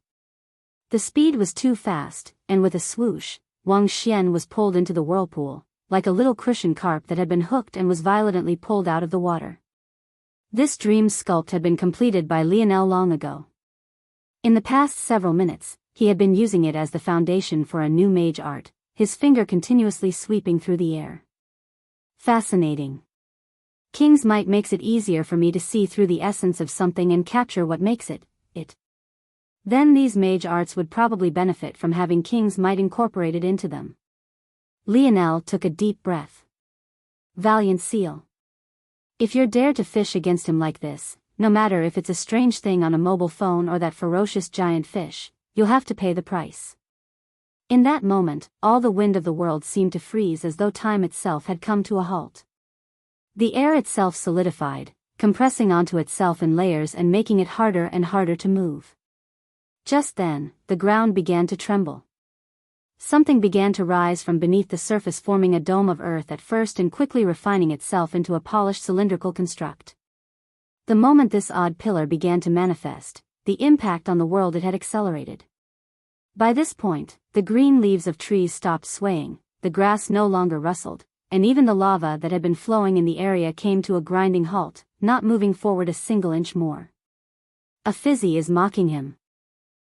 S1: The speed was too fast, and with a swoosh, Wang Xian was pulled into the whirlpool, like a little cushion carp that had been hooked and was violently pulled out of the water. This dream sculpt had been completed by Lionel long ago. In the past several minutes, he had been using it as the foundation for a new mage art, his finger continuously sweeping through the air. Fascinating. King's might makes it easier for me to see through the essence of something and capture what makes it. Then these mage arts would probably benefit from having King's might incorporated into them. Lionel took a deep breath. Valiant seal. If you're dared to fish against him like this, no matter if it's a strange thing on a mobile phone or that ferocious giant fish, you'll have to pay the price. In that moment, all the wind of the world seemed to freeze as though time itself had come to a halt. The air itself solidified, compressing onto itself in layers and making it harder and harder to move. Just then, the ground began to tremble. Something began to rise from beneath the surface, forming a dome of earth at first and quickly refining itself into a polished cylindrical construct. The moment this odd pillar began to manifest, the impact on the world it had accelerated. By this point, the green leaves of trees stopped swaying, the grass no longer rustled, and even the lava that had been flowing in the area came to a grinding halt, not moving forward a single inch more. A fizzy is mocking him.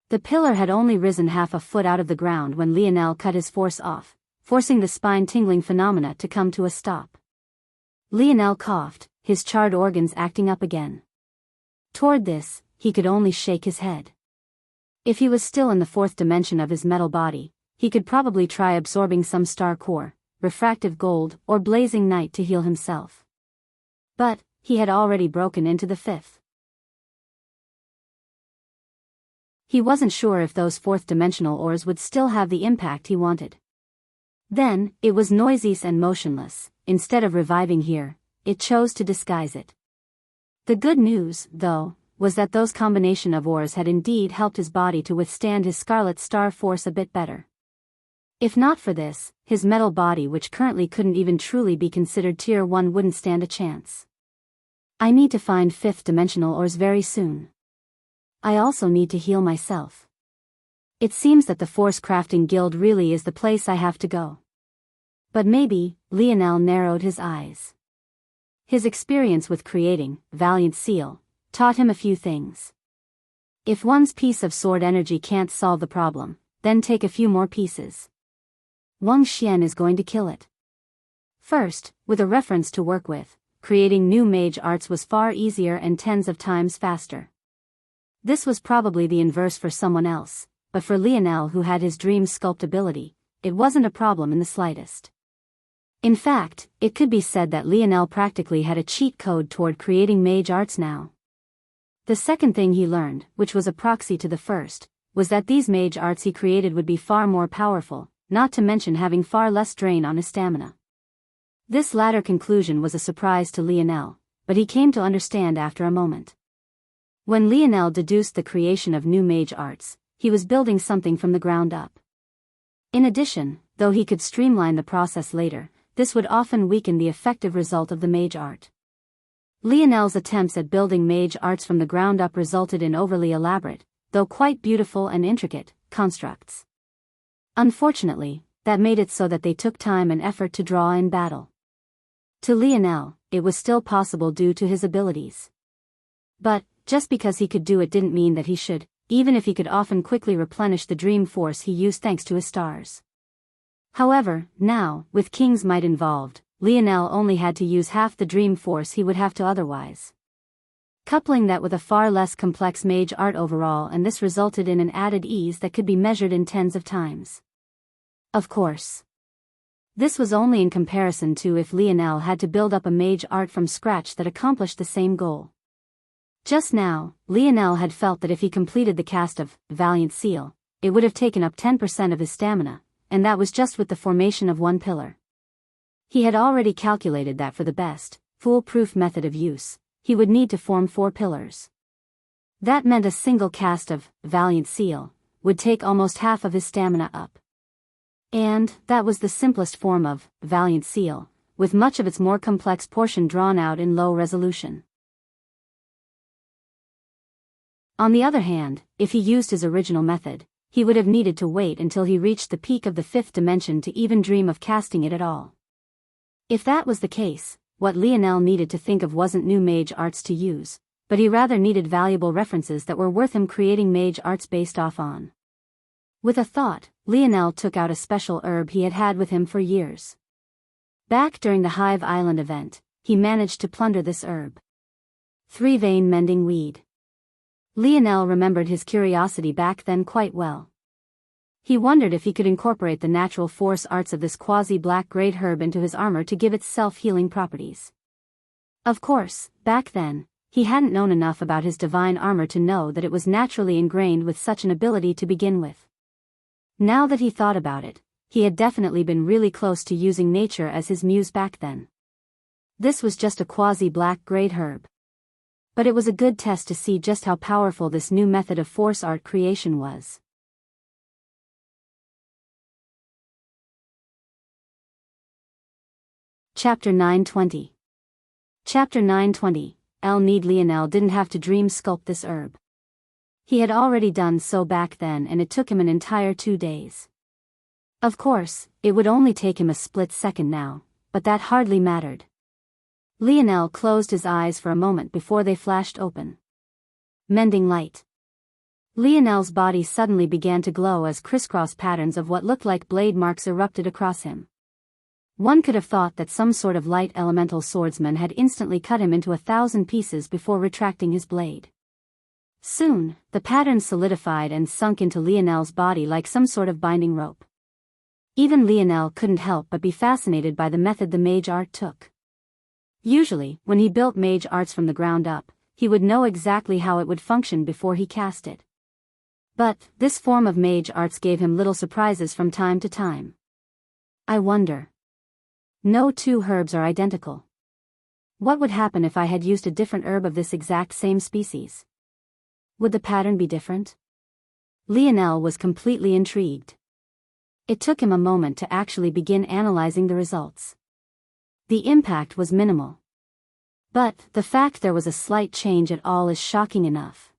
S1: The pillar had only risen half a foot out of the ground when Lionel cut his force off, forcing the spine-tingling phenomena to come to a stop. Lionel coughed, his charred organs acting up again. Toward this, he could only shake his head. If he was still in the fourth dimension of his metal body, he could probably try absorbing some star core, refractive gold, or blazing night to heal himself. But he had already broken into the fifth. He wasn't sure if those fourth-dimensional ores would still have the impact he wanted. Then, it was noisy and motionless. Instead of reviving here, it chose to disguise it. The good news, though, was that those combination of ores had indeed helped his body to withstand his Scarlet Star force a bit better. If not for this, his metal body, which currently couldn't even truly be considered Tier 1, wouldn't stand a chance. I need to find fifth-dimensional ores very soon. I also need to heal myself. It seems that the Force Crafting Guild really is the place I have to go. But maybe, Lionel narrowed his eyes. His experience with creating Valiant Seal taught him a few things. If one's piece of sword energy can't solve the problem, then take a few more pieces. Wang Xian is going to kill it. First, with a reference to work with, creating new mage arts was far easier and tens of times faster. This was probably the inverse for someone else, but for Lionel, who had his dream sculpt ability, it wasn't a problem in the slightest. In fact, it could be said that Lionel practically had a cheat code toward creating mage arts now. The second thing he learned, which was a proxy to the first, was that these mage arts he created would be far more powerful, not to mention having far less drain on his stamina. This latter conclusion was a surprise to Lionel, but he came to understand after a moment. When Lionel deduced the creation of new mage arts, he was building something from the ground up. In addition, though he could streamline the process later, this would often weaken the effective result of the mage art. Lionel's attempts at building mage arts from the ground up resulted in overly elaborate, though quite beautiful and intricate, constructs. Unfortunately, that made it so that they took time and effort to draw in battle. To Lionel, it was still possible due to his abilities. But, just because he could do it didn't mean that he should, even if he could often quickly replenish the dream force he used thanks to his stars. However, now, with King's might involved, Lionel only had to use half the dream force he would have to otherwise. Coupling that with a far less complex mage art overall, and this resulted in an added ease that could be measured in tens of times. Of course. This was only in comparison to if Lionel had to build up a mage art from scratch that accomplished the same goal. Just now, Lionel had felt that if he completed the cast of Valiant Seal, it would have taken up 10% of his stamina, and that was just with the formation of one pillar. He had already calculated that for the best, foolproof method of use, he would need to form 4 pillars. That meant a single cast of Valiant Seal would take almost half of his stamina up. And that was the simplest form of Valiant Seal, with much of its more complex portion drawn out in low resolution. On the other hand, if he used his original method, he would have needed to wait until he reached the peak of the 5th dimension to even dream of casting it at all. If that was the case, what Lionel needed to think of wasn't new mage arts to use, but he rather needed valuable references that were worth him creating mage arts based off on. With a thought, Lionel took out a special herb he had had with him for years. Back during the Hive Island event, he managed to plunder this herb. Three-vein mending weed. Lionel remembered his curiosity back then quite well. He wondered if he could incorporate the natural force arts of this quasi-black-grade herb into his armor to give it self-healing properties. Of course, back then, he hadn't known enough about his divine armor to know that it was naturally ingrained with such an ability to begin with. Now that he thought about it, he had definitely been really close to using nature as his muse back then. This was just a quasi-black-grade herb. But it was a good test to see just how powerful this new method of force art creation was. Chapter 920. Chapter 920. Lionel didn't have to dream sculpt this herb. He had already done so back then, and it took him an entire 2 days. Of course, it would only take him a split second now, but that hardly mattered. Lionel closed his eyes for a moment before they flashed open. Mending light. Lionel's body suddenly began to glow as crisscross patterns of what looked like blade marks erupted across him. One could have thought that some sort of light elemental swordsman had instantly cut him into 1,000 pieces before retracting his blade. Soon, the patterns solidified and sunk into Lionel's body like some sort of binding rope. Even Lionel couldn't help but be fascinated by the method the mage art took. Usually, when he built mage arts from the ground up, he would know exactly how it would function before he cast it. But, this form of mage arts gave him little surprises from time to time. I wonder. No two herbs are identical. What would happen if I had used a different herb of this exact same species? Would the pattern be different? Lionel was completely intrigued. It took him a moment to actually begin analyzing the results. The impact was minimal. But the fact there was a slight change at all is shocking enough.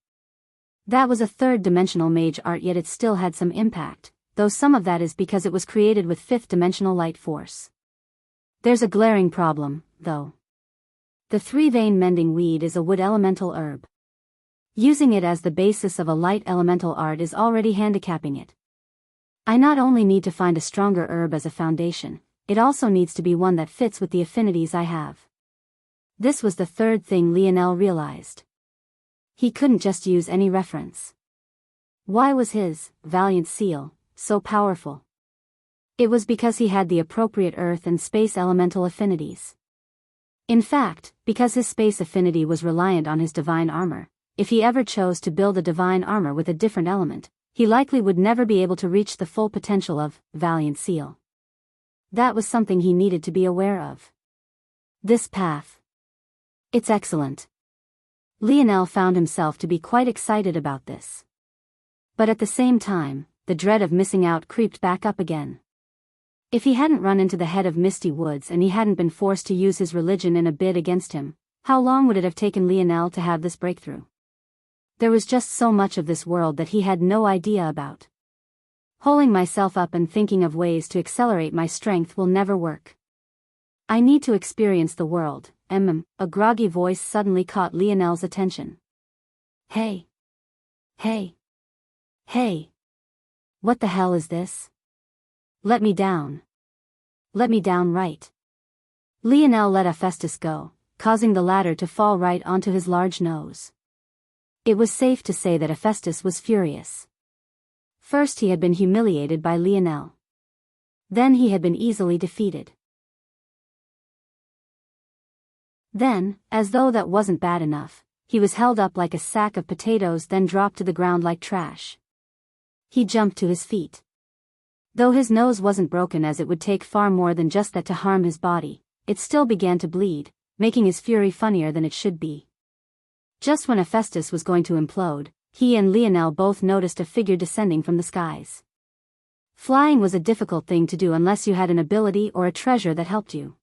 S1: That was a third-dimensional mage art, yet it still had some impact, though some of that is because it was created with fifth-dimensional light force. There's a glaring problem, though. The three-vein mending weed is a wood elemental herb. Using it as the basis of a light elemental art is already handicapping it. I not only need to find a stronger herb as a foundation, it also needs to be one that fits with the affinities I have. This was the third thing Lionel realized. He couldn't just use any reference. Why was his valiant seal so powerful? It was because he had the appropriate earth and space elemental affinities. In fact, because his space affinity was reliant on his divine armor, if he ever chose to build a divine armor with a different element, he likely would never be able to reach the full potential of valiant seal. That was something he needed to be aware of. This path. It's excellent. Lionel found himself to be quite excited about this. But at the same time, the dread of missing out creeped back up again. If he hadn't run into the head of Misty Woods and he hadn't been forced to use his religion in a bid against him, how long would it have taken Lionel to have this breakthrough? There was just so much of this world that he had no idea about. Holding myself up and thinking of ways to accelerate my strength will never work. I need to experience the world. A groggy voice suddenly caught Lionel's attention. Hey! Hey! Hey! What the hell is this? Let me down. Let me down right. Lionel let Hephaestus go, causing the latter to fall right onto his large nose. It was safe to say that Hephaestus was furious. First he had been humiliated by Lionel. Then he had been easily defeated. Then, as though that wasn't bad enough, he was held up like a sack of potatoes, then dropped to the ground like trash. He jumped to his feet. Though his nose wasn't broken, as it would take far more than just that to harm his body, it still began to bleed, making his fury funnier than it should be. Just when Hephaestus was going to implode, he and Lionel both noticed a figure descending from the skies. Flying was a difficult thing to do unless you had an ability or a treasure that helped you.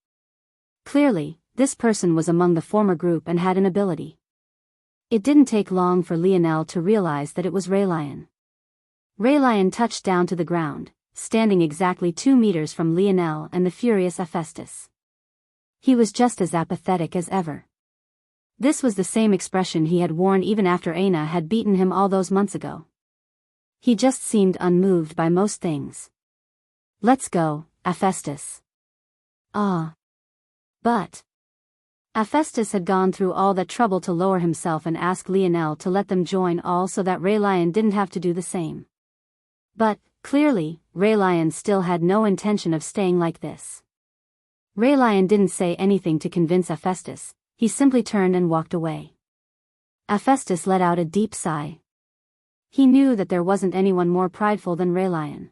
S1: Clearly, this person was among the former group and had an ability. It didn't take long for Lionel to realize that it was Raylion. Raylion touched down to the ground, standing exactly 2 meters from Lionel and the furious Hephaestus. He was just as apathetic as ever. This was the same expression he had worn even after Aina had beaten him all those months ago. He just seemed unmoved by most things. Let's go, Hephaestus. Ah. But. Hephaestus had gone through all that trouble to lower himself and ask Lionel to let them join all so that Raylion didn't have to do the same. But, clearly, Raylion still had no intention of staying like this. Raylion didn't say anything to convince Hephaestus, he simply turned and walked away. Hephaestus let out a deep sigh. He knew that there wasn't anyone more prideful than Raylion.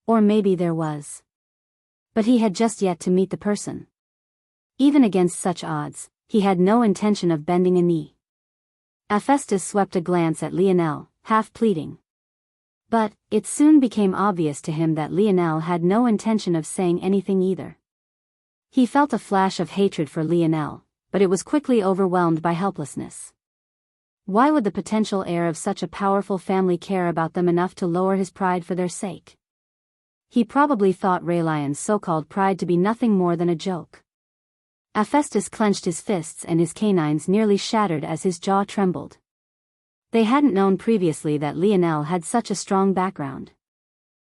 S1: Or maybe there was. But he had just yet to meet the person. Even against such odds, he had no intention of bending a knee. Hephaestus swept a glance at Lionel, half pleading. But, it soon became obvious to him that Lionel had no intention of saying anything either. He felt a flash of hatred for Lionel, but it was quickly overwhelmed by helplessness. Why would the potential heir of such a powerful family care about them enough to lower his pride for their sake? He probably thought Raylion's so-called pride to be nothing more than a joke. Hephaestus clenched his fists and his canines nearly shattered as his jaw trembled. They hadn't known previously that Lionel had such a strong background.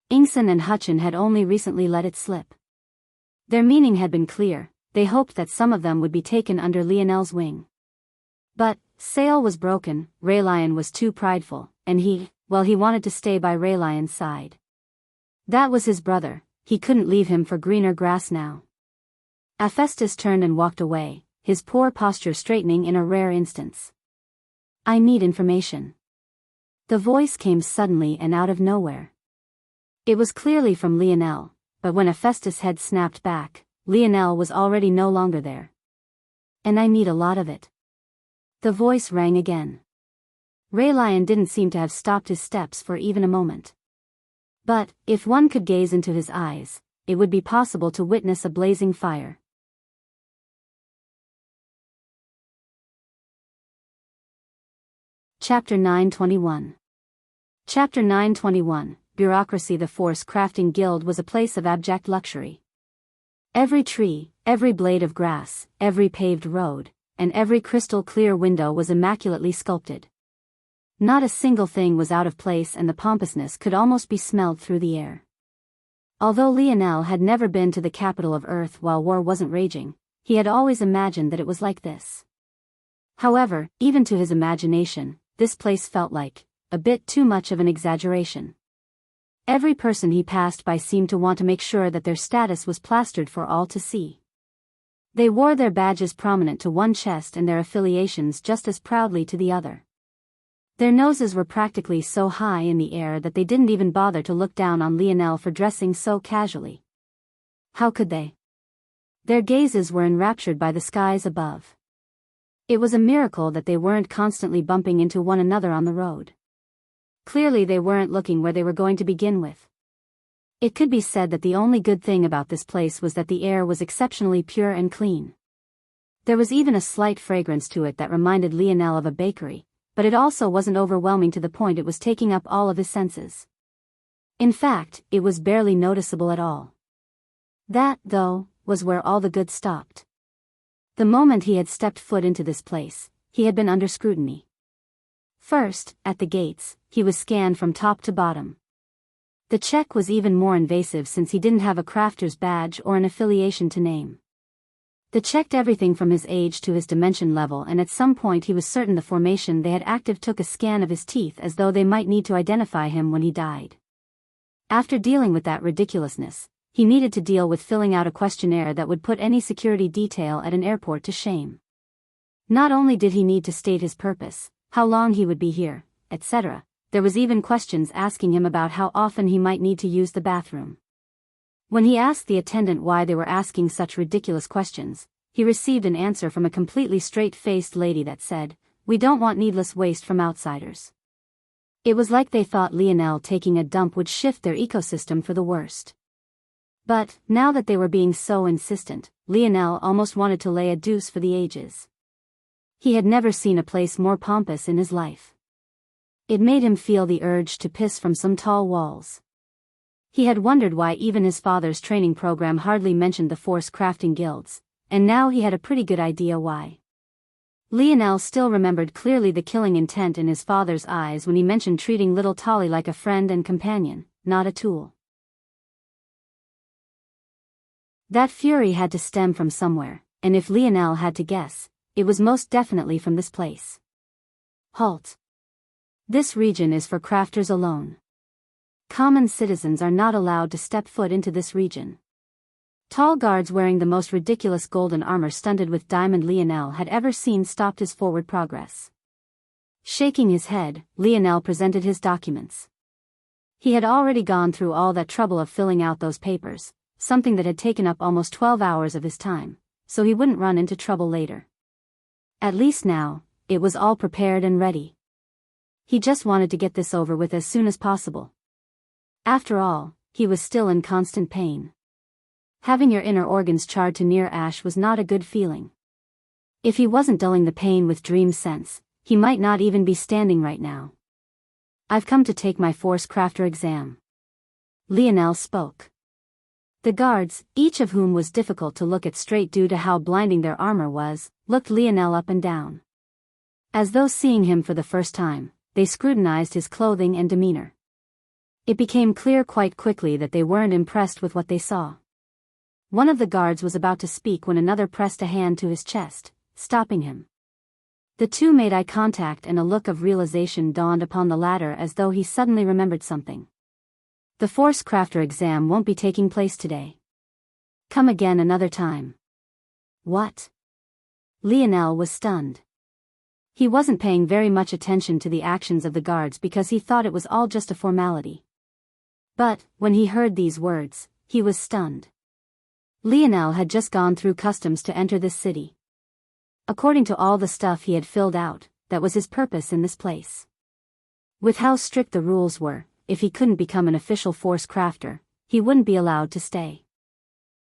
S1: Ingson and Hutchin had only recently let it slip. Their meaning had been clear, they hoped that some of them would be taken under Lionel's wing. But, Sale was broken, Raylion was too prideful, and he wanted to stay by Raylion's side. That was his brother, he couldn't leave him for greener grass now. Hephaestus turned and walked away, his poor posture straightening in a rare instance. I need information. The voice came suddenly and out of nowhere. It was clearly from Lionel, but when Hephaestus' head snapped back, Lionel was already no longer there. And I need a lot of it. The voice rang again. Raylion didn't seem to have stopped his steps for even a moment. But, if one could gaze into his eyes, it would be possible to witness a blazing fire. Chapter 921. Chapter 921, Bureaucracy. The Force Crafting Guild was a place of abject luxury. Every tree, every blade of grass, every paved road, and every crystal-clear window was immaculately sculpted. Not a single thing was out of place and the pompousness could almost be smelled through the air. Although Lionel had never been to the capital of Earth while war wasn't raging, he had always imagined that it was like this. However, even to his imagination, this place felt like a bit too much of an exaggeration. Every person he passed by seemed to want to make sure that their status was plastered for all to see. They wore their badges prominent to one chest and their affiliations just as proudly to the other. Their noses were practically so high in the air that they didn't even bother to look down on Lionel for dressing so casually. How could they? Their gazes were enraptured by the skies above. It was a miracle that they weren't constantly bumping into one another on the road. Clearly they weren't looking where they were going to begin with. It could be said that the only good thing about this place was that the air was exceptionally pure and clean. There was even a slight fragrance to it that reminded Lionel of a bakery, but it also wasn't overwhelming to the point it was taking up all of his senses. In fact, it was barely noticeable at all. That, though, was where all the good stopped. The moment he had stepped foot into this place, he had been under scrutiny. First, at the gates, he was scanned from top to bottom. The check was even more invasive since he didn't have a crafter's badge or an affiliation to name. They checked everything from his age to his dimension level, and at some point he was certain the formation they had active took a scan of his teeth as though they might need to identify him when he died. After dealing with that ridiculousness, he needed to deal with filling out a questionnaire that would put any security detail at an airport to shame. Not only did he need to state his purpose, how long he would be here, etc., there was even questions asking him about how often he might need to use the bathroom. When he asked the attendant why they were asking such ridiculous questions, he received an answer from a completely straight-faced lady that said, "We don't want needless waste from outsiders." It was like they thought Lionel taking a dump would shift their ecosystem for the worst. But, now that they were being so insistent, Lionel almost wanted to lay a deuce for the ages. He had never seen a place more pompous in his life. It made him feel the urge to piss from some tall walls. He had wondered why even his father's training program hardly mentioned the Force Crafting Guilds, and now he had a pretty good idea why. Lionel still remembered clearly the killing intent in his father's eyes when he mentioned treating little Tolly like a friend and companion, not a tool. That fury had to stem from somewhere, and if Lionel had to guess, it was most definitely from this place. Halt. This region is for crafters alone. Common citizens are not allowed to step foot into this region. Tall guards wearing the most ridiculous golden armor stunted with diamond Lionel had ever seen stopped his forward progress. Shaking his head, Lionel presented his documents. He had already gone through all that trouble of filling out those papers, something that had taken up almost 12 hours of his time, so he wouldn't run into trouble later. At least now, it was all prepared and ready. He just wanted to get this over with as soon as possible. After all, he was still in constant pain. Having your inner organs charred to near ash was not a good feeling. If he wasn't dulling the pain with dream sense, he might not even be standing right now. I've come to take my Force Crafter exam. Lionel spoke. The guards, each of whom was difficult to look at straight due to how blinding their armor was, looked Lionel up and down. As though seeing him for the first time, they scrutinized his clothing and demeanor. It became clear quite quickly that they weren't impressed with what they saw. One of the guards was about to speak when another pressed a hand to his chest, stopping him. The two made eye contact and a look of realization dawned upon the latter as though he suddenly remembered something. The Force Crafter exam won't be taking place today. Come again another time. What? Lionel was stunned. He wasn't paying very much attention to the actions of the guards because he thought it was all just a formality. But, when he heard these words, he was stunned. Lionel had just gone through customs to enter this city. According to all the stuff he had filled out, that was his purpose in this place. With how strict the rules were, if he couldn't become an official Force Crafter, he wouldn't be allowed to stay.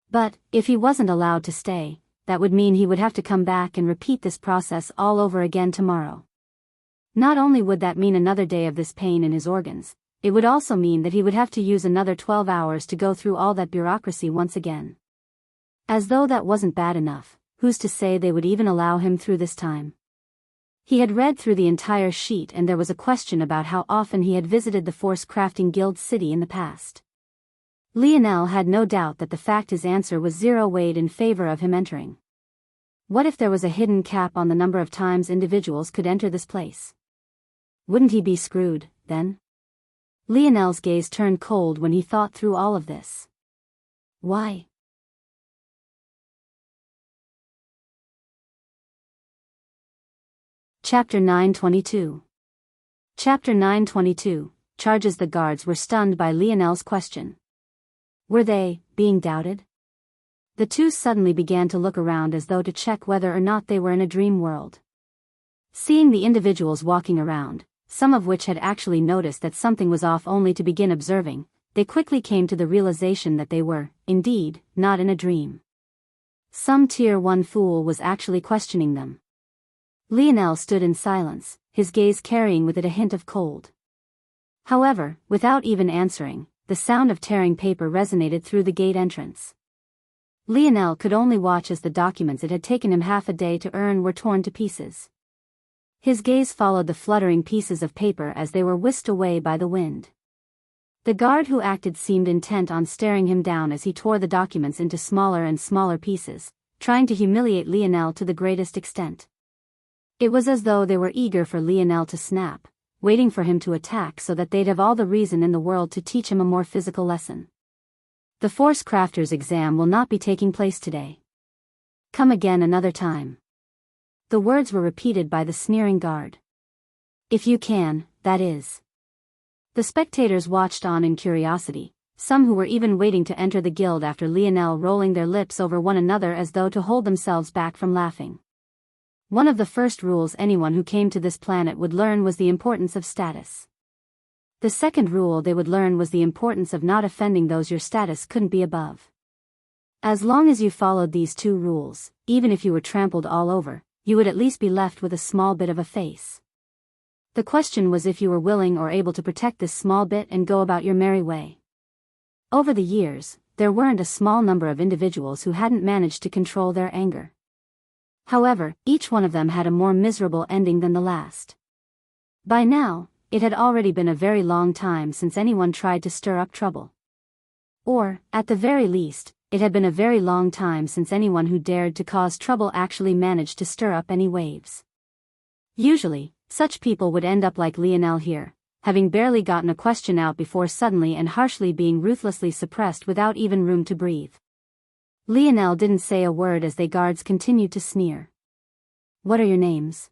S1: But, if he wasn't allowed to stay, that would mean he would have to come back and repeat this process all over again tomorrow. Not only would that mean another day of this pain in his organs, it would also mean that he would have to use another 12 hours to go through all that bureaucracy once again. As though that wasn't bad enough, who's to say they would even allow him through this time? He had read through the entire sheet and there was a question about how often he had visited the Force Crafting Guild city in the past. Lionel had no doubt that the fact his answer was 0 weighed in favor of him entering. What if there was a hidden cap on the number of times individuals could enter this place? Wouldn't he be screwed, then? Lionel's gaze turned cold when he thought through all of this. Why? Chapter 922. Chapter 922, charges. The guards were stunned by Lionel's question. Were they, being doubted? The two suddenly began to look around as though to check whether or not they were in a dream world. Seeing the individuals walking around, some of which had actually noticed that something was off only to begin observing, they quickly came to the realization that they were, indeed, not in a dream. Some Tier 1 fool was actually questioning them. Lionel stood in silence, his gaze carrying with it a hint of cold. However, without even answering, the sound of tearing paper resonated through the gate entrance. Lionel could only watch as the documents it had taken him half a day to earn were torn to pieces. His gaze followed the fluttering pieces of paper as they were whisked away by the wind. The guard who acted seemed intent on staring him down as he tore the documents into smaller and smaller pieces, trying to humiliate Lionel to the greatest extent. It was as though they were eager for Lionel to snap, waiting for him to attack so that they'd have all the reason in the world to teach him a more physical lesson. The Force Crafter's exam will not be taking place today. Come again another time. The words were repeated by the sneering guard. If you can, that is. The spectators watched on in curiosity, some who were even waiting to enter the guild after Lionel rolling their lips over one another as though to hold themselves back from laughing. One of the first rules anyone who came to this planet would learn was the importance of status. The second rule they would learn was the importance of not offending those your status couldn't be above. As long as you followed these two rules, even if you were trampled all over, you would at least be left with a small bit of a face. The question was if you were willing or able to protect this small bit and go about your merry way. Over the years, there weren't a small number of individuals who hadn't managed to control their anger. However, each one of them had a more miserable ending than the last. By now, it had already been a very long time since anyone tried to stir up trouble. Or, at the very least, it had been a very long time since anyone who dared to cause trouble actually managed to stir up any waves. Usually, such people would end up like Lionel here, having barely gotten a question out before suddenly and harshly being ruthlessly suppressed without even room to breathe. Lionel didn't say a word as the guards continued to sneer. "What are your names?"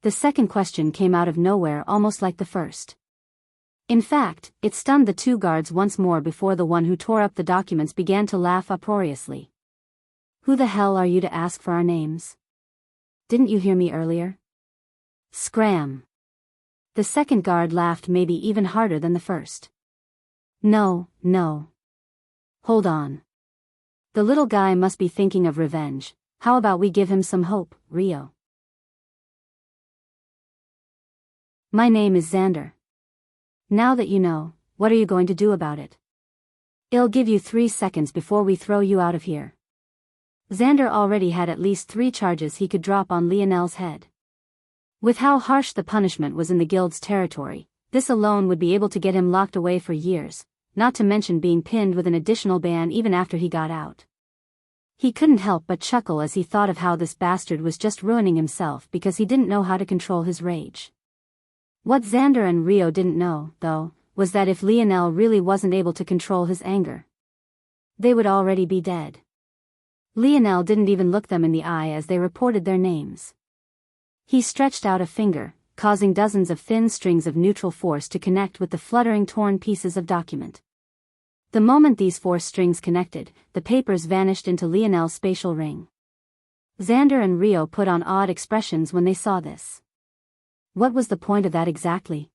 S1: The second question came out of nowhere almost like the first. In fact, it stunned the two guards once more before the one who tore up the documents began to laugh uproariously. "Who the hell are you to ask for our names? Didn't you hear me earlier?" Scram! The second guard laughed maybe even harder than the first. No. Hold on. The little guy must be thinking of revenge. How about we give him some hope, Rio? My name is Xander. Now that you know, what are you going to do about it? I'll give you 3 seconds before we throw you out of here. Xander already had at least 3 charges he could drop on Lionel's head. With how harsh the punishment was in the guild's territory, this alone would be able to get him locked away for years, not to mention being pinned with an additional ban even after he got out. He couldn't help but chuckle as he thought of how this bastard was just ruining himself because he didn't know how to control his rage. What Xander and Rio didn't know, though, was that if Lionel really wasn't able to control his anger, they would already be dead. Lionel didn't even look them in the eye as they reported their names. He stretched out a finger, causing dozens of thin strings of neutral force to connect with the fluttering torn pieces of document. The moment these force strings connected, the papers vanished into Lionel's spatial ring. Xander and Rio put on odd expressions when they saw this. What was the point of that exactly?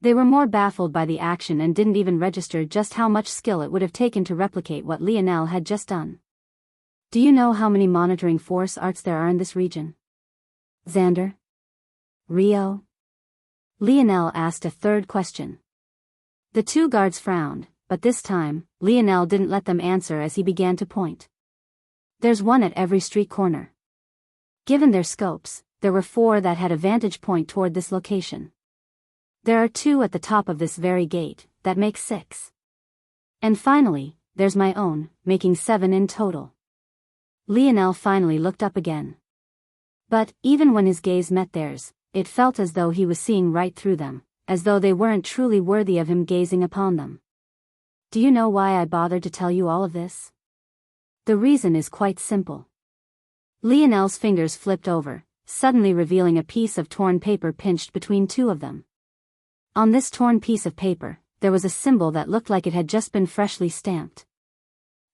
S1: They were more baffled by the action and didn't even register just how much skill it would have taken to replicate what Lionel had just done. Do you know how many monitoring force arts there are in this region? Xander? Rio? Lionel asked a third question. The two guards frowned, but this time, Lionel didn't let them answer as he began to point. There's one at every street corner. Given their scopes, there were 4 that had a vantage point toward this location. There are 2 at the top of this very gate, that makes 6. And finally, there's my own, making 7 in total. Lionel finally looked up again. But, even when his gaze met theirs, it felt as though he was seeing right through them, as though they weren't truly worthy of him gazing upon them. Do you know why I bothered to tell you all of this? The reason is quite simple. Lionel's fingers flipped over, suddenly revealing a piece of torn paper pinched between 2 of them. On this torn piece of paper, there was a symbol that looked like it had just been freshly stamped.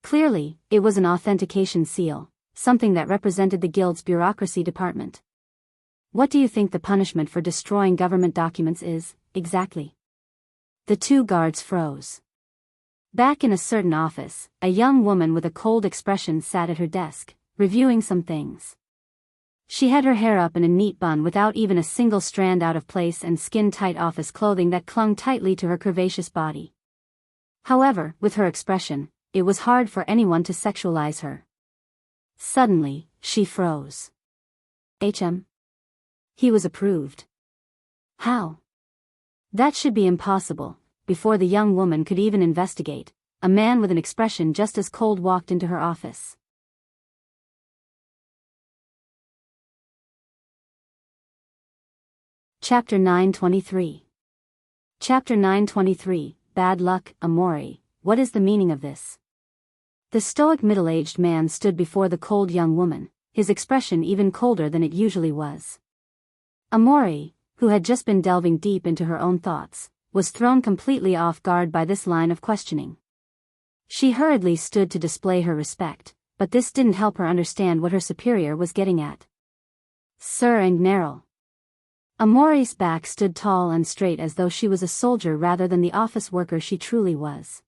S1: Clearly, it was an authentication seal, something that represented the guild's bureaucracy department. What do you think the punishment for destroying government documents is, exactly? The 2 guards froze. Back in a certain office, a young woman with a cold expression sat at her desk, reviewing some things. She had her hair up in a neat bun without even a single strand out of place and skin-tight office clothing that clung tightly to her curvaceous body. However, with her expression, it was hard for anyone to sexualize her. Suddenly, she froze. He was approved. How? That should be impossible. Before the young woman could even investigate, a man with an expression just as cold walked into her office. Chapter 923. Chapter 923, Bad Luck, Amori. What is the meaning of this? The stoic middle-aged man stood before the cold young woman, his expression even colder than it usually was. Amori, who had just been delving deep into her own thoughts, was thrown completely off guard by this line of questioning. She hurriedly stood to display her respect, but this didn't help her understand what her superior was getting at. Sir Agnarel. Amori's back stood tall and straight as though she was a soldier rather than the office worker she truly was.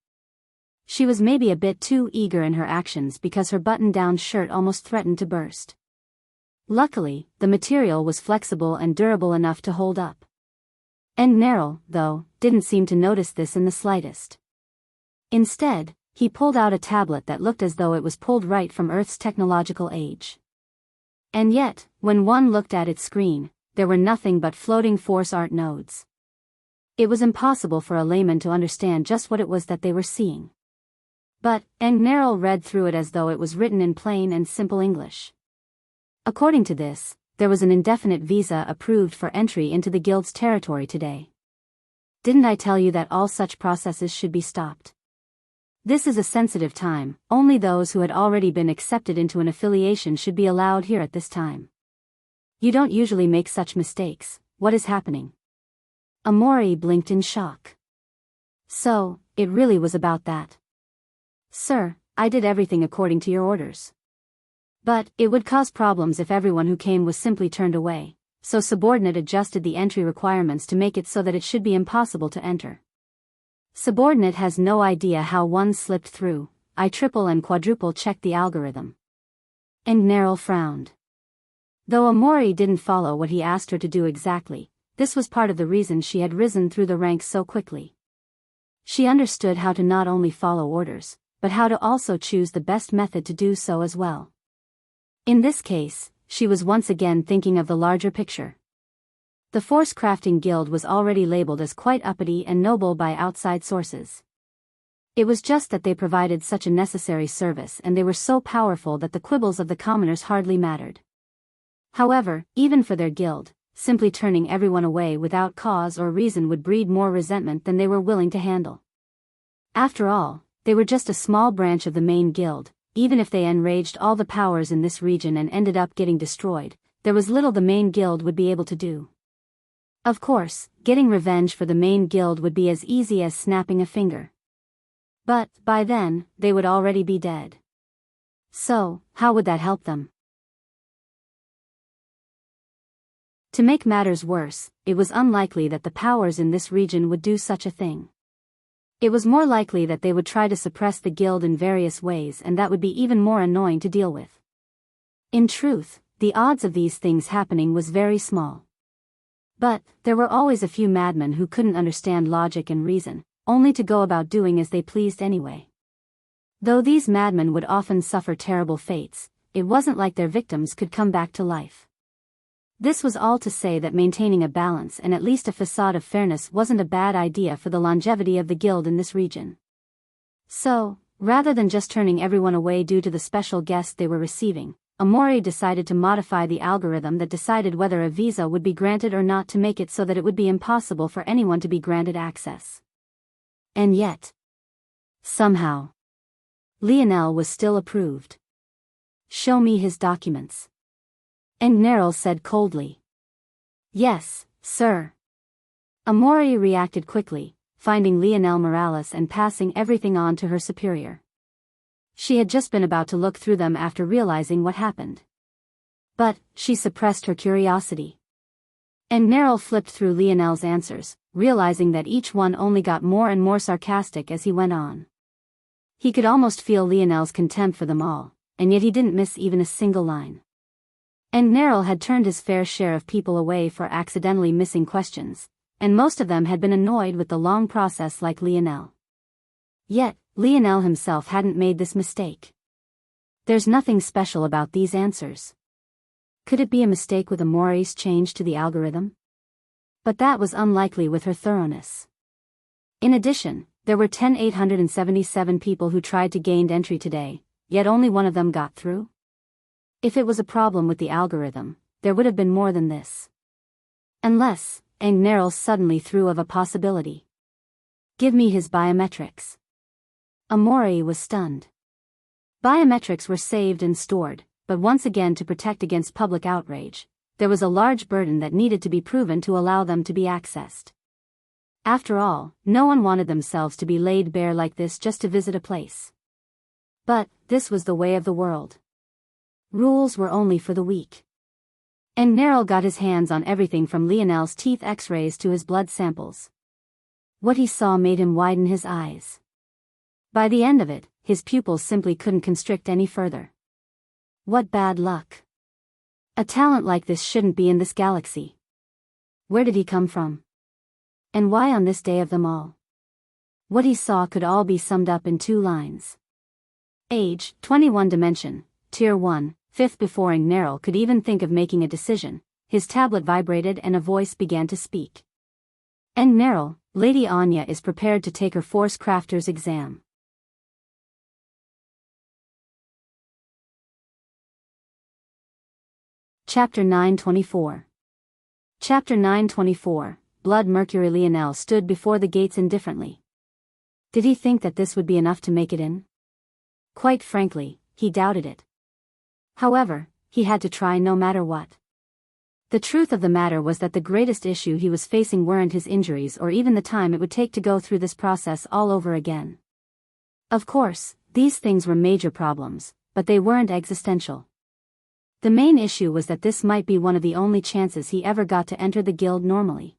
S1: She was maybe a bit too eager in her actions because her button-down shirt almost threatened to burst. Luckily, the material was flexible and durable enough to hold up. Agnarel, though, didn't seem to notice this in the slightest. Instead, he pulled out a tablet that looked as though it was pulled right from Earth's technological age. And yet, when one looked at its screen, there were nothing but floating force art nodes. It was impossible for a layman to understand just what it was that they were seeing. But Engnerl read through it as though it was written in plain and simple English. According to this, there was an indefinite visa approved for entry into the guild's territory today. Didn't I tell you that all such processes should be stopped? This is a sensitive time, only those who had already been accepted into an affiliation should be allowed here at this time. You don't usually make such mistakes. What is happening? Amori blinked in shock. So, it really was about that. Sir, I did everything according to your orders. But, it would cause problems if everyone who came was simply turned away, so subordinate adjusted the entry requirements to make it so that it should be impossible to enter. Subordinate has no idea how one slipped through. I triple and quadruple checked the algorithm. Engnerl frowned. Though Amori didn't follow what he asked her to do exactly, this was part of the reason she had risen through the ranks so quickly. She understood how to not only follow orders, but how to also choose the best method to do so as well. In this case, she was once again thinking of the larger picture. The Force Crafting Guild was already labeled as quite uppity and noble by outside sources. It was just that they provided such a necessary service and they were so powerful that the quibbles of the commoners hardly mattered. However, even for their guild, simply turning everyone away without cause or reason would breed more resentment than they were willing to handle. After all, they were just a small branch of the main guild. Even if they enraged all the powers in this region and ended up getting destroyed, there was little the main guild would be able to do. Of course, getting revenge for the main guild would be as easy as snapping a finger. But, by then, they would already be dead. So, how would that help them? To make matters worse, it was unlikely that the powers in this region would do such a thing. It was more likely that they would try to suppress the guild in various ways, and that would be even more annoying to deal with. In truth, the odds of these things happening was very small. But, there were always a few madmen who couldn't understand logic and reason, only to go about doing as they pleased anyway. Though these madmen would often suffer terrible fates, it wasn't like their victims could come back to life. This was all to say that maintaining a balance and at least a facade of fairness wasn't a bad idea for the longevity of the guild in this region. So, rather than just turning everyone away due to the special guest they were receiving, Amori decided to modify the algorithm that decided whether a visa would be granted or not to make it so that it would be impossible for anyone to be granted access. And yet, somehow, Lionel was still approved. Show me his documents. Engnerl said coldly. Yes, sir. Amori reacted quickly, finding Lionel Morales and passing everything on to her superior. She had just been about to look through them after realizing what happened. But, she suppressed her curiosity. Engnerl flipped through Lionel's answers, realizing that each one only got more and more sarcastic as he went on. He could almost feel Lionel's contempt for them all, and yet he didn't miss even a single line. Engnerl had turned his fair share of people away for accidentally missing questions, and most of them had been annoyed with the long process like Lionel. Yet, Lionel himself hadn't made this mistake. There's nothing special about these answers. Could it be a mistake with Amori's change to the algorithm? But that was unlikely with her thoroughness. In addition, there were 10,877 people who tried to gain entry today, yet only one of them got through? If it was a problem with the algorithm, there would have been more than this. Unless, Engnerl suddenly threw of a possibility. Give me his biometrics. Amori was stunned. Biometrics were saved and stored, but once again to protect against public outrage, there was a large burden that needed to be proven to allow them to be accessed. After all, no one wanted themselves to be laid bare like this just to visit a place. But, this was the way of the world. Rules were only for the weak. Engnerl got his hands on everything from Lionel's teeth x-rays to his blood samples. What he saw made him widen his eyes. By the end of it, his pupils simply couldn't constrict any further. What bad luck. A talent like this shouldn't be in this galaxy. Where did he come from? And why on this day of them all? What he saw could all be summed up in 2 lines. Age, 21 dimension, Tier 1, 5th. Before Engnerl could even think of making a decision, his tablet vibrated and a voice began to speak. Engnerl, Lady Anya is prepared to take her Force Crafter's exam. Chapter 924. Chapter 924, Blood. Mercury. Lionel stood before the gates indifferently. Did he think that this would be enough to make it in? Quite frankly, he doubted it. However, he had to try no matter what. The truth of the matter was that the greatest issue he was facing weren't his injuries or even the time it would take to go through this process all over again. Of course, these things were major problems, but they weren't existential. The main issue was that this might be one of the only chances he ever got to enter the guild normally.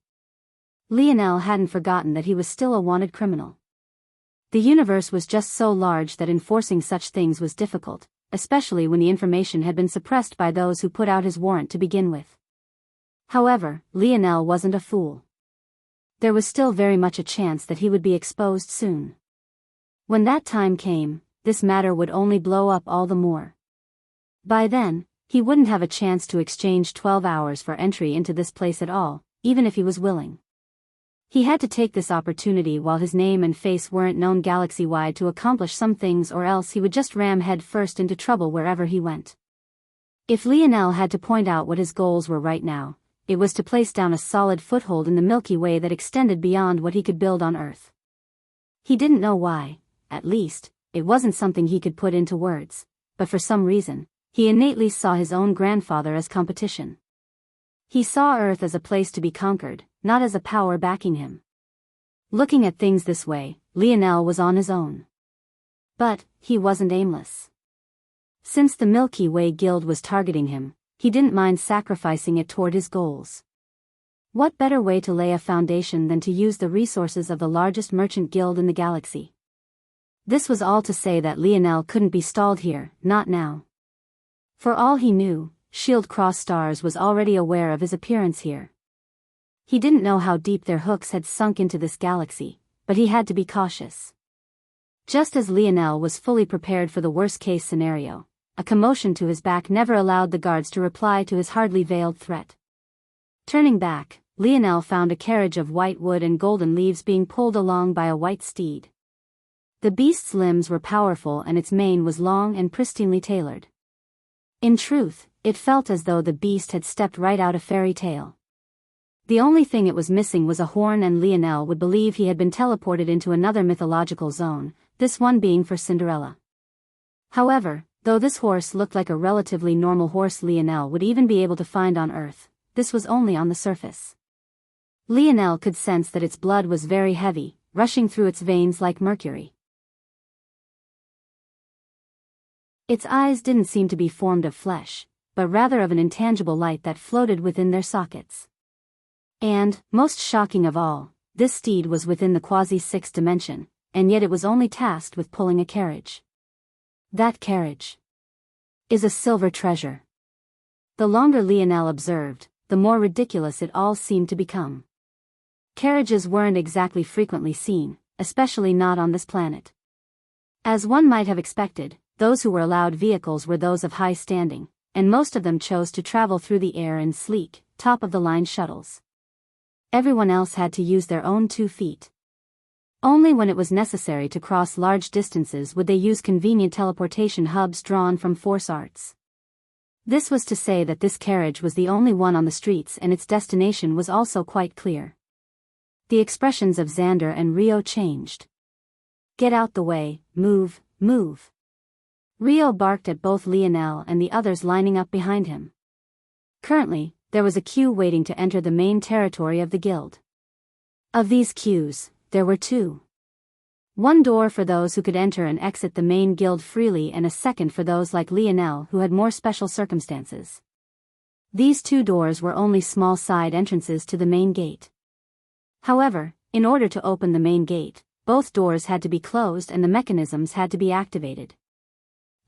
S1: Lionel hadn't forgotten that he was still a wanted criminal. The universe was just so large that enforcing such things was difficult, especially when the information had been suppressed by those who put out his warrant to begin with. However, Lionel wasn't a fool. There was still very much a chance that he would be exposed soon. When that time came, this matter would only blow up all the more. By then, he wouldn't have a chance to exchange 12 hours for entry into this place at all, even if he was willing. He had to take this opportunity while his name and face weren't known galaxy-wide to accomplish some things, or else he would just ram head first into trouble wherever he went. If Lionel had to point out what his goals were right now, it was to place down a solid foothold in the Milky Way that extended beyond what he could build on Earth. He didn't know why, at least, it wasn't something he could put into words, but for some reason, he innately saw his own grandfather as competition. He saw Earth as a place to be conquered, not as a power backing him. Looking at things this way, Lionel was on his own. But he wasn't aimless. Since the Milky Way Guild was targeting him, he didn't mind sacrificing it toward his goals. What better way to lay a foundation than to use the resources of the largest merchant guild in the galaxy? This was all to say that Lionel couldn't be stalled here, not now. For all he knew, Shield Cross Stars was already aware of his appearance here. He didn't know how deep their hooks had sunk into this galaxy, but he had to be cautious. Just as Lionel was fully prepared for the worst-case scenario, a commotion to his back never allowed the guards to reply to his hardly veiled threat. Turning back, Lionel found a carriage of white wood and golden leaves being pulled along by a white steed. The beast's limbs were powerful and its mane was long and pristinely tailored. In truth, it felt as though the beast had stepped right out of fairy tale. The only thing it was missing was a horn, and Lionel would believe he had been teleported into another mythological zone, this one being for Cinderella. However, though this horse looked like a relatively normal horse Lionel would even be able to find on Earth, this was only on the surface. Lionel could sense that its blood was very heavy, rushing through its veins like mercury. Its eyes didn't seem to be formed of flesh, but rather of an intangible light that floated within their sockets. And, most shocking of all, this steed was within the quasi-sixth dimension, and yet it was only tasked with pulling a carriage. That carriage is a silver treasure. The longer Lionel observed, the more ridiculous it all seemed to become. Carriages weren't exactly frequently seen, especially not on this planet. As one might have expected, those who were allowed vehicles were those of high standing, and most of them chose to travel through the air in sleek, top-of-the-line shuttles. Everyone else had to use their own 2 feet. Only when it was necessary to cross large distances would they use convenient teleportation hubs drawn from force arts. This was to say that this carriage was the only one on the streets, and its destination was also quite clear. The expressions of Xander and Rio changed. "Get out the way, move, move." Rio barked at both Lionel and the others lining up behind him. Currently, there was a queue waiting to enter the main territory of the guild. Of these queues, there were 2. One door for those who could enter and exit the main guild freely, and a second for those like Lionel who had more special circumstances. These 2 doors were only small side entrances to the main gate. However, in order to open the main gate, both doors had to be closed and the mechanisms had to be activated.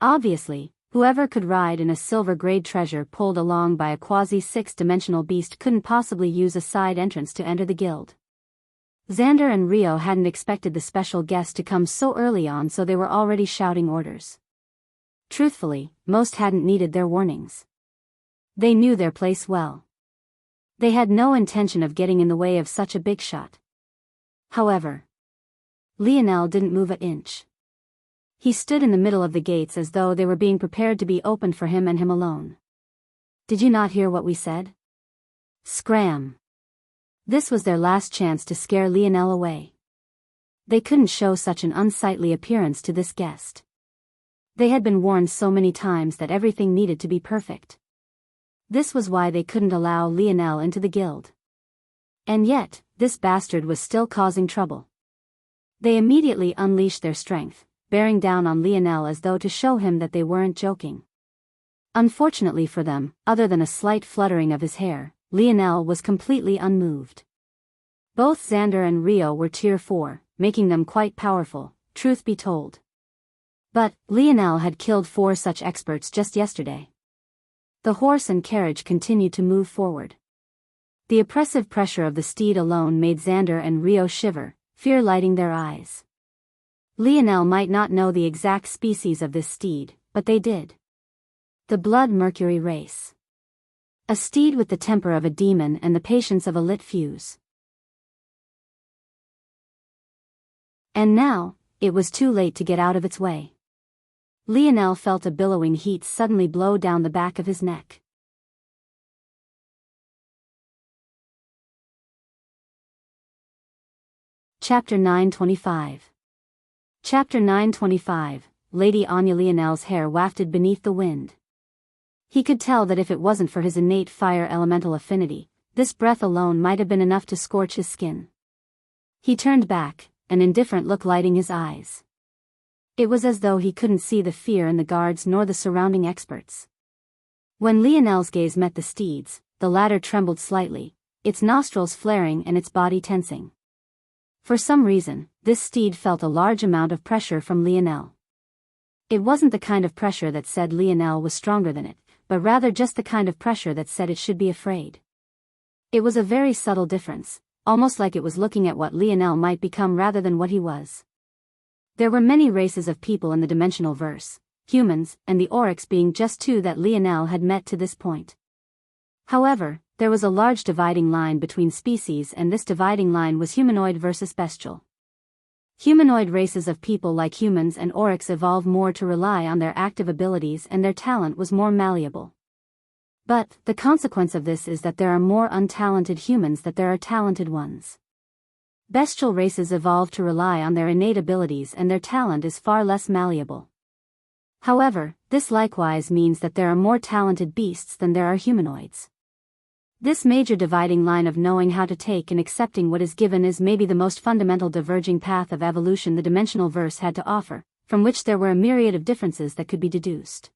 S1: Obviously, whoever could ride in a silver-grade treasure pulled along by a quasi-6-dimensional beast couldn't possibly use a side entrance to enter the guild. Xander and Rio hadn't expected the special guest to come so early on, so they were already shouting orders. Truthfully, most hadn't needed their warnings. They knew their place well. They had no intention of getting in the way of such a big shot. However, Lionel didn't move an inch. He stood in the middle of the gates as though they were being prepared to be opened for him and him alone. Did you not hear what we said? Scram! This was their last chance to scare Lionel away. They couldn't show such an unsightly appearance to this guest. They had been warned so many times that everything needed to be perfect. This was why they couldn't allow Lionel into the guild. And yet, this bastard was still causing trouble. They immediately unleashed their strength, bearing down on Lionel as though to show him that they weren't joking. Unfortunately for them, other than a slight fluttering of his hair, Lionel was completely unmoved. Both Xander and Rio were tier 4, making them quite powerful, truth be told. But, Lionel had killed 4 such experts just yesterday. The horse and carriage continued to move forward. The oppressive pressure of the steed alone made Xander and Rio shiver, fear lighting their eyes. Lionel might not know the exact species of this steed, but they did. The Blood Mercury race. A steed with the temper of a demon and the patience of a lit fuse. And now, it was too late to get out of its way. Lionel felt a billowing heat suddenly blow down the back of his neck. Chapter 925. Chapter 925, Lady Anya. Lionel's hair wafted beneath the wind. He could tell that if it wasn't for his innate fire elemental affinity, this breath alone might have been enough to scorch his skin. He turned back, an indifferent look lighting his eyes. It was as though he couldn't see the fear in the guards nor the surrounding experts. When Lionel's gaze met the steed's, the latter trembled slightly, its nostrils flaring and its body tensing. For some reason, this steed felt a large amount of pressure from Lionel. It wasn't the kind of pressure that said Lionel was stronger than it, but rather just the kind of pressure that said it should be afraid. It was a very subtle difference, almost like it was looking at what Lionel might become rather than what he was. There were many races of people in the dimensional verse, humans and the Oryx being just 2 that Lionel had met to this point. However, there was a large dividing line between species, and this dividing line was humanoid versus bestial. Humanoid races of people like humans and Oryx evolved more to rely on their active abilities, and their talent was more malleable. But, the consequence of this is that there are more untalented humans than there are talented ones. Bestial races evolved to rely on their innate abilities, and their talent is far less malleable. However, this likewise means that there are more talented beasts than there are humanoids. This major dividing line of knowing how to take and accepting what is given is maybe the most fundamental diverging path of evolution the dimensional verse had to offer, from which there were a myriad of differences that could be deduced.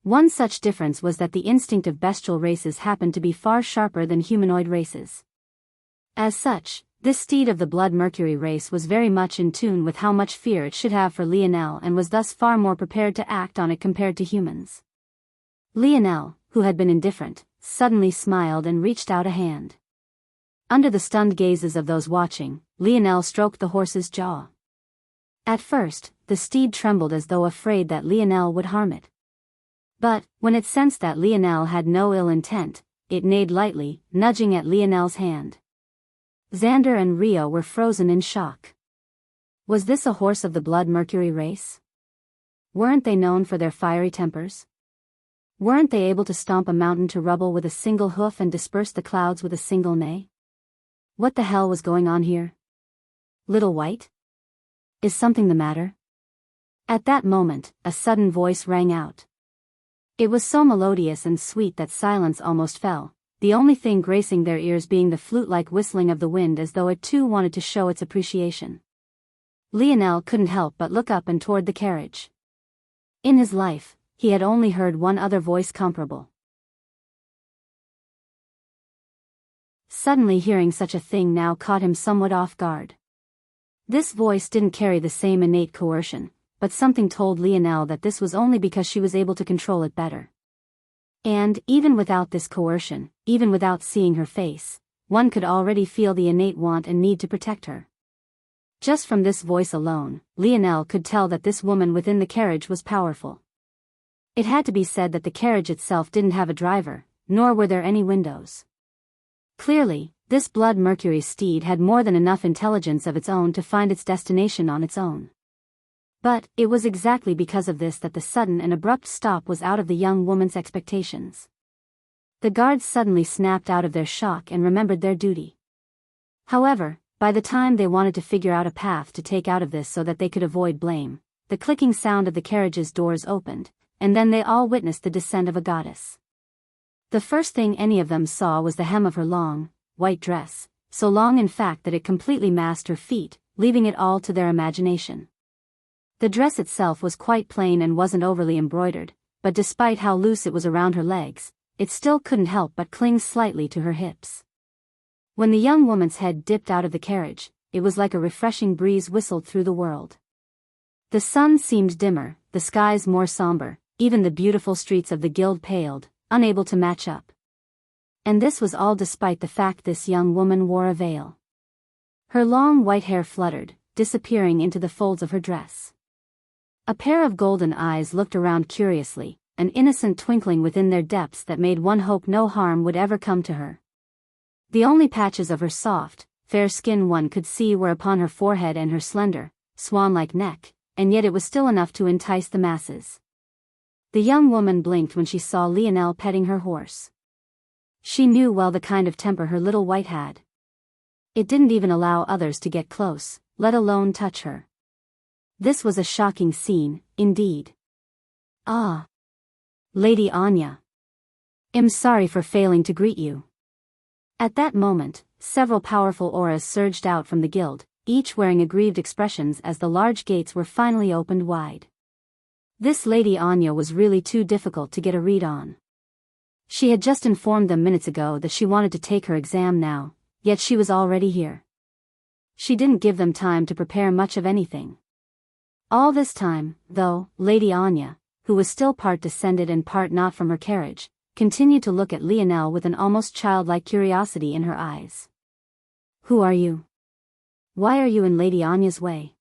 S1: One such difference was that the instinct of bestial races happened to be far sharper than humanoid races. As such, this steed of the Blood Mercury race was very much in tune with how much fear it should have for Lionel, and was thus far more prepared to act on it compared to humans. Lionel, who had been indifferent, suddenly smiled and reached out a hand. Under the stunned gazes of those watching, Lionel stroked the horse's jaw. At first, the steed trembled as though afraid that Lionel would harm it. But, when it sensed that Lionel had no ill intent, it neighed lightly, nudging at Lionel's hand. Xander and Rio were frozen in shock. Was this a horse of the Blood Mercury race? Weren't they known for their fiery tempers? Weren't they able to stomp a mountain to rubble with a single hoof and disperse the clouds with a single neigh? What the hell was going on here? Little White? Is something the matter? At that moment, a sudden voice rang out. It was so melodious and sweet that silence almost fell, the only thing gracing their ears being the flute-like whistling of the wind, as though it too wanted to show its appreciation. Lionel couldn't help but look up and toward the carriage. In his life, he had only heard one other voice comparable. Suddenly hearing such a thing now caught him somewhat off guard. This voice didn't carry the same innate coercion, but something told Lionel that this was only because she was able to control it better. And, even without this coercion, even without seeing her face, one could already feel the innate want and need to protect her. Just from this voice alone, Lionel could tell that this woman within the carriage was powerful. It had to be said that the carriage itself didn't have a driver, nor were there any windows. Clearly, this Blood Mercury steed had more than enough intelligence of its own to find its destination on its own. But, it was exactly because of this that the sudden and abrupt stop was out of the young woman's expectations. The guards suddenly snapped out of their shock and remembered their duty. However, by the time they wanted to figure out a path to take out of this so that they could avoid blame, the clicking sound of the carriage's doors opened, and then they all witnessed the descent of a goddess. The first thing any of them saw was the hem of her long, white dress, so long in fact that it completely masked her feet, leaving it all to their imagination. The dress itself was quite plain and wasn't overly embroidered, but despite how loose it was around her legs, it still couldn't help but cling slightly to her hips. When the young woman's head dipped out of the carriage, it was like a refreshing breeze whistled through the world. The sun seemed dimmer, the skies more somber, even the beautiful streets of the guild paled, unable to match up. And this was all despite the fact this young woman wore a veil. Her long white hair fluttered, disappearing into the folds of her dress. A pair of golden eyes looked around curiously, an innocent twinkling within their depths that made one hope no harm would ever come to her. The only patches of her soft, fair skin one could see were upon her forehead and her slender, swan-like neck, and yet it was still enough to entice the masses. The young woman blinked when she saw Lionel petting her horse. She knew well the kind of temper her little white had. It didn't even allow others to get close, let alone touch her. This was a shocking scene, indeed. Ah! Lady Anya. I'm sorry for failing to greet you. At that moment, several powerful auras surged out from the guild, each wearing aggrieved expressions as the large gates were finally opened wide. This Lady Anya was really too difficult to get a read on. She had just informed them minutes ago that she wanted to take her exam now, yet she was already here. She didn't give them time to prepare much of anything. All this time, though, Lady Anya, who was still part descended and part not from her carriage, continued to look at Lionel with an almost childlike curiosity in her eyes. Who are you? Why are you in Lady Anya's way?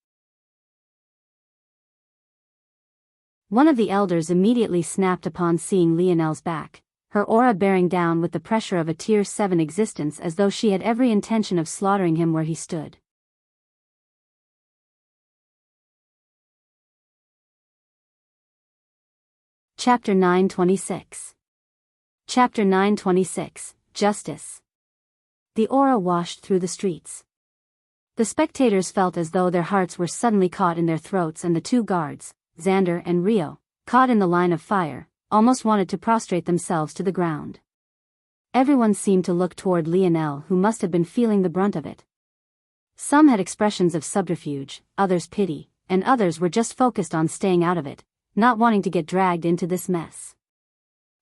S1: One of the elders immediately snapped upon seeing Lionel's back, her aura bearing down with the pressure of a Tier 7 existence as though she had every intention of slaughtering him where he stood. Chapter 926. Chapter 926, Justice. The aura washed through the streets. The spectators felt as though their hearts were suddenly caught in their throats, and the two guards, Xander and Rio, caught in the line of fire, almost wanted to prostrate themselves to the ground. Everyone seemed to look toward Lionel, who must have been feeling the brunt of it. Some had expressions of subterfuge, others pity, and others were just focused on staying out of it, not wanting to get dragged into this mess.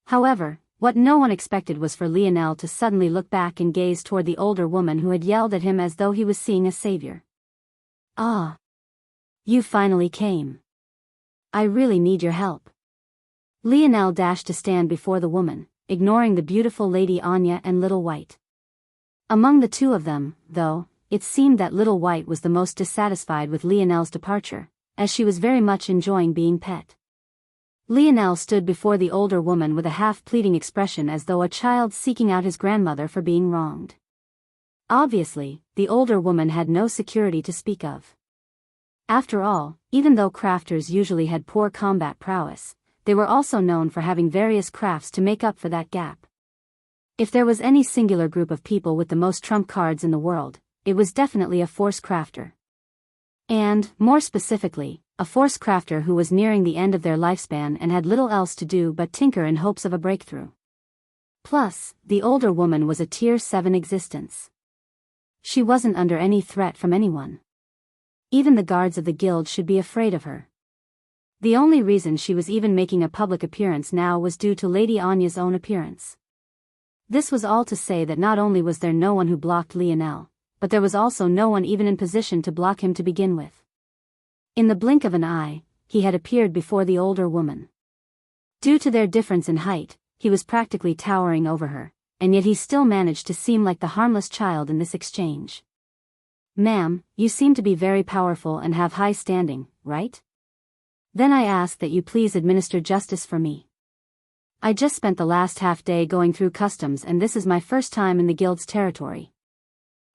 S1: However, what no one expected was for Lionel to suddenly look back and gaze toward the older woman who had yelled at him as though he was seeing a savior. Ah! You finally came. I really need your help. Lionel dashed to stand before the woman, ignoring the beautiful Lady Anya and Little White. Among the two of them, though, it seemed that Little White was the most dissatisfied with Lionel's departure, as she was very much enjoying being pet. Lionel stood before the older woman with a half-pleading expression as though a child seeking out his grandmother for being wronged. Obviously, the older woman had no security to speak of. After all, even though crafters usually had poor combat prowess, they were also known for having various crafts to make up for that gap. If there was any singular group of people with the most trump cards in the world, it was definitely a force crafter. And, more specifically, a force crafter who was nearing the end of their lifespan and had little else to do but tinker in hopes of a breakthrough. Plus, the older woman was a Tier 7 existence. She wasn't under any threat from anyone. Even the guards of the guild should be afraid of her. The only reason she was even making a public appearance now was due to Lady Anya's own appearance. This was all to say that not only was there no one who blocked Lionel, but there was also no one even in position to block him to begin with. In the blink of an eye, he had appeared before the older woman. Due to their difference in height, he was practically towering over her, and yet he still managed to seem like the harmless child in this exchange. Ma'am, you seem to be very powerful and have high standing, right? Then I ask that you please administer justice for me. I just spent the last half day going through customs, and this is my first time in the guild's territory.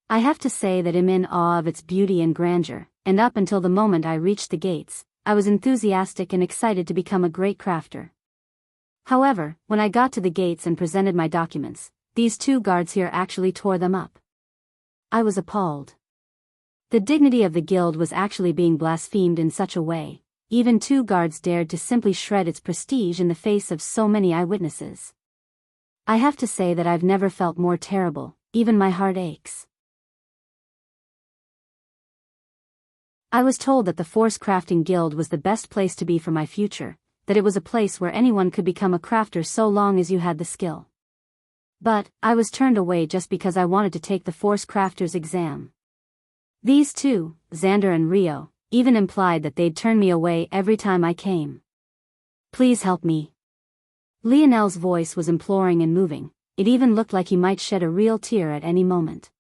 S1: I have to say that I'm in awe of its beauty and grandeur, and up until the moment I reached the gates, I was enthusiastic and excited to become a great crafter. However, when I got to the gates and presented my documents, these two guards here actually tore them up. I was appalled. The dignity of the guild was actually being blasphemed in such a way. Even two guards dared to simply shred its prestige in the face of so many eyewitnesses. I have to say that I've never felt more terrible, even my heart aches. I was told that the Force Crafting Guild was the best place to be for my future, that it was a place where anyone could become a crafter so long as you had the skill. But, I was turned away just because I wanted to take the Force Crafter's exam. These two, Xander and Rio, even implied that they'd turn me away every time I came. Please help me. Lionel's voice was imploring and moving. It even looked like he might shed a real tear at any moment.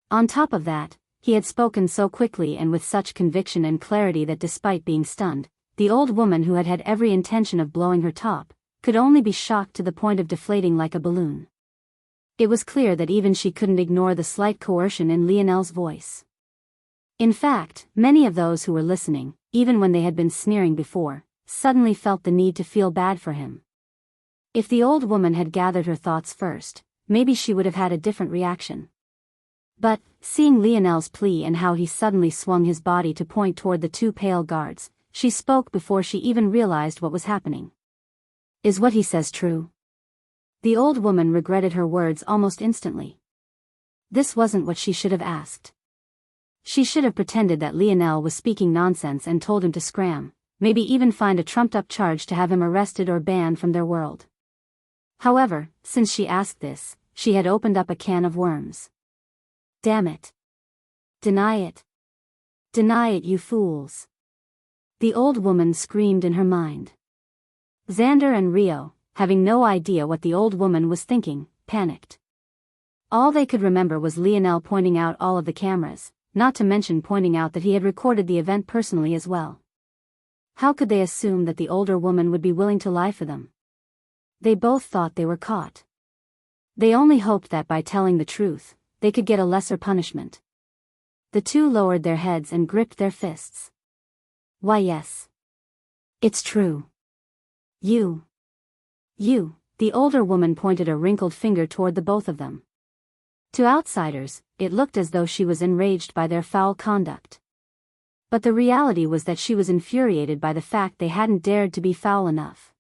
S1: On top of that, he had spoken so quickly and with such conviction and clarity that despite being stunned, the old woman who had had every intention of blowing her top, could only be shocked to the point of deflating like a balloon. It was clear that even she couldn't ignore the slight coercion in Lionel's voice. In fact, many of those who were listening, even when they had been sneering before, suddenly felt the need to feel bad for him. If the old woman had gathered her thoughts first, maybe she would have had a different reaction. But, seeing Lionel's plea and how he suddenly swung his body to point toward the two pale guards, she spoke before she even realized what was happening. Is what he says true? The old woman regretted her words almost instantly. This wasn't what she should have asked. She should have pretended that Lionel was speaking nonsense and told him to scram, maybe even find a trumped-up charge to have him arrested or banned from their world. However, since she asked this, she had opened up a can of worms. Damn it. Deny it. Deny it, you fools. The old woman screamed in her mind. Xander and Rio, having no idea what the old woman was thinking, panicked. All they could remember was Lionel pointing out all of the cameras, not to mention pointing out that he had recorded the event personally as well. How could they assume that the older woman would be willing to lie for them? They both thought they were caught. They only hoped that by telling the truth, they could get a lesser punishment. The two lowered their heads and gripped their fists. Why, yes. It's true. You, the older woman pointed a wrinkled finger toward the both of them. To outsiders, it looked as though she was enraged by their foul conduct. But the reality was that she was infuriated by the fact they hadn't dared to be foul enough.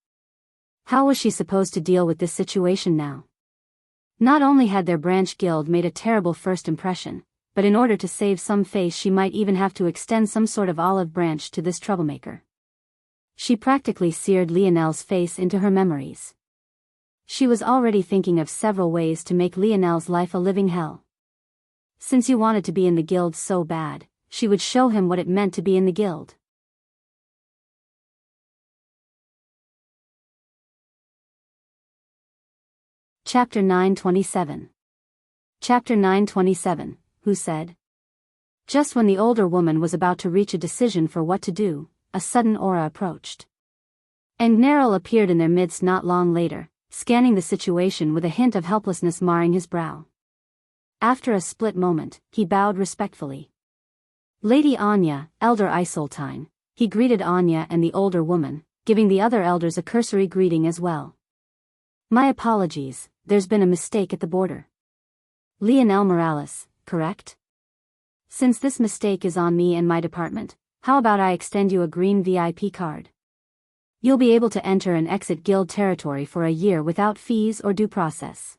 S1: How was she supposed to deal with this situation now? Not only had their branch guild made a terrible first impression, but in order to save some face she might even have to extend some sort of olive branch to this troublemaker. She practically seared Lionel's face into her memories. She was already thinking of several ways to make Lionel's life a living hell. Since he wanted to be in the guild so bad, she would show him what it meant to be in the guild. Chapter 927. Chapter 927, Who said? Just when the older woman was about to reach a decision for what to do, a sudden aura approached. Angneril appeared in their midst not long later, scanning the situation with a hint of helplessness marring his brow. After a split moment, he bowed respectfully. Lady Anya, Elder Isoltine, he greeted Anya and the older woman, giving the other elders a cursory greeting as well. My apologies, there's been a mistake at the border. Lionel Morales, correct? Since this mistake is on me and my department, how about I extend you a green VIP card? You'll be able to enter and exit guild territory for a year without fees or due process.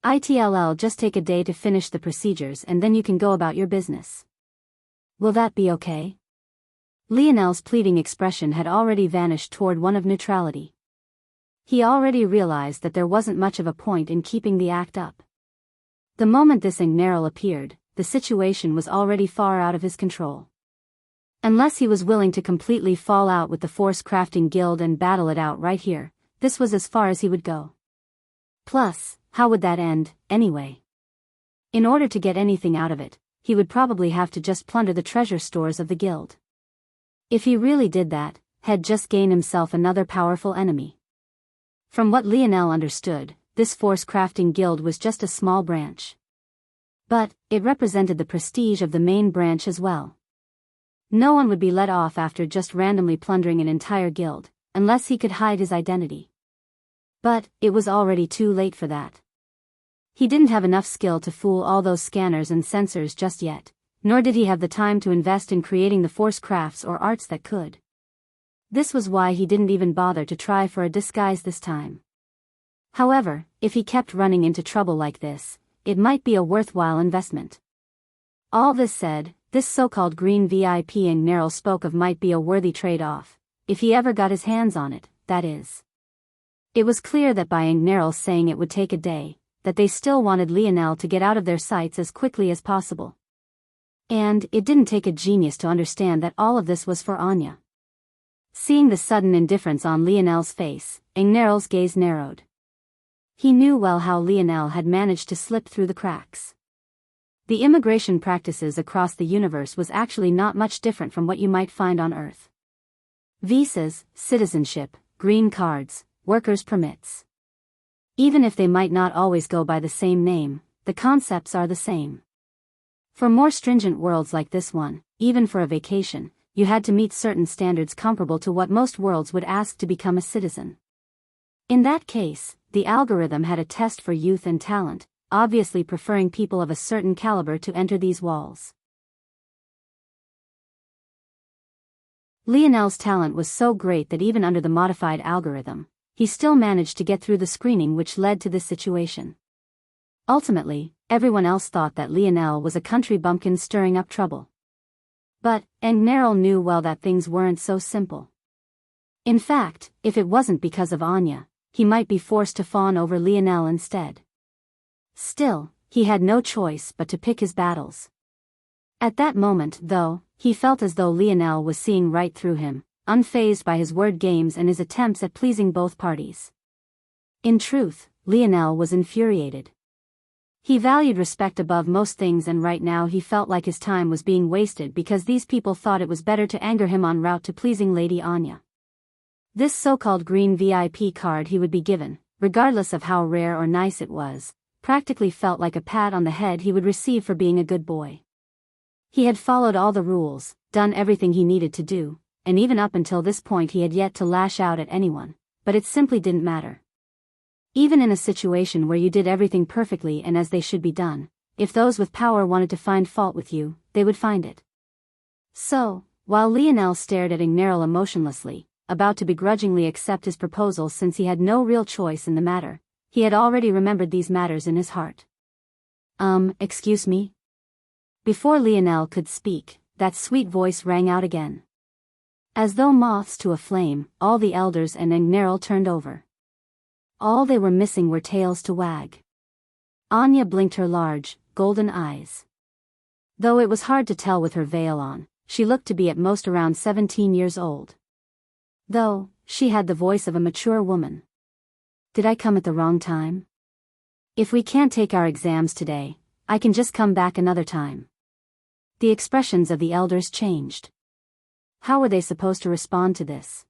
S1: ITLL just take a day to finish the procedures and then you can go about your business. Will that be okay? Lionel's pleading expression had already vanished toward one of neutrality. He already realized that there wasn't much of a point in keeping the act up. The moment this Angneril appeared, the situation was already far out of his control. Unless he was willing to completely fall out with the Force Crafting Guild and battle it out right here, this was as far as he would go. Plus, how would that end, anyway? In order to get anything out of it, he would probably have to just plunder the treasure stores of the guild. If he really did that, he'd just gain himself another powerful enemy. From what Lionel understood, this Force Crafting Guild was just a small branch. But, it represented the prestige of the main branch as well. No one would be let off after just randomly plundering an entire guild, unless he could hide his identity. But it was already too late for that. He didn't have enough skill to fool all those scanners and sensors just yet, nor did he have the time to invest in creating the force crafts or arts that could. This was why he didn't even bother to try for a disguise this time. However, if he kept running into trouble like this, it might be a worthwhile investment. All this said, this so-called green VIP Nerl spoke of might be a worthy trade-off, if he ever got his hands on it, that is. It was clear that by Nerl saying it would take a day, that they still wanted Lionel to get out of their sights as quickly as possible. And it didn't take a genius to understand that all of this was for Anya. Seeing the sudden indifference on Lionel's face, Nerl's gaze narrowed. He knew well how Lionel had managed to slip through the cracks. The immigration practices across the universe was actually not much different from what you might find on Earth. Visas, citizenship, green cards, workers' permits. Even if they might not always go by the same name, the concepts are the same. For more stringent worlds like this one, even for a vacation, you had to meet certain standards comparable to what most worlds would ask to become a citizen. In that case, the algorithm had a test for youth and talent, obviously preferring people of a certain caliber to enter these walls. Lionel's talent was so great that even under the modified algorithm, he still managed to get through the screening, which led to this situation. Ultimately, everyone else thought that Lionel was a country bumpkin stirring up trouble. But Nerl knew well that things weren't so simple. In fact, if it wasn't because of Anya, he might be forced to fawn over Lionel instead. Still, he had no choice but to pick his battles. At that moment, though, he felt as though Lionel was seeing right through him, unfazed by his word games and his attempts at pleasing both parties. In truth, Lionel was infuriated. He valued respect above most things, and right now he felt like his time was being wasted because these people thought it was better to anger him en route to pleasing Lady Anya. This so-called green VIP card he would be given, regardless of how rare or nice it was, practically felt like a pat on the head he would receive for being a good boy. He had followed all the rules, done everything he needed to do, and even up until this point he had yet to lash out at anyone, but it simply didn't matter. Even in a situation where you did everything perfectly and as they should be done, if those with power wanted to find fault with you, they would find it. So, while Lionel stared at Nerl emotionlessly, about to begrudgingly accept his proposal since he had no real choice in the matter, he had already remembered these matters in his heart. Excuse me? Before Lionel could speak, that sweet voice rang out again. As though moths to a flame, all the elders and Nerl turned over. All they were missing were tails to wag. Anya blinked her large, golden eyes. Though it was hard to tell with her veil on, she looked to be at most around 17 years old. Though, she had the voice of a mature woman. Did I come at the wrong time? If we can't take our exams today, I can just come back another time. The expressions of the elders changed. How were they supposed to respond to this?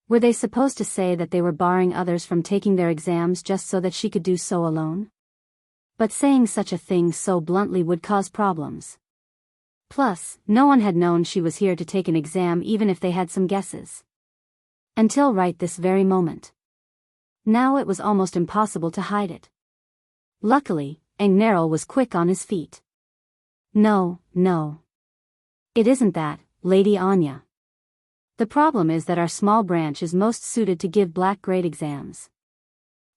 S1: Were they supposed to say that they were barring others from taking their exams just so that she could do so alone? But saying such a thing so bluntly would cause problems. Plus, no one had known she was here to take an exam even if they had some guesses. Until right this very moment. Now it was almost impossible to hide it. Luckily, Nerl was quick on his feet. No. It isn't that, Lady Anya. The problem is that our small branch is most suited to give black grade exams.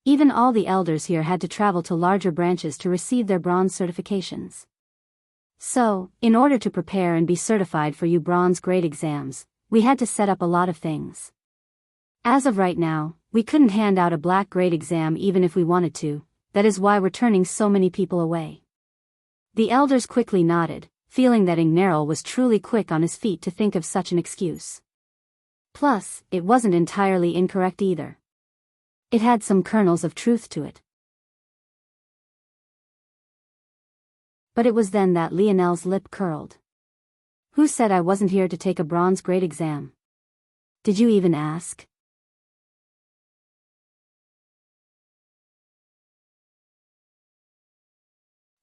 S1: Even all the elders here had to travel to larger branches to receive their bronze certifications. So, in order to prepare and be certified for you bronze grade exams, we had to set up a lot of things. As of right now, we couldn't hand out a black grade exam even if we wanted to, that is why we're turning so many people away. The elders quickly nodded, feeling that Nerl was truly quick on his feet to think of such an excuse. Plus, it wasn't entirely incorrect either. It had some kernels of truth to it. But it was then that Lionel's lip curled. Who said I wasn't here to take a bronze grade exam? Did you even ask?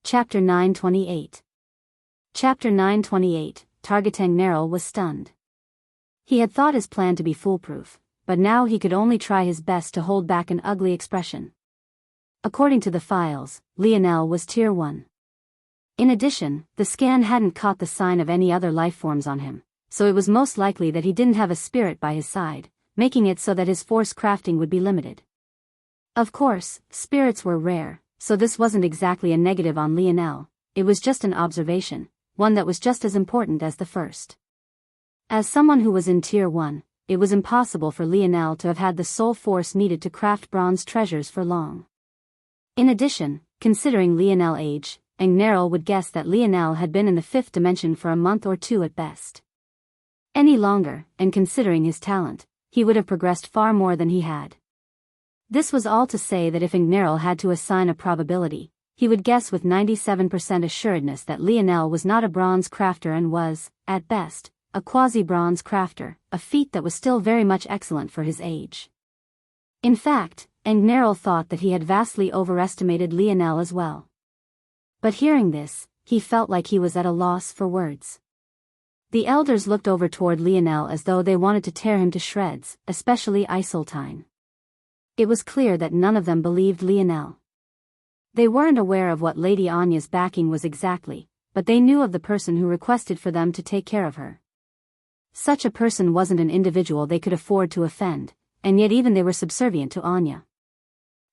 S1: Chapter 928. Chapter 928, targeting Nerl was stunned. He had thought his plan to be foolproof, but now he could only try his best to hold back an ugly expression. According to the files, Lionel was Tier 1. In addition, the scan hadn't caught the sign of any other lifeforms on him, so it was most likely that he didn't have a spirit by his side, making it so that his force crafting would be limited. Of course, spirits were rare, so this wasn't exactly a negative on Lionel, it was just an observation, one that was just as important as the first. As someone who was in Tier 1, it was impossible for Lionel to have had the soul force needed to craft bronze treasures for long. In addition, considering Lionel's age, Angnerl would guess that Lionel had been in the 5th dimension for a month or two at best. Any longer, and considering his talent, he would have progressed far more than he had. This was all to say that if Angnerl had to assign a probability, he would guess with 97% assuredness that Lionel was not a bronze crafter and was, at best, a quasi-bronze crafter, a feat that was still very much excellent for his age. In fact, Angnerl thought that he had vastly overestimated Lionel as well. But hearing this, he felt like he was at a loss for words. The elders looked over toward Lionel as though they wanted to tear him to shreds, especially Isoltine. It was clear that none of them believed Lionel. They weren't aware of what Lady Anya's backing was exactly, but they knew of the person who requested for them to take care of her. Such a person wasn't an individual they could afford to offend, and yet even they were subservient to Anya.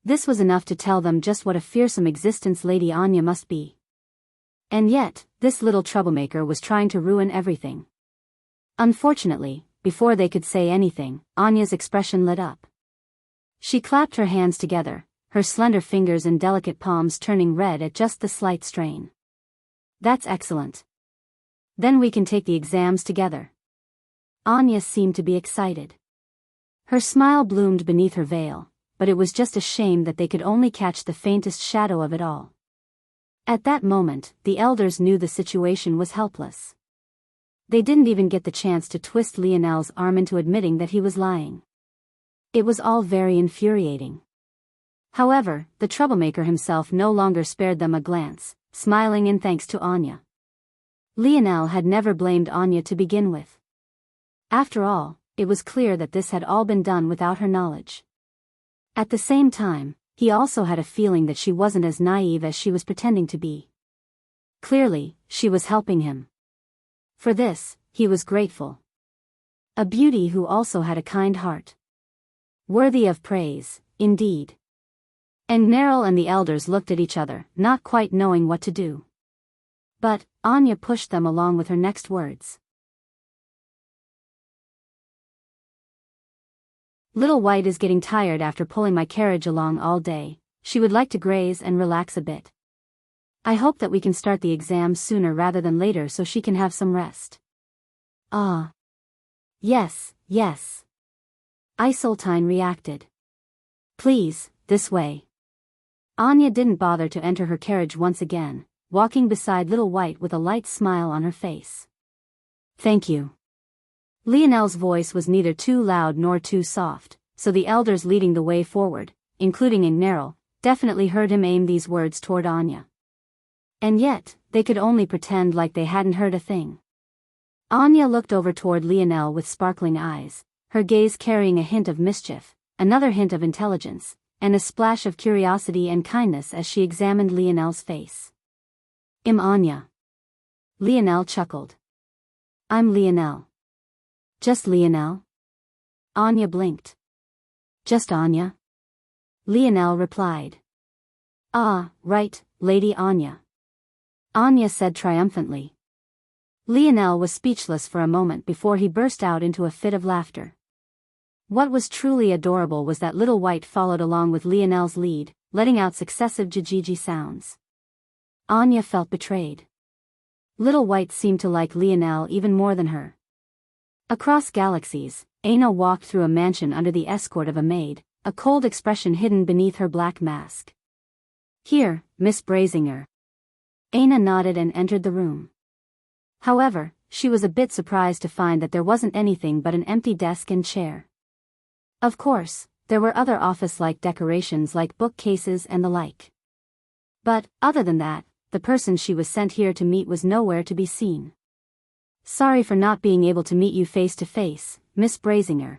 S1: This was enough to tell them just what a fearsome existence Lady Anya must be. And yet, this little troublemaker was trying to ruin everything. Unfortunately, before they could say anything, Anya's expression lit up. She clapped her hands together, her slender fingers and delicate palms turning red at just the slight strain. That's excellent. Then we can take the exams together. Anya seemed to be excited. Her smile bloomed beneath her veil, but it was just a shame that they could only catch the faintest shadow of it all. At that moment, the elders knew the situation was helpless. They didn't even get the chance to twist Lionel's arm into admitting that he was lying. It was all very infuriating. However, the troublemaker himself no longer spared them a glance, smiling in thanks to Anya. Lionel had never blamed Anya to begin with. After all, it was clear that this had all been done without her knowledge. At the same time, he also had a feeling that she wasn't as naive as she was pretending to be. Clearly, she was helping him. For this, he was grateful. A beauty who also had a kind heart. Worthy of praise, indeed. Angnerl and the elders looked at each other, not quite knowing what to do. But Anya pushed them along with her next words. Little White is getting tired after pulling my carriage along all day. She would like to graze and relax a bit. I hope that we can start the exams sooner rather than later so she can have some rest. Ah. Yes, yes. Isoltine reacted. Please, this way. Anya didn't bother to enter her carriage once again, walking beside Little White with a light smile on her face. Thank you. Lionel's voice was neither too loud nor too soft, so the elders leading the way forward, including Angnerl, definitely heard him aim these words toward Anya. And yet, they could only pretend like they hadn't heard a thing. Anya looked over toward Lionel with sparkling eyes, her gaze carrying a hint of mischief, another hint of intelligence, and a splash of curiosity and kindness as she examined Lionel's face. Anya. Lionel chuckled. I'm Lionel. Just Lionel? Anya blinked. Just Anya? Lionel replied. Ah, right, Lady Anya. Anya said triumphantly. Lionel was speechless for a moment before he burst out into a fit of laughter. What was truly adorable was that Little White followed along with Lionel's lead, letting out successive jijiji sounds. Anya felt betrayed. Little White seemed to like Lionel even more than her. Across galaxies, Aina walked through a mansion under the escort of a maid, a cold expression hidden beneath her black mask. Here, Miss Brazinger. Aina nodded and entered the room. However, she was a bit surprised to find that there wasn't anything but an empty desk and chair. Of course, there were other office-like decorations like bookcases and the like. But, other than that, the person she was sent here to meet was nowhere to be seen. Sorry for not being able to meet you face to face, Miss Brazinger.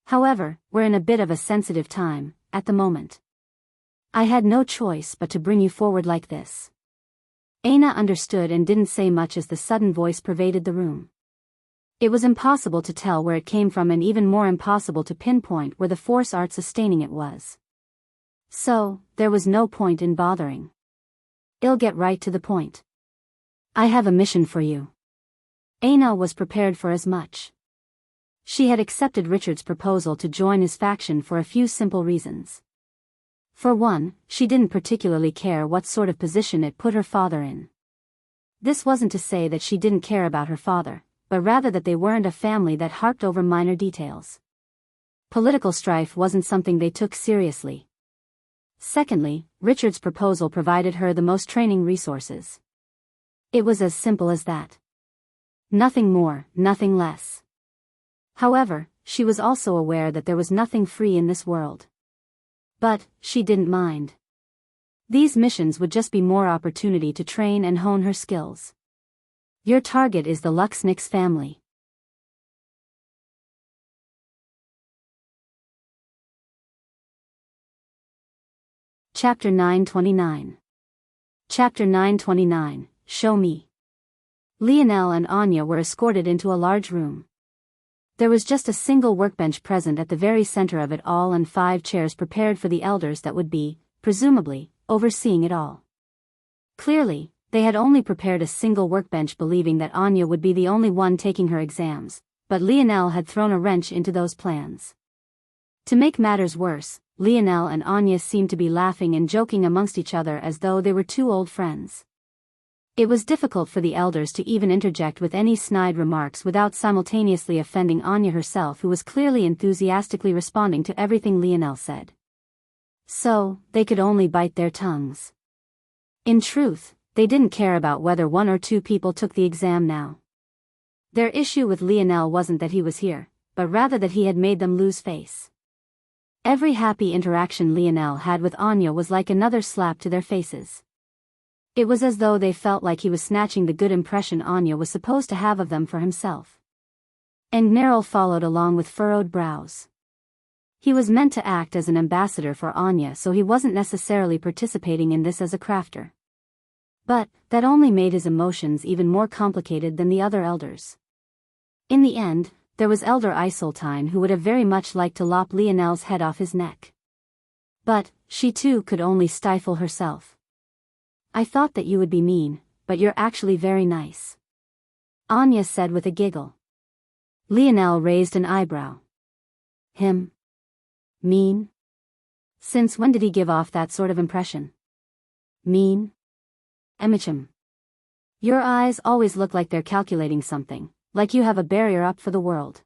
S1: However, we're in a bit of a sensitive time, at the moment. I had no choice but to bring you forward like this. Aina understood and didn't say much as the sudden voice pervaded the room. It was impossible to tell where it came from and even more impossible to pinpoint where the force art sustaining it was. So, there was no point in bothering. I'll get right to the point. I have a mission for you. Aina was prepared for as much. She had accepted Richard's proposal to join his faction for a few simple reasons. For one, she didn't particularly care what sort of position it put her father in. This wasn't to say that she didn't care about her father, but rather that they weren't a family that harped over minor details. Political strife wasn't something they took seriously. Secondly, Richard's proposal provided her the most training resources. It was as simple as that. Nothing more, nothing less. However, she was also aware that there was nothing free in this world. But, she didn't mind. These missions would just be more opportunity to train and hone her skills. Your target is the Luxnix family. Chapter 929. Chapter 929, Show Me. Lionel and Anya were escorted into a large room. There was just a single workbench present at the very center of it all and 5 chairs prepared for the elders that would be, presumably, overseeing it all. Clearly, they had only prepared a single workbench believing that Anya would be the only one taking her exams, but Lionel had thrown a wrench into those plans. To make matters worse, Lionel and Anya seemed to be laughing and joking amongst each other as though they were 2 old friends. It was difficult for the elders to even interject with any snide remarks without simultaneously offending Anya herself, who was clearly enthusiastically responding to everything Lionel said. So, they could only bite their tongues. In truth, they didn't care about whether 1 or 2 people took the exam now. Their issue with Lionel wasn't that he was here, but rather that he had made them lose face. Every happy interaction Lionel had with Anya was like another slap to their faces. It was as though they felt like he was snatching the good impression Anya was supposed to have of them for himself. And Neril followed along with furrowed brows. He was meant to act as an ambassador for Anya, so he wasn't necessarily participating in this as a crafter. But, that only made his emotions even more complicated than the other elders. In the end, there was Elder Isoltine, who would have very much liked to lop Lionel's head off his neck. But, she too could only stifle herself. I thought that you would be mean, but you're actually very nice. Anya said with a giggle. Lionel raised an eyebrow. Him? Mean? Since when did he give off that sort of impression? Mean? Emichim. Your eyes always look like they're calculating something, like you have a barrier up for the world.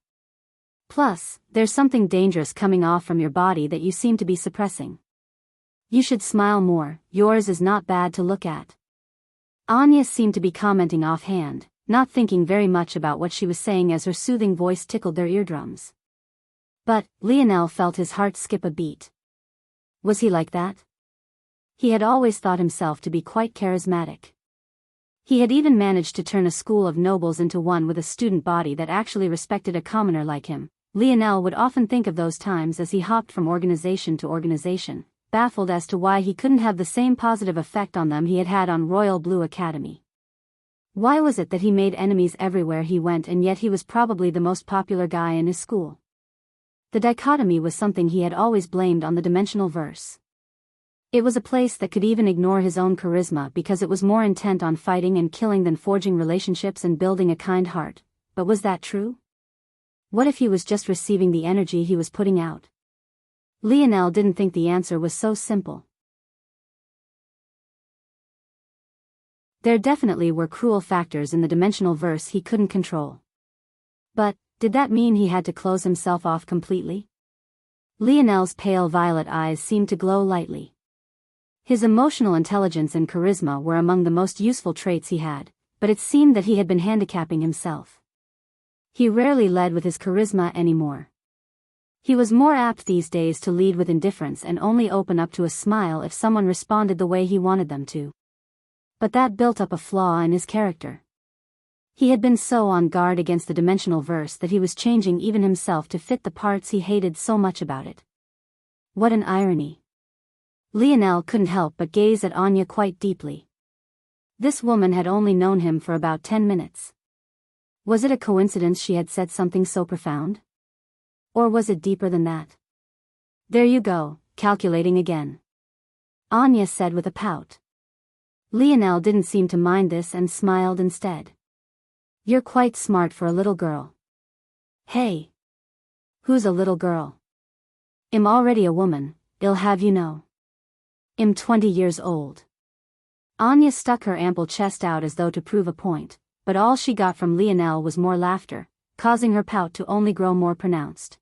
S1: Plus, there's something dangerous coming off from your body that you seem to be suppressing. You should smile more, yours is not bad to look at. Anya seemed to be commenting offhand, not thinking very much about what she was saying as her soothing voice tickled their eardrums. But, Lionel felt his heart skip a beat. Was he like that? He had always thought himself to be quite charismatic. He had even managed to turn a school of nobles into one with a student body that actually respected a commoner like him. Lionel would often think of those times as he hopped from organization to organization, baffled as to why he couldn't have the same positive effect on them he had had on Royal Blue Academy. Why was it that he made enemies everywhere he went and yet he was probably the most popular guy in his school? The dichotomy was something he had always blamed on the dimensional verse. It was a place that could even ignore his own charisma because it was more intent on fighting and killing than forging relationships and building a kind heart. But was that true? What if he was just receiving the energy he was putting out? Lionel didn't think the answer was so simple. There definitely were cruel factors in the dimensional verse he couldn't control. But, did that mean he had to close himself off completely? Lionel's pale violet eyes seemed to glow lightly. His emotional intelligence and charisma were among the most useful traits he had, but it seemed that he had been handicapping himself. He rarely led with his charisma anymore. He was more apt these days to lead with indifference and only open up to a smile if someone responded the way he wanted them to. But that built up a flaw in his character. He had been so on guard against the dimensional verse that he was changing even himself to fit the parts he hated so much about it. What an irony. Lionel couldn't help but gaze at Anya quite deeply. This woman had only known him for about 10 minutes. Was it a coincidence she had said something so profound? Or was it deeper than that? There you go, calculating again, Anya said with a pout. Lionel didn't seem to mind this and smiled instead. You're quite smart for a little girl. Hey. Who's a little girl? I'm already a woman, I'll have you know. I'm 20 years old. Anya stuck her ample chest out as though to prove a point, but all she got from Lionel was more laughter, causing her pout to only grow more pronounced.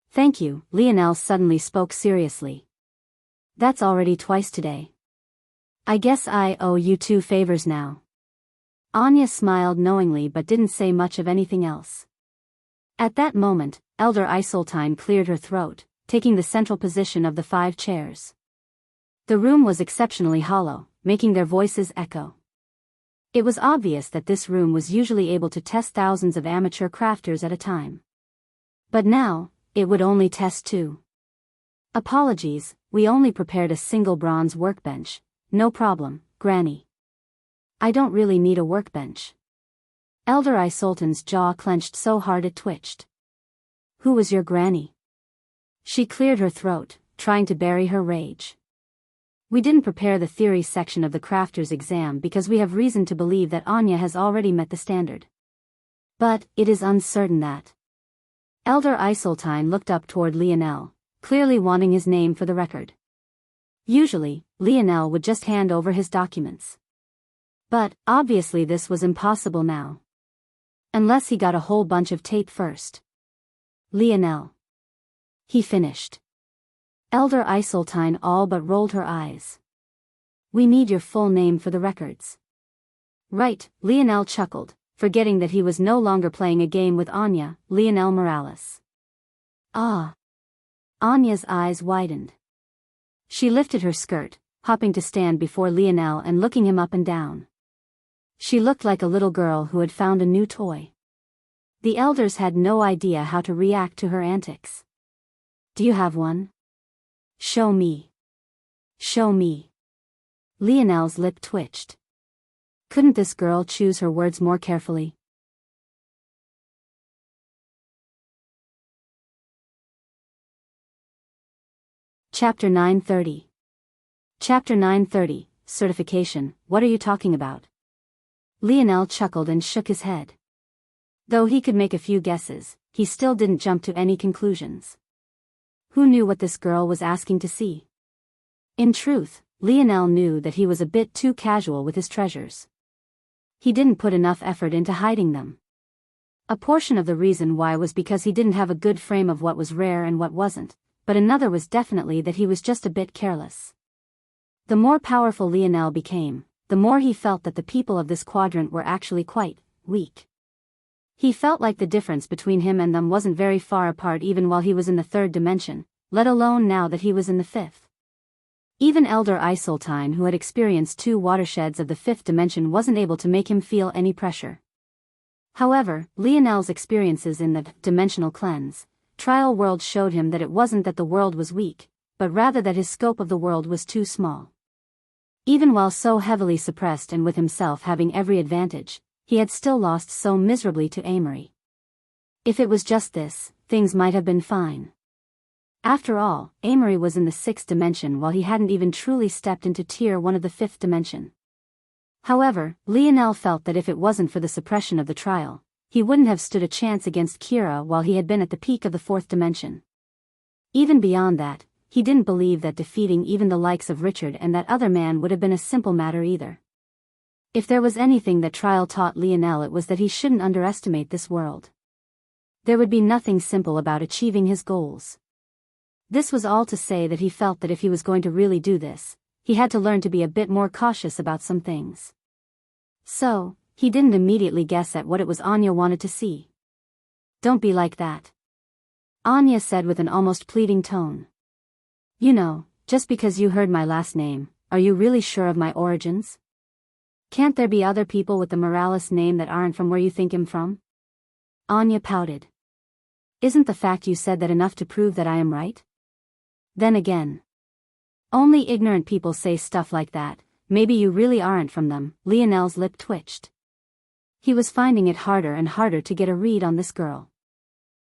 S1: Thank you, Lionel suddenly spoke seriously. That's already twice today. I guess I owe you 2 favors now. Anya smiled knowingly but didn't say much of anything else. At that moment, Elder Isoltine cleared her throat, taking the central position of the 5 chairs. The room was exceptionally hollow, making their voices echo. It was obvious that this room was usually able to test thousands of amateur crafters at a time. But now, it would only test 2. Apologies, we only prepared a single bronze workbench. No problem, Granny. I don't really need a workbench. Elder Isoltan's jaw clenched so hard it twitched. Who was your granny? She cleared her throat, trying to bury her rage. We didn't prepare the theory section of the crafter's exam because we have reason to believe that Anya has already met the standard. But, it is uncertain that. Elder Isoltine looked up toward Lionel, clearly wanting his name for the record. Usually, Lionel would just hand over his documents. But, obviously this was impossible now. Unless he got a whole bunch of tape first. Lionel. He finished. Elder Isoltine all but rolled her eyes. We need your full name for the records. Right, Lionel chuckled, forgetting that he was no longer playing a game with Anya, Lionel Morales. Ah. Anya's eyes widened. She lifted her skirt, hopping to stand before Lionel and looking him up and down. She looked like a little girl who had found a new toy. The elders had no idea how to react to her antics. Do you have one? Show me. Show me. Lionel's lip twitched. Couldn't this girl choose her words more carefully? Chapter 930. Chapter 930, Certification, what are you talking about? Lionel chuckled and shook his head. Though he could make a few guesses, he still didn't jump to any conclusions. Who knew what this girl was asking to see? In truth, Lionel knew that he was a bit too casual with his treasures. He didn't put enough effort into hiding them. A portion of the reason why was because he didn't have a good frame of what was rare and what wasn't, but another was definitely that he was just a bit careless. The more powerful Lionel became, the more he felt that the people of this quadrant were actually quite weak. He felt like the difference between him and them wasn't very far apart even while he was in the 3rd dimension, let alone now that he was in the 5th. Even Elder Isoltine, who had experienced 2 watersheds of the 5th dimension, wasn't able to make him feel any pressure. However, Lionel's experiences in the dimensional cleanse trial world showed him that it wasn't that the world was weak, but rather that his scope of the world was too small. Even while so heavily suppressed and with himself having every advantage, he had still lost so miserably to Amory. If it was just this, things might have been fine. After all, Amory was in the 6th dimension while he hadn't even truly stepped into Tier 1 of the 5th dimension. However, Lionel felt that if it wasn't for the suppression of the trial, he wouldn't have stood a chance against Kira while he had been at the peak of the 4th dimension. Even beyond that, he didn't believe that defeating even the likes of Richard and that other man would have been a simple matter either. If there was anything that trial taught Lionel, it was that he shouldn't underestimate this world. There would be nothing simple about achieving his goals. This was all to say that he felt that if he was going to really do this, he had to learn to be a bit more cautious about some things. So, he didn't immediately guess at what it was Anya wanted to see. Don't be like that, Anya said with an almost pleading tone. You know, just because you heard my last name, are you really sure of my origins? Can't there be other people with the Morales name that aren't from where you think him from? Anya pouted. Isn't the fact you said that enough to prove that I am right? Then again. Only ignorant people say stuff like that. Maybe you really aren't from them. Lionel's lip twitched. He was finding it harder and harder to get a read on this girl.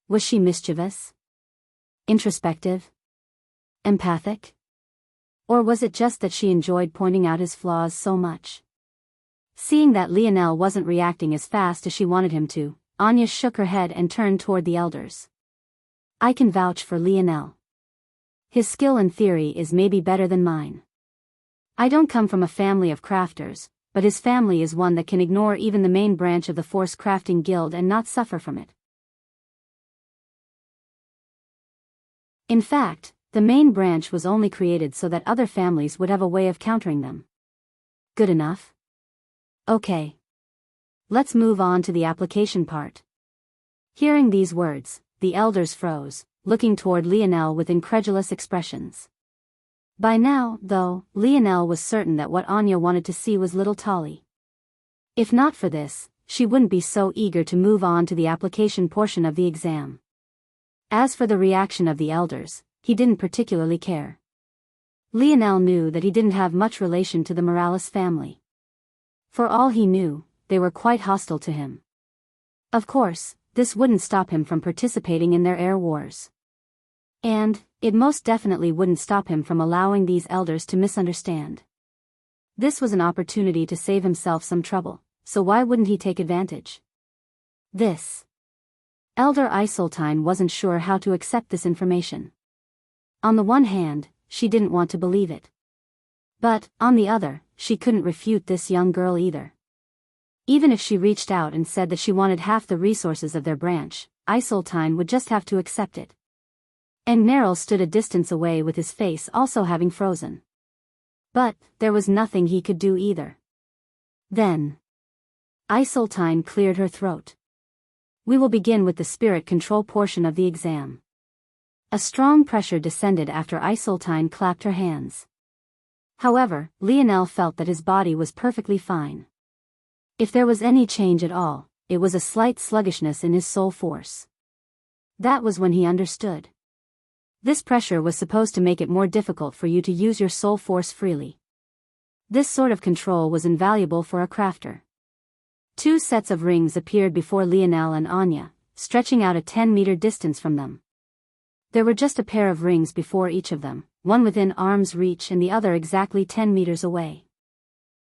S1: Was she mischievous? Introspective? Empathic? Or was it just that she enjoyed pointing out his flaws so much? Seeing that Lionel wasn't reacting as fast as she wanted him to, Anya shook her head and turned toward the elders. I can vouch for Lionel. His skill in theory is maybe better than mine. I don't come from a family of crafters, but his family is one that can ignore even the main branch of the Force Crafting Guild and not suffer from it. In fact, the main branch was only created so that other families would have a way of countering them. Good enough? Okay. Let's move on to the application part. Hearing these words, the elders froze, looking toward Lionel with incredulous expressions. By now, though, Lionel was certain that what Anya wanted to see was little Tolly. If not for this, she wouldn't be so eager to move on to the application portion of the exam. As for the reaction of the elders, he didn't particularly care. Lionel knew that he didn't have much relation to the Morales family. For all he knew, they were quite hostile to him. Of course, this wouldn't stop him from participating in their air wars. And it most definitely wouldn't stop him from allowing these elders to misunderstand. This was an opportunity to save himself some trouble, so why wouldn't he take advantage? This. Elder Isoltine wasn't sure how to accept this information. On the one hand, she didn't want to believe it. But, on the other, she couldn't refute this young girl either. Even if she reached out and said that she wanted half the resources of their branch, Isoltine would just have to accept it. And Nerl stood a distance away with his face also having frozen. But, there was nothing he could do either. Then. Isoltine cleared her throat. We will begin with the spirit control portion of the exam. A strong pressure descended after Isoltine clapped her hands. However, Lionel felt that his body was perfectly fine. If there was any change at all, it was a slight sluggishness in his soul force. That was when he understood. This pressure was supposed to make it more difficult for you to use your soul force freely. This sort of control was invaluable for a crafter. 2 sets of rings appeared before Lionel and Anya, stretching out a 10-meter distance from them. There were just a pair of rings before each of them, one within arm's reach and the other exactly 10 meters away.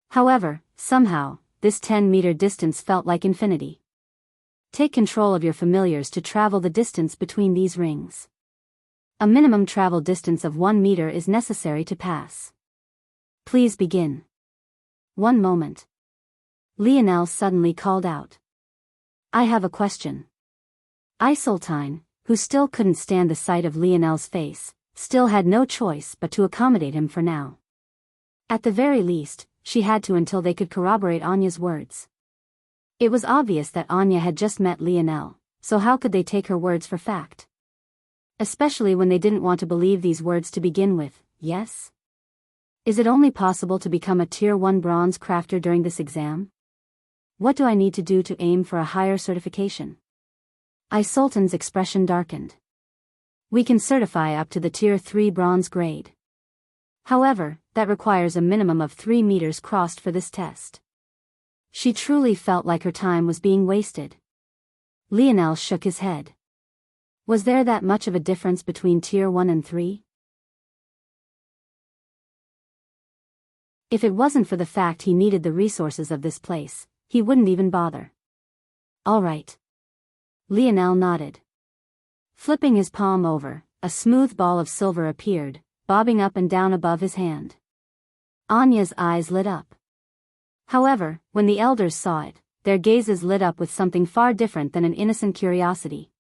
S1: However, somehow, this 10-meter distance felt like infinity. Take control of your familiars to travel the distance between these rings. A minimum travel distance of 1 meter is necessary to pass. Please begin. One moment. Lionel suddenly called out. I have a question. Isoltine, who still couldn't stand the sight of Lionel's face, still had no choice but to accommodate him for now. At the very least, she had to until they could corroborate Anya's words. It was obvious that Anya had just met Lionel, so how could they take her words for fact? Especially when they didn't want to believe these words to begin with, yes? Is it only possible to become a Tier 1 bronze crafter during this exam? What do I need to do to aim for a higher certification? Isoltine's expression darkened. We can certify up to the Tier 3 bronze grade. However, that requires a minimum of 3 meters crossed for this test. She truly felt like her time was being wasted. Lionel shook his head. Was there that much of a difference between Tier 1 and 3? If it wasn't for the fact he needed the resources of this place, he wouldn't even bother. All right. Lionel nodded. Flipping his palm over, a smooth ball of silver appeared, bobbing up and down above his hand. Anya's eyes lit up. However, when the elders saw it, their gazes lit up with something far different than an innocent curiosity.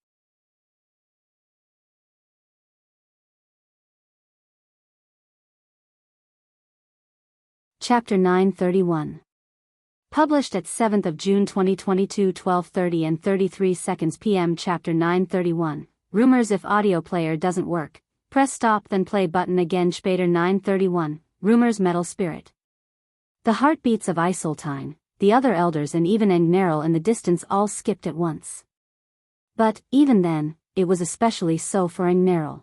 S1: Chapter 931. Published at 7th of June 2022 12:30 and 33 seconds p.m. Chapter 931. Rumors if audio player doesn't work, press stop then play button again. Chapter 931. Rumors Metal Spirit. The heartbeats of Isoltine, the other elders and even Engnerl in the distance all skipped at once. But, even then, it was especially so for Engnerl.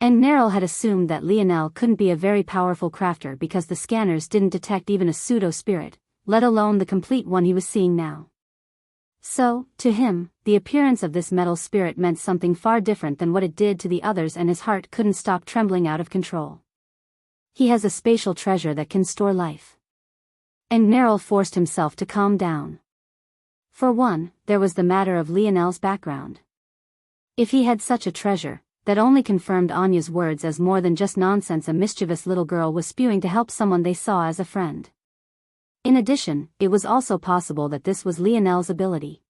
S1: Engnerl had assumed that Lionel couldn't be a very powerful crafter because the scanners didn't detect even a pseudo-spirit, let alone the complete one he was seeing now. So, to him, the appearance of this metal spirit meant something far different than what it did to the others, and his heart couldn't stop trembling out of control. He has a spatial treasure that can store life. Engnerl forced himself to calm down. For one, there was the matter of Lionel's background. If he had such a treasure, that only confirmed Anya's words as more than just nonsense a mischievous little girl was spewing to help someone they saw as a friend. In addition, it was also possible that this was Lionel's ability.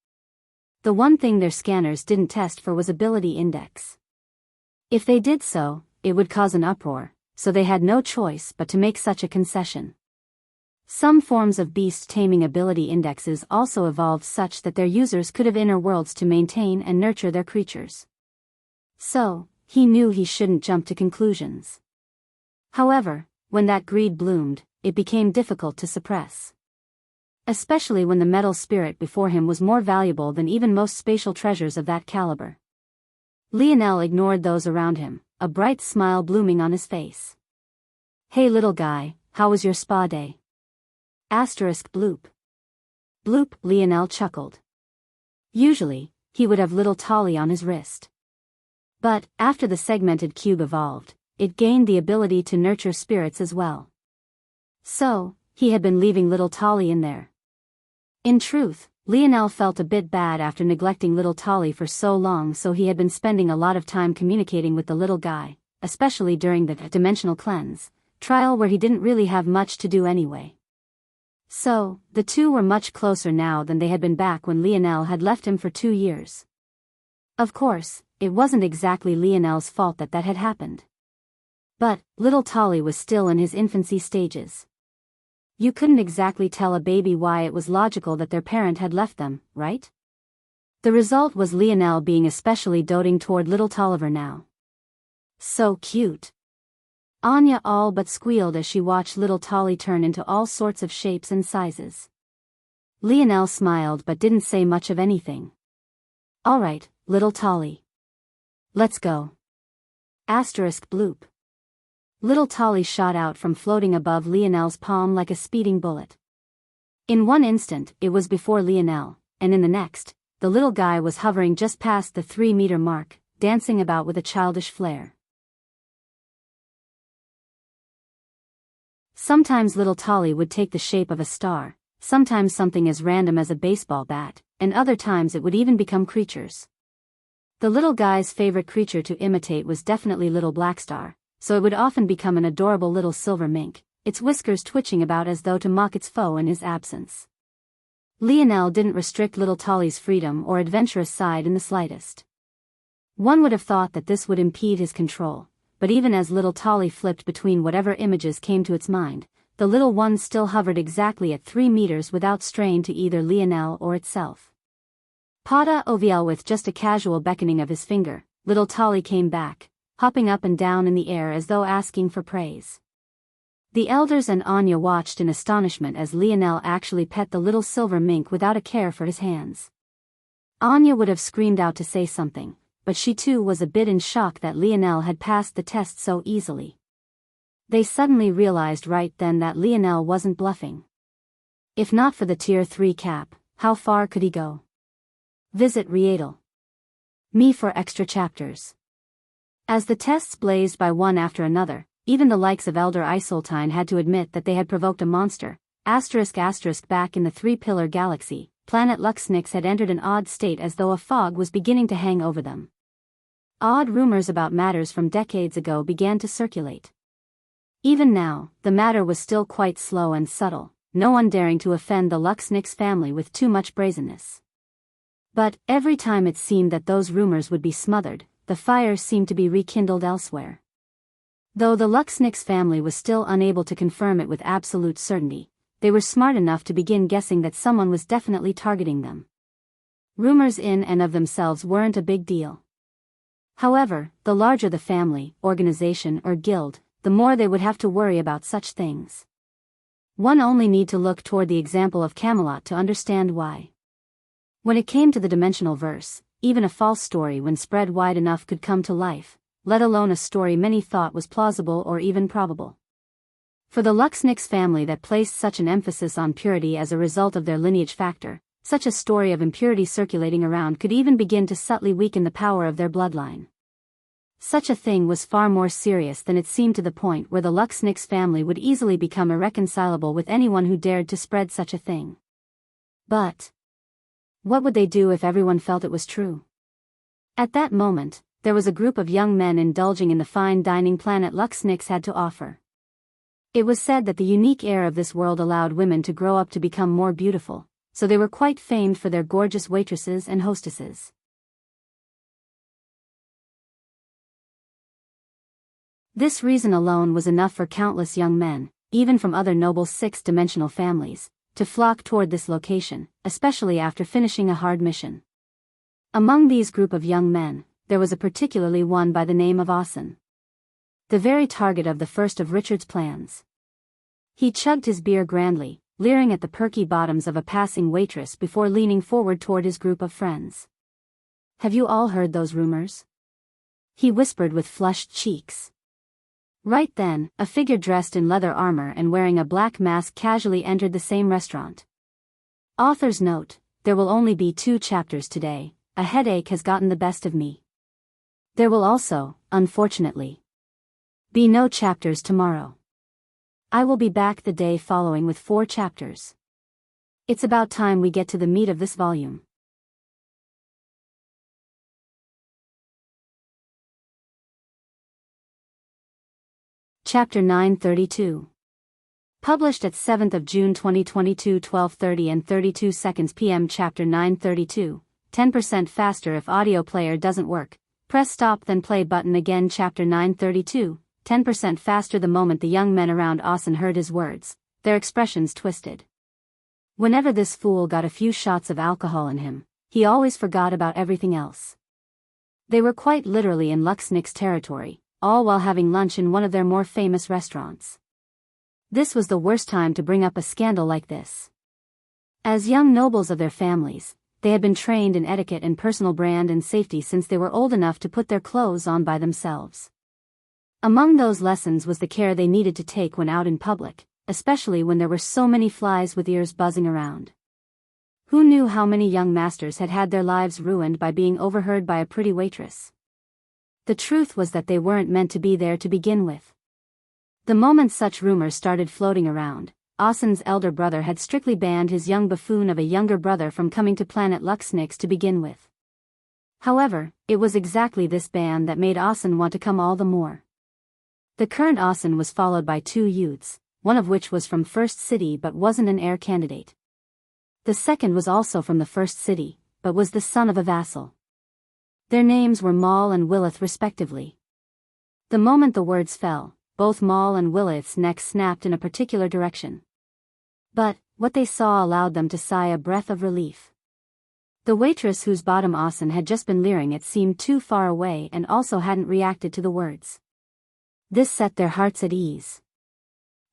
S1: The one thing their scanners didn't test for was ability index. If they did so, it would cause an uproar, so they had no choice but to make such a concession. Some forms of beast taming ability indexes also evolved such that their users could have inner worlds to maintain and nurture their creatures. So, he knew he shouldn't jump to conclusions. However, when that greed bloomed, it became difficult to suppress. Especially when the metal spirit before him was more valuable than even most spatial treasures of that caliber. Lionel ignored those around him, a bright smile blooming on his face. "Hey little guy, how was your spa day?" Bloop. Bloop, Lionel chuckled. Usually, he would have little Tolly on his wrist. But, after the segmented cube evolved, it gained the ability to nurture spirits as well. So, he had been leaving little Tolly in there. In truth, Lionel felt a bit bad after neglecting little Tolly for so long, so he had been spending a lot of time communicating with the little guy, especially during the dimensional cleanse trial where he didn't really have much to do anyway. So, the two were much closer now than they had been back when Lionel had left him for 2 years. Of course, it wasn't exactly Lionel's fault that had happened. But, little Tolly was still in his infancy stages. You couldn't exactly tell a baby why it was logical that their parent had left them, right? The result was Lionel being especially doting toward little Tolliver now. So cute. Anya all but squealed as she watched little Tolly turn into all sorts of shapes and sizes. Lionel smiled but didn't say much of anything. "Alright, little Tolly. Let's go." Bloop. Little Tolly shot out from floating above Lionel's palm like a speeding bullet. In one instant, it was before Lionel, and in the next, the little guy was hovering just past the 3-meter mark, dancing about with a childish flair. Sometimes little Tolly would take the shape of a star, sometimes something as random as a baseball bat, and other times it would even become creatures. The little guy's favorite creature to imitate was definitely Little Blackstar, so it would often become an adorable little silver mink, its whiskers twitching about as though to mock its foe in his absence. Lionel didn't restrict little Tolly's freedom or adventurous side in the slightest. One would have thought that this would impede his control, but even as little Tolly flipped between whatever images came to its mind, the little one still hovered exactly at 3 meters without strain to either Lionel or itself. Pada Oviel, with just a casual beckoning of his finger, little Tolly came back, hopping up and down in the air as though asking for praise. The elders and Anya watched in astonishment as Lionel actually pet the little silver mink without a care for his hands. Anya would have screamed out to say something, but she too was a bit in shock that Lionel had passed the test so easily. They suddenly realized right then that Lionel wasn't bluffing. If not for the Tier 3 cap, how far could he go? Visit Readle.me for extra chapters. As the tests blazed by one after another, even the likes of Elder Isoltine had to admit that they had provoked a monster. Back in the 3-pillar galaxy, planet Luxnix had entered an odd state as though a fog was beginning to hang over them. Odd rumors about matters from decades ago began to circulate. Even now, the matter was still quite slow and subtle, no one daring to offend the Luxnix family with too much brazenness. But, every time it seemed that those rumors would be smothered, the fire seemed to be rekindled elsewhere. Though the Luxnix family was still unable to confirm it with absolute certainty, they were smart enough to begin guessing that someone was definitely targeting them. Rumors in and of themselves weren't a big deal. However, the larger the family, organization or guild, the more they would have to worry about such things. One only need to look toward the example of Camelot to understand why. When it came to the dimensional verse, even a false story when spread wide enough could come to life, let alone a story many thought was plausible or even probable. For the Luxnix family that placed such an emphasis on purity as a result of their lineage factor, such a story of impurity circulating around could even begin to subtly weaken the power of their bloodline. Such a thing was far more serious than it seemed, to the point where the Luxnix family would easily become irreconcilable with anyone who dared to spread such a thing. But what would they do if everyone felt it was true? At that moment, there was a group of young men indulging in the fine dining planet Luxnix had to offer. It was said that the unique air of this world allowed women to grow up to become more beautiful, so they were quite famed for their gorgeous waitresses and hostesses. This reason alone was enough for countless young men, even from other noble six-dimensional families, to flock toward this location, especially after finishing a hard mission. Among these group of young men, there was a particularly one by the name of Asen, the very target of the first of Richard's plans. He chugged his beer grandly, leering at the perky bottoms of a passing waitress before leaning forward toward his group of friends. "Have you all heard those rumors?" he whispered with flushed cheeks. Right then, a figure dressed in leather armor and wearing a black mask casually entered the same restaurant. Author's note: there will only be 2 chapters today. A headache has gotten the best of me. There will also, unfortunately, be no chapters tomorrow. I will be back the day following with 4 chapters. It's about time we get to the meat of this volume. Chapter 932. Published at 7th of June 2022, 12:30 and 32 seconds p.m. Chapter 932. 10% faster if audio player doesn't work. Press stop then play button again. Chapter 932. 10% faster. The moment the young men around Asen heard his words, their expressions twisted. Whenever this fool got a few shots of alcohol in him, he always forgot about everything else. They were quite literally in Luxnix territory, all while having lunch in one of their more famous restaurants. This was the worst time to bring up a scandal like this. As young nobles of their families, they had been trained in etiquette and personal brand and safety since they were old enough to put their clothes on by themselves. Among those lessons was the care they needed to take when out in public, especially when there were so many flies with ears buzzing around. Who knew how many young masters had had their lives ruined by being overheard by a pretty waitress? The truth was that they weren't meant to be there to begin with. The moment such rumors started floating around, Asen's elder brother had strictly banned his young buffoon of a younger brother from coming to planet Luxnix to begin with. However, it was exactly this ban that made Asen want to come all the more. The current Asen was followed by 2 youths, one of which was from First City but wasn't an heir candidate. The second was also from the First City, but was the son of a vassal. Their names were Maul and Willith respectively. The moment the words fell, both Maul and Willith's necks snapped in a particular direction. But what they saw allowed them to sigh a breath of relief. The waitress whose bottom Asen had just been leering at seemed too far away and also hadn't reacted to the words. This set their hearts at ease.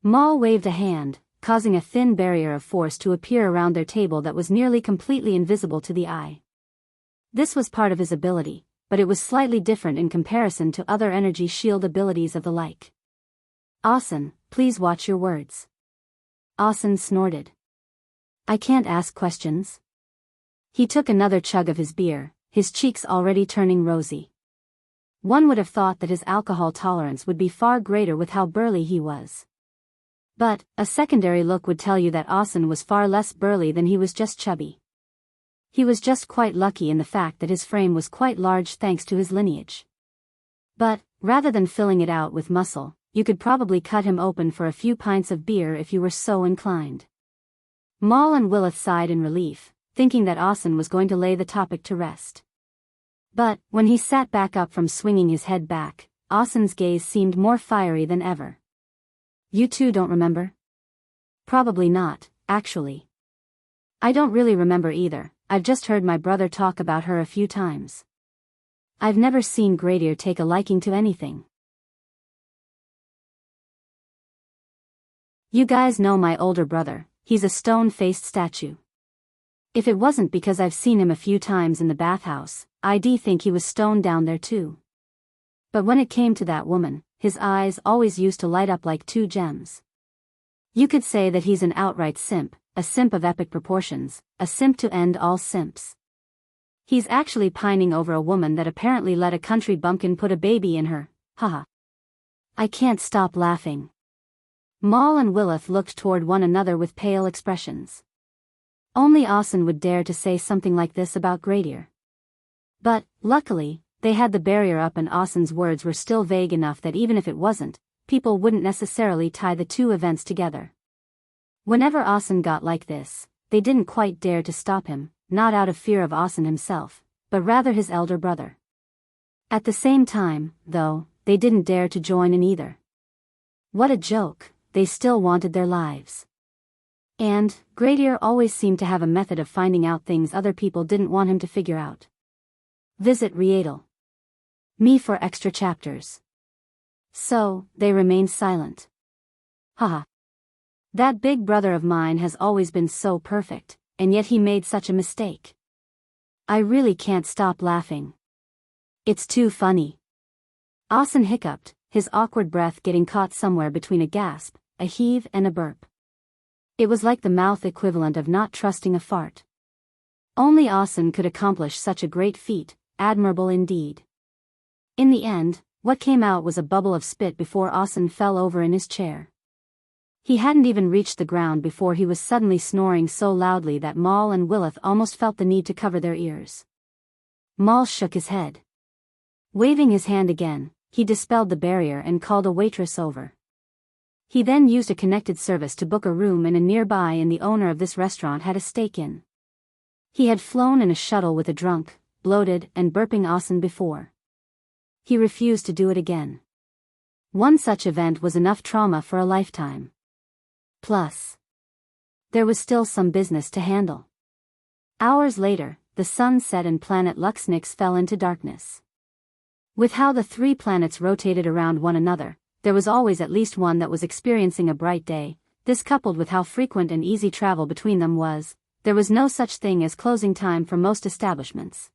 S1: Maul waved a hand, causing a thin barrier of force to appear around their table that was nearly completely invisible to the eye. This was part of his ability, but it was slightly different in comparison to other energy shield abilities of the like. Asen, please watch your words. Asen snorted. I can't ask questions. He took another chug of his beer, his cheeks already turning rosy. One would have thought that his alcohol tolerance would be far greater with how burly he was. But a secondary look would tell you that Asen was far less burly than he was just chubby. He was just quite lucky in the fact that his frame was quite large thanks to his lineage. But, rather than filling it out with muscle, you could probably cut him open for a few pints of beer if you were so inclined. Maul and Willith sighed in relief, thinking that Asen was going to lay the topic to rest. But, when he sat back up from swinging his head back, Asen's gaze seemed more fiery than ever. You two don't remember? Probably not, actually. I don't really remember either. I've just heard my brother talk about her a few times. I've never seen Gradier take a liking to anything. You guys know my older brother, he's a stone-faced statue. If it wasn't because I've seen him a few times in the bathhouse, I'd think he was stoned down there too. But when it came to that woman, his eyes always used to light up like two gems. You could say that he's an outright simp, a simp of epic proportions, a simp to end all simps. He's actually pining over a woman that apparently let a country bumpkin put a baby in her, haha. I can't stop laughing. Maul and Willith looked toward one another with pale expressions. Only Austin would dare to say something like this about Gradier. But, luckily, they had the barrier up and Austin's words were still vague enough that even if it wasn't, people wouldn't necessarily tie the two events together. Whenever Austin got like this, they didn't quite dare to stop him, not out of fear of Austin himself, but rather his elder brother. At the same time, though, they didn't dare to join in either. What a joke, they still wanted their lives. And, Gradier always seemed to have a method of finding out things other people didn't want him to figure out. Visit Rietal. Me for extra chapters. So, they remained silent. Haha. That big brother of mine has always been so perfect, and yet he made such a mistake. I really can't stop laughing. It's too funny. Austin hiccuped, his awkward breath getting caught somewhere between a gasp, a heave and a burp. It was like the mouth equivalent of not trusting a fart. Only Austin could accomplish such a great feat, admirable indeed. In the end, what came out was a bubble of spit before Austin fell over in his chair. He hadn't even reached the ground before he was suddenly snoring so loudly that Maul and Willith almost felt the need to cover their ears. Maul shook his head. Waving his hand again, he dispelled the barrier and called a waitress over. He then used a connected service to book a room in a nearby and the owner of this restaurant had a stake in. He had flown in a shuttle with a drunk, bloated and burping Austin before. He refused to do it again. One such event was enough trauma for a lifetime. Plus, there was still some business to handle. Hours later, the sun set and planet Luxnix fell into darkness. With how the three planets rotated around one another, there was always at least one that was experiencing a bright day. This coupled with how frequent and easy travel between them was, there was no such thing as closing time for most establishments.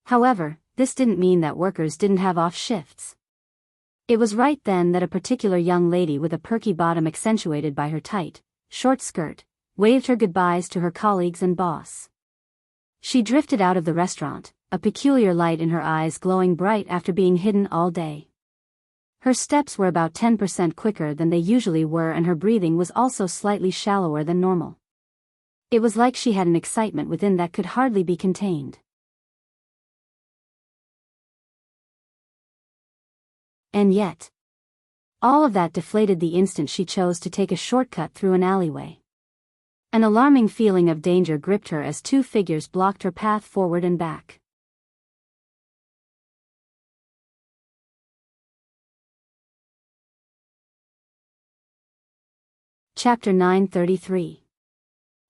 S1: However, this didn't mean that workers didn't have off shifts. It was right then that a particular young lady with a perky bottom accentuated by her tight, short skirt, waved her goodbyes to her colleagues and boss. She drifted out of the restaurant, a peculiar light in her eyes glowing bright after being hidden all day. Her steps were about 10% quicker than they usually were and her breathing was also slightly shallower than normal. It was like she had an excitement within that could hardly be contained. And yet, all of that deflated the instant she chose to take a shortcut through an alleyway. An alarming feeling of danger gripped her as two figures blocked her path forward and back. Chapter 933.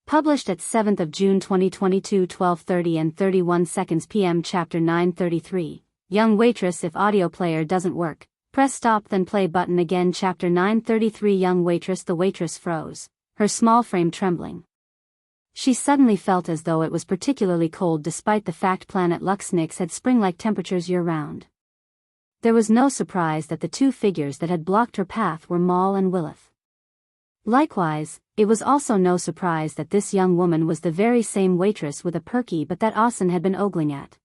S1: Published at 7th of June 2022 12:30 and 31 seconds p.m. Chapter 933. Young waitress, if audio player doesn't work, press stop then play button again. Chapter 933. Young waitress. The waitress froze, her small frame trembling. She suddenly felt as though it was particularly cold despite the fact planet Luxnix had spring-like temperatures year-round. There was no surprise that the two figures that had blocked her path were Maul and Willith. Likewise, it was also no surprise that this young woman was the very same waitress with a perky but that Austin had been ogling at.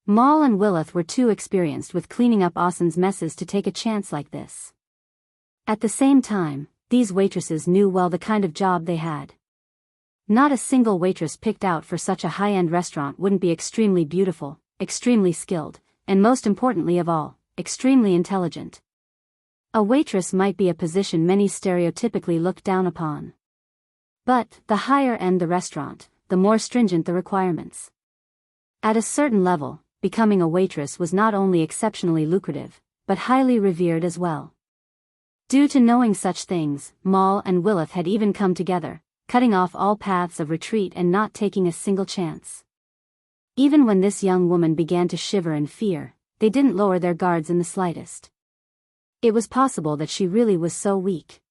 S1: Maul and Willith were too experienced with cleaning up Austin's messes to take a chance like this. At the same time, these waitresses knew well the kind of job they had. Not a single waitress picked out for such a high-end restaurant wouldn't be extremely beautiful, extremely skilled, and most importantly of all, extremely intelligent. A waitress might be a position many stereotypically looked down upon. But, the higher end the restaurant, the more stringent the requirements. At a certain level, becoming a waitress was not only exceptionally lucrative, but highly revered as well. Due to knowing such things, Maul and Willith had even come together, cutting off all paths of retreat and not taking a single chance. Even when this young woman began to shiver in fear, they didn't lower their guards in the slightest. It was possible that she really was so weak.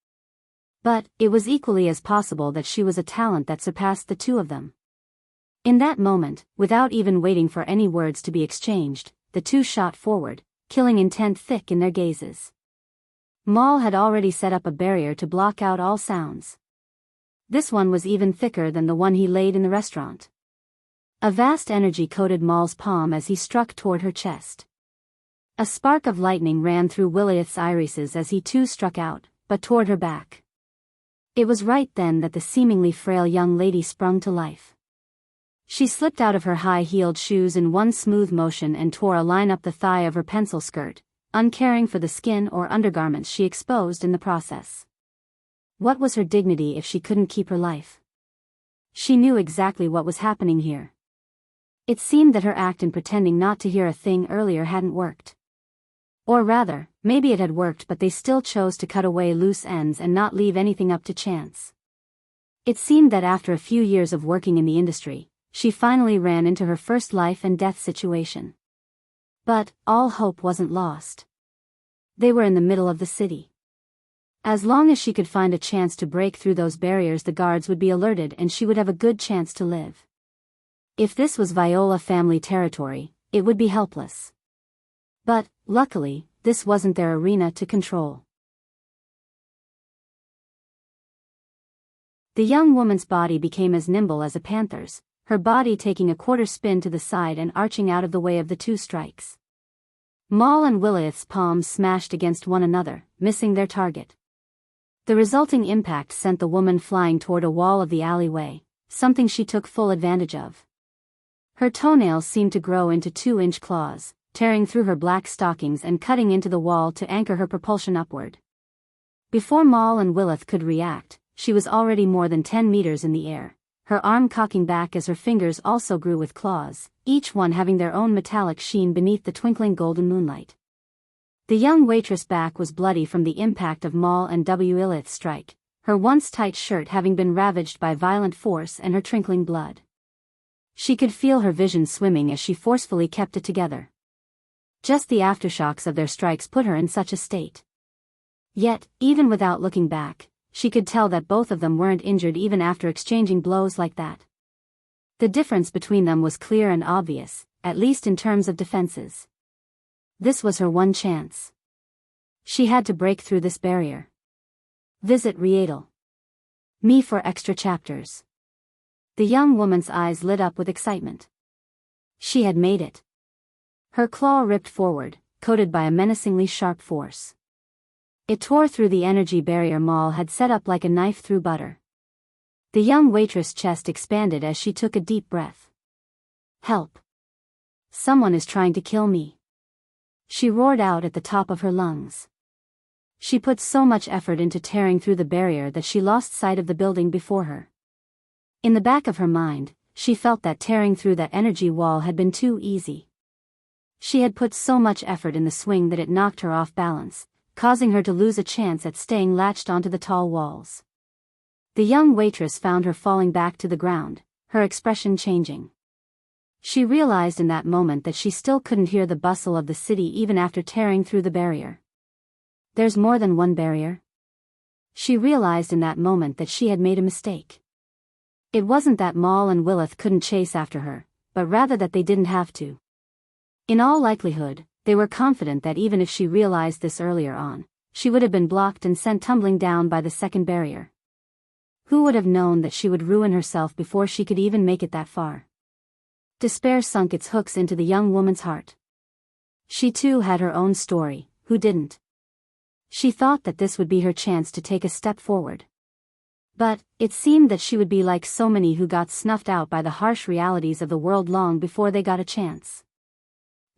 S1: But it was equally as possible that she was a talent that surpassed the two of them. In that moment, without even waiting for any words to be exchanged, the two shot forward, killing intent thick in their gazes. Maul had already set up a barrier to block out all sounds. This one was even thicker than the one he laid in the restaurant. A vast energy coated Maul's palm as he struck toward her chest. A spark of lightning ran through Willith's irises as he too struck out, but toward her back. It was right then that the seemingly frail young lady sprung to life. She slipped out of her high-heeled shoes in one smooth motion and tore a line up the thigh of her pencil skirt, uncaring for the skin or undergarments she exposed in the process. What was her dignity if she couldn't keep her life? She knew exactly what was happening here. It seemed that her act in pretending not to hear a thing earlier hadn't worked. Or rather, maybe it had worked, but they still chose to cut away loose ends and not leave anything up to chance. It seemed that after a few years of working in the industry, she finally ran into her first life and death situation. But all hope wasn't lost. They were in the middle of the city. As long as she could find a chance to break through those barriers, the guards would be alerted and she would have a good chance to live. If this was Viola family territory, it would be helpless. But, luckily, this wasn't their arena to control. The young woman's body became as nimble as a panther's, her body taking a quarter spin to the side and arching out of the way of the two strikes. Maul and Willith's palms smashed against one another, missing their target. The resulting impact sent the woman flying toward a wall of the alleyway, something she took full advantage of. Her toenails seemed to grow into 2-inch claws, tearing through her black stockings and cutting into the wall to anchor her propulsion upward. Before Maul and Willith could react, she was already more than 10 meters in the air, her arm cocking back as her fingers also grew with claws, each one having their own metallic sheen beneath the twinkling golden moonlight. The young waitress' back was bloody from the impact of Maul and Willith's strike, her once tight shirt having been ravaged by violent force and her trickling blood. She could feel her vision swimming as she forcefully kept it together. Just the aftershocks of their strikes put her in such a state. Yet, even without looking back, she could tell that both of them weren't injured even after exchanging blows like that. The difference between them was clear and obvious, at least in terms of defenses. This was her one chance. She had to break through this barrier. Visit Readle.me for extra chapters. The young woman's eyes lit up with excitement. She had made it. Her claw ripped forward, coated by a menacingly sharp force. It tore through the energy barrier Maul had set up like a knife through butter. The young waitress' chest expanded as she took a deep breath. Help! Someone is trying to kill me. She roared out at the top of her lungs. She put so much effort into tearing through the barrier that she lost sight of the building before her. In the back of her mind, she felt that tearing through that energy wall had been too easy. She had put so much effort in the swing that it knocked her off balance, causing her to lose a chance at staying latched onto the tall walls. The young waitress found her falling back to the ground, her expression changing. She realized in that moment that she still couldn't hear the bustle of the city even after tearing through the barrier. There's more than one barrier. She realized in that moment that she had made a mistake. It wasn't that Maul and Willith couldn't chase after her, but rather that they didn't have to. In all likelihood, they were confident that even if she realized this earlier on, she would have been blocked and sent tumbling down by the second barrier. Who would have known that she would ruin herself before she could even make it that far? Despair sunk its hooks into the young woman's heart. She too had her own story, who didn't? She thought that this would be her chance to take a step forward. But, it seemed that she would be like so many who got snuffed out by the harsh realities of the world long before they got a chance.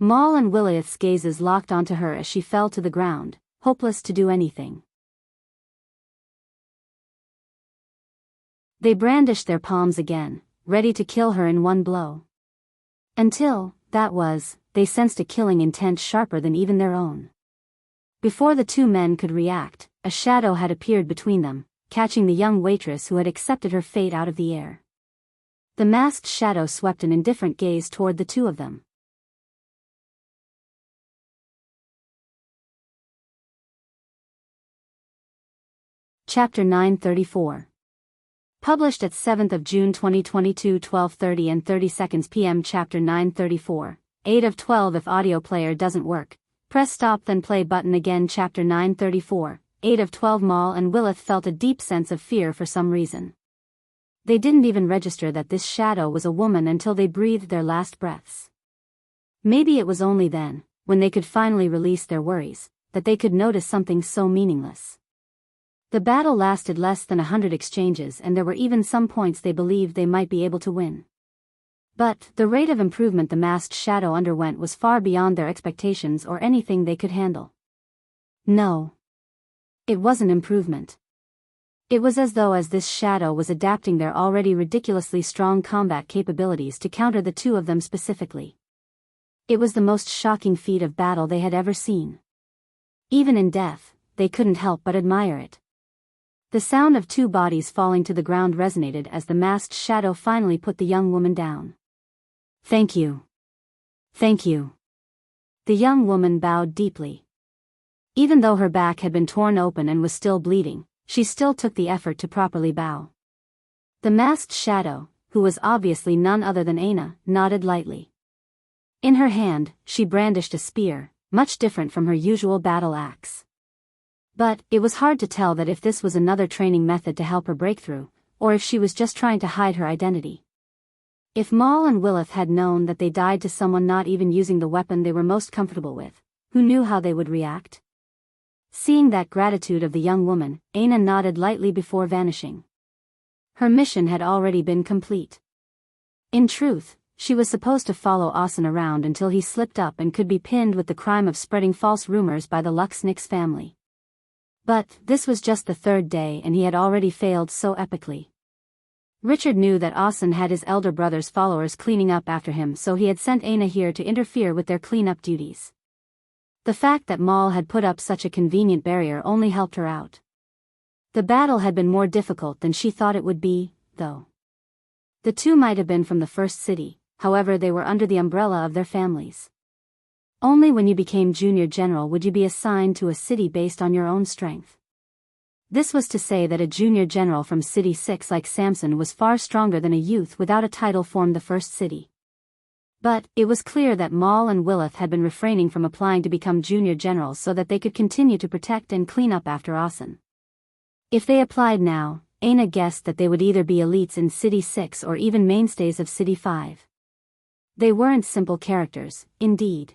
S1: Maul and Willith's gazes locked onto her as she fell to the ground, hopeless to do anything. They brandished their palms again, ready to kill her in one blow. Until, they sensed a killing intent sharper than even their own. Before the two men could react, a shadow had appeared between them, catching the young waitress who had accepted her fate out of the air. The masked shadow swept an indifferent gaze toward the two of them. Chapter 934. Published at 7th of June 2022, 12:30 and 30 seconds p.m. Chapter 934. 8 of 12. If audio player doesn't work, press stop then play button again. Chapter 934. 8 of 12. Maul and Willith felt a deep sense of fear for some reason. They didn't even register that this shadow was a woman until they breathed their last breaths. Maybe it was only then, when they could finally release their worries, that they could notice something so meaningless. The battle lasted less than 100 exchanges, and there were even some points they believed they might be able to win. But the rate of improvement the masked shadow underwent was far beyond their expectations or anything they could handle. No. It wasn't improvement. It was as though this shadow was adapting their already ridiculously strong combat capabilities to counter the two of them specifically. It was the most shocking feat of battle they had ever seen. Even in death, they couldn't help but admire it. The sound of two bodies falling to the ground resonated as the masked shadow finally put the young woman down. "Thank you. Thank you." The young woman bowed deeply. Even though her back had been torn open and was still bleeding, she still took the effort to properly bow. The masked shadow, who was obviously none other than Aina, nodded lightly. In her hand, she brandished a spear, much different from her usual battle axe. But it was hard to tell that if this was another training method to help her break through, or if she was just trying to hide her identity. If Maul and Willith had known that they died to someone not even using the weapon they were most comfortable with, who knew how they would react? Seeing that gratitude of the young woman, Aina nodded lightly before vanishing. Her mission had already been complete. In truth, she was supposed to follow Asen around until he slipped up and could be pinned with the crime of spreading false rumors by the Luxnix family. But this was just the third day and he had already failed so epically. Richard knew that Asen had his elder brother's followers cleaning up after him, so he had sent Aina here to interfere with their cleanup duties. The fact that Maul had put up such a convenient barrier only helped her out. The battle had been more difficult than she thought it would be, though. The two might have been from the first city, however they were under the umbrella of their families. Only when you became junior general would you be assigned to a city based on your own strength. This was to say that a junior general from City 6 like Samson was far stronger than a youth without a title formed the first city. But it was clear that Maul and Willith had been refraining from applying to become junior generals so that they could continue to protect and clean up after Asen. If they applied now, Aina guessed that they would either be elites in City 6 or even mainstays of City 5. They weren't simple characters, indeed.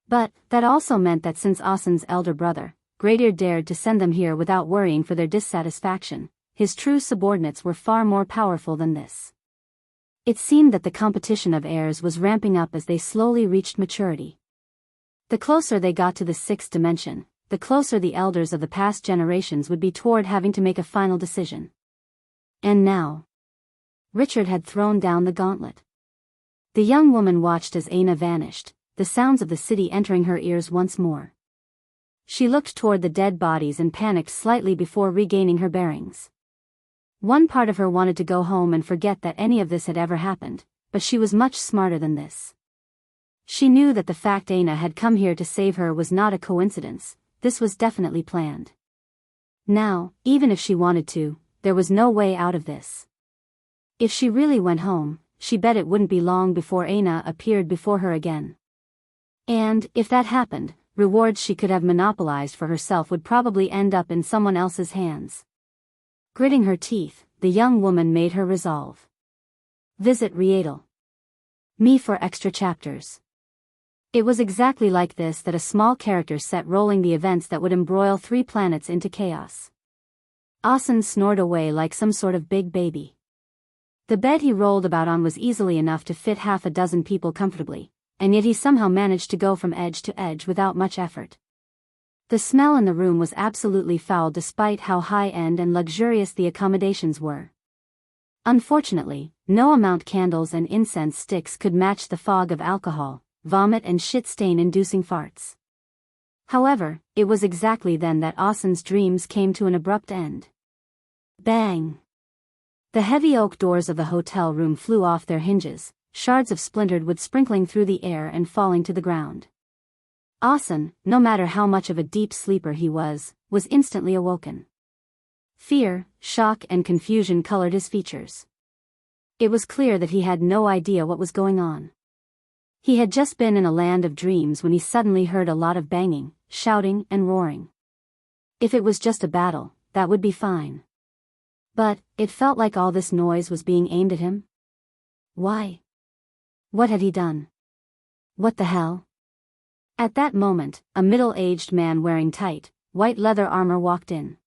S1: But that also meant that since Asen's elder brother, Gradier, dared to send them here without worrying for their dissatisfaction, his true subordinates were far more powerful than this. It seemed that the competition of heirs was ramping up as they slowly reached maturity. The closer they got to the sixth dimension, the closer the elders of the past generations would be toward having to make a final decision. And now, Richard had thrown down the gauntlet. The young woman watched as Aina vanished, the sounds of the city entering her ears once more. She looked toward the dead bodies and panicked slightly before regaining her bearings. One part of her wanted to go home and forget that any of this had ever happened, but she was much smarter than this. She knew that the fact Aina had come here to save her was not a coincidence, this was definitely planned. Now, even if she wanted to, there was no way out of this. If she really went home, she bet it wouldn't be long before Aina appeared before her again. And, if that happened, rewards she could have monopolized for herself would probably end up in someone else's hands. Gritting her teeth, the young woman made her resolve. Visit Rietal. Me for extra chapters. It was exactly like this that a small character set rolling the events that would embroil 3 planets into chaos. Asen snored away like some sort of big baby. The bed he rolled about on was easily enough to fit half a dozen people comfortably, and yet he somehow managed to go from edge to edge without much effort. The smell in the room was absolutely foul despite how high-end and luxurious the accommodations were. Unfortunately, no amount candles and incense sticks could match the fog of alcohol, vomit and shit-stain-inducing farts. However, it was exactly then that Asen's dreams came to an abrupt end. Bang! The heavy oak doors of the hotel room flew off their hinges, shards of splintered wood sprinkling through the air and falling to the ground. Asen, no matter how much of a deep sleeper he was instantly awoken. Fear, shock and confusion colored his features. It was clear that he had no idea what was going on. He had just been in a land of dreams when he suddenly heard a lot of banging, shouting and roaring. If it was just a battle, that would be fine. But it felt like all this noise was being aimed at him. Why? What had he done? What the hell? At that moment, a middle-aged man wearing tight, white leather armor walked in.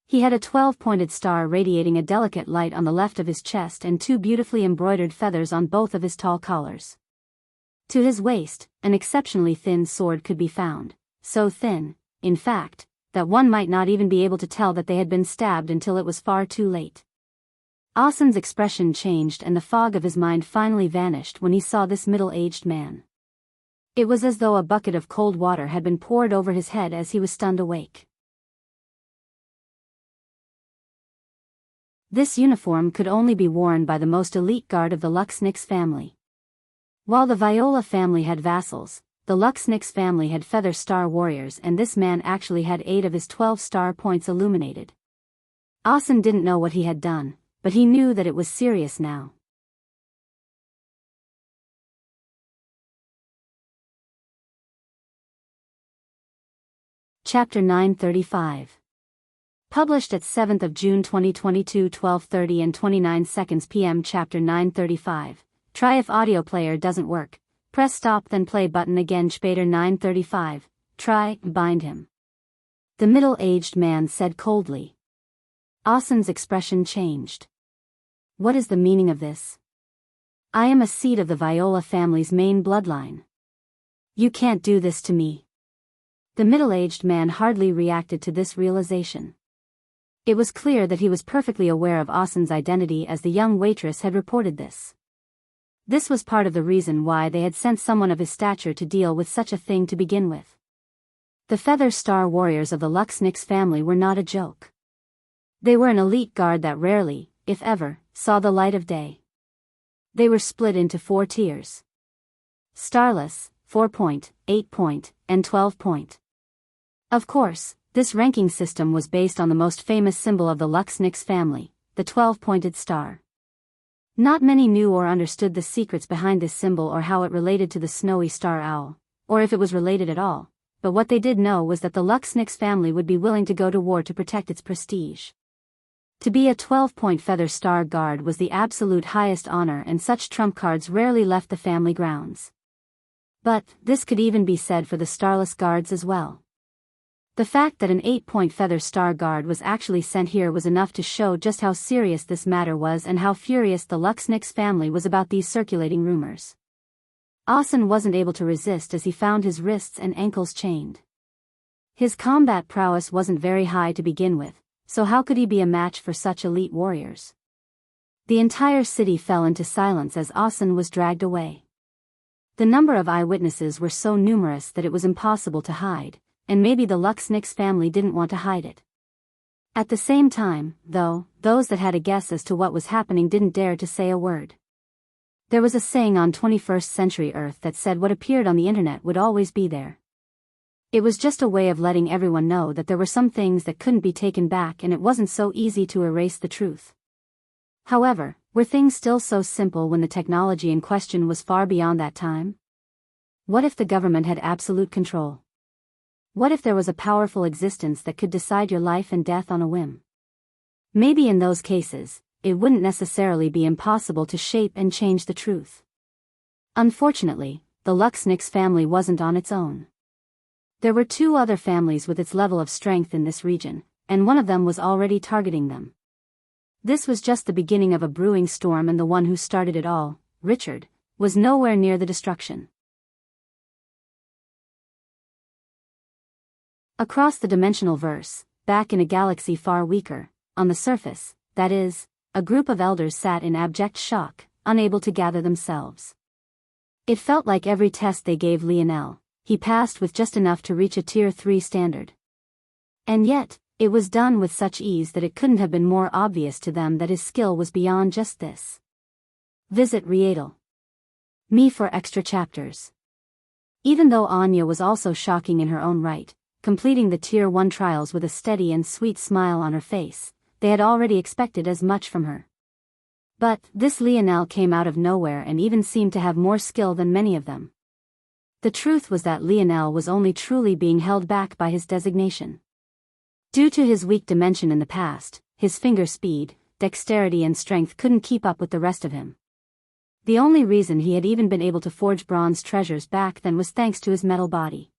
S1: He had a 12-pointed star radiating a delicate light on the left of his chest and 2 beautifully embroidered feathers on both of his tall collars. To his waist, an exceptionally thin sword could be found, so thin, in fact, that one might not even be able to tell that they had been stabbed until it was far too late. Asen's expression changed and the fog of his mind finally vanished when he saw this middle-aged man. It was as though a bucket of cold water had been poured over his head as he was stunned awake. This uniform could only be worn by the most elite guard of the Luxnix family. While the Viola family had vassals, the Luxnix family had feather star warriors, and this man actually had 8 of his 12 star points illuminated. Asen didn't know what he had done, but he knew that it was serious now. Chapter 935. Published at 7th of June 2022, 12:30 and 29 seconds p.m. Chapter 935. Try if audio player doesn't work. Press stop then play button again. Chapter 935. Try, bind him. The middle-aged man said coldly. Asen's expression changed. What is the meaning of this? I am a seed of the Viola family's main bloodline. You can't do this to me. The middle-aged man hardly reacted to this realization. It was clear that he was perfectly aware of Asen's identity, as the young waitress had reported this. This was part of the reason why they had sent someone of his stature to deal with such a thing to begin with. The Feather Star Warriors of the Luxnix family were not a joke. They were an elite guard that rarely, if ever, saw the light of day. They were split into 4 tiers. Starless, 4-point, 8-point, and 12-point. Of course, this ranking system was based on the most famous symbol of the Luxnix family, the 12-pointed star. Not many knew or understood the secrets behind this symbol or how it related to the snowy star owl, or if it was related at all, but what they did know was that the Luxnix family would be willing to go to war to protect its prestige. To be a 12-point feather star guard was the absolute highest honor, and such trump cards rarely left the family grounds. But this could even be said for the starless guards as well. The fact that an 8-point feather star guard was actually sent here was enough to show just how serious this matter was and how furious the Luxnix family was about these circulating rumors. Asen wasn't able to resist as he found his wrists and ankles chained. His combat prowess wasn't very high to begin with, so how could he be a match for such elite warriors? The entire city fell into silence as Asen was dragged away. The number of eyewitnesses were so numerous that it was impossible to hide, and maybe the Luxnix family didn't want to hide it. At the same time, though, those that had a guess as to what was happening didn't dare to say a word. There was a saying on 21st century Earth that said what appeared on the internet would always be there. It was just a way of letting everyone know that there were some things that couldn't be taken back, and it wasn't so easy to erase the truth. However, were things still so simple when the technology in question was far beyond that time? What if the government had absolute control? What if there was a powerful existence that could decide your life and death on a whim? Maybe in those cases, it wouldn't necessarily be impossible to shape and change the truth. Unfortunately, the Luxnix family wasn't on its own. There were 2 other families with its level of strength in this region, and one of them was already targeting them. This was just the beginning of a brewing storm, and the one who started it all, Richard, was nowhere near the destruction. Across the dimensional verse, back in a galaxy far weaker, on the surface, that is, a group of elders sat in abject shock, unable to gather themselves. It felt like every test they gave Lionel, he passed with just enough to reach a Tier 3 standard. And yet, it was done with such ease that it couldn't have been more obvious to them that his skill was beyond just this. Visit Riedel. Me for extra chapters. Even though Anya was also shocking in her own right, completing the Tier 1 trials with a steady and sweet smile on her face, they had already expected as much from her. But this Lionel came out of nowhere and even seemed to have more skill than many of them. The truth was that Lionel was only truly being held back by his designation. Due to his weak dimension in the past, his finger speed, dexterity and strength couldn't keep up with the rest of him. The only reason he had even been able to forge bronze treasures back then was thanks to his metal body.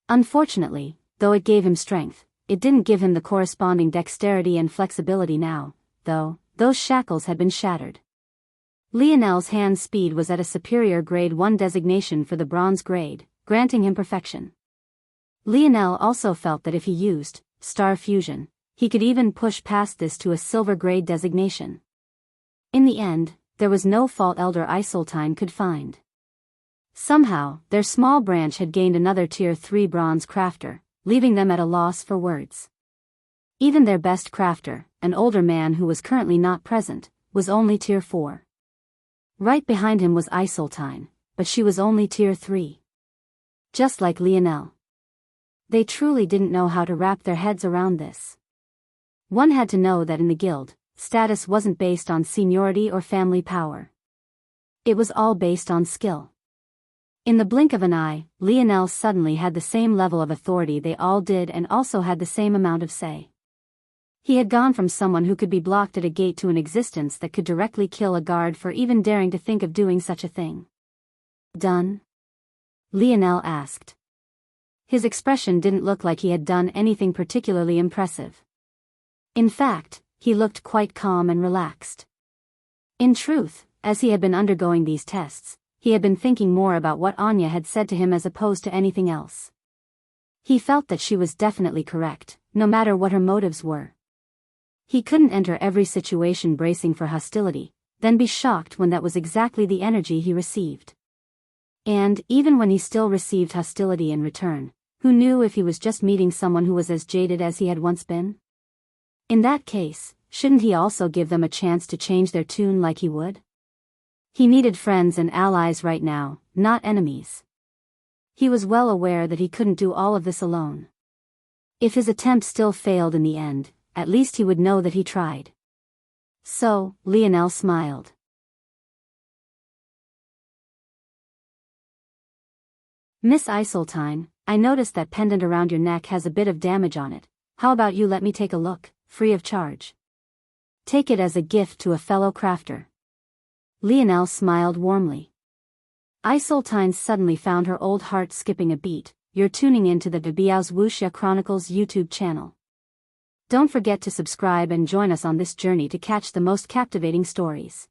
S1: Unfortunately, though it gave him strength, it didn't give him the corresponding dexterity and flexibility now, though those shackles had been shattered. Lionel's hand speed was at a superior grade 1 designation for the bronze grade, granting him perfection. Lionel also felt that if he used star fusion, he could even push past this to a silver grade designation. In the end, there was no fault Elder Isoltine could find. Somehow, their small branch had gained another Tier 3 bronze crafter, leaving them at a loss for words. Even their best crafter, an older man who was currently not present, was only Tier 4. Right behind him was Isoltine, but she was only Tier 3. Just like Lionel. They truly didn't know how to wrap their heads around this. One had to know that in the guild, status wasn't based on seniority or family power. It was all based on skill. In the blink of an eye, Lionel suddenly had the same level of authority they all did and also had the same amount of say. He had gone from someone who could be blocked at a gate to an existence that could directly kill a guard for even daring to think of doing such a thing. Done? Lionel asked. His expression didn't look like he had done anything particularly impressive. In fact, he looked quite calm and relaxed. In truth, as he had been undergoing these tests, he had been thinking more about what Anya had said to him as opposed to anything else. He felt that she was definitely correct, no matter what her motives were. He couldn't enter every situation bracing for hostility, then be shocked when that was exactly the energy he received. And, even when he still received hostility in return, who knew if he was just meeting someone who was as jaded as he had once been? In that case, shouldn't he also give them a chance to change their tune like he would? He needed friends and allies right now, not enemies. He was well aware that he couldn't do all of this alone. If his attempt still failed in the end, at least he would know that he tried. So, Lionel smiled. Miss Isoltine, I noticed that pendant around your neck has a bit of damage on it. How about you let me take a look, free of charge? Take it as a gift to a fellow crafter. Lionel smiled warmly. Isoltine suddenly found her old heart skipping a beat. You're tuning into the Biyao's Wuxia Chronicles YouTube channel. Don't forget to subscribe and join us on this journey to catch the most captivating stories.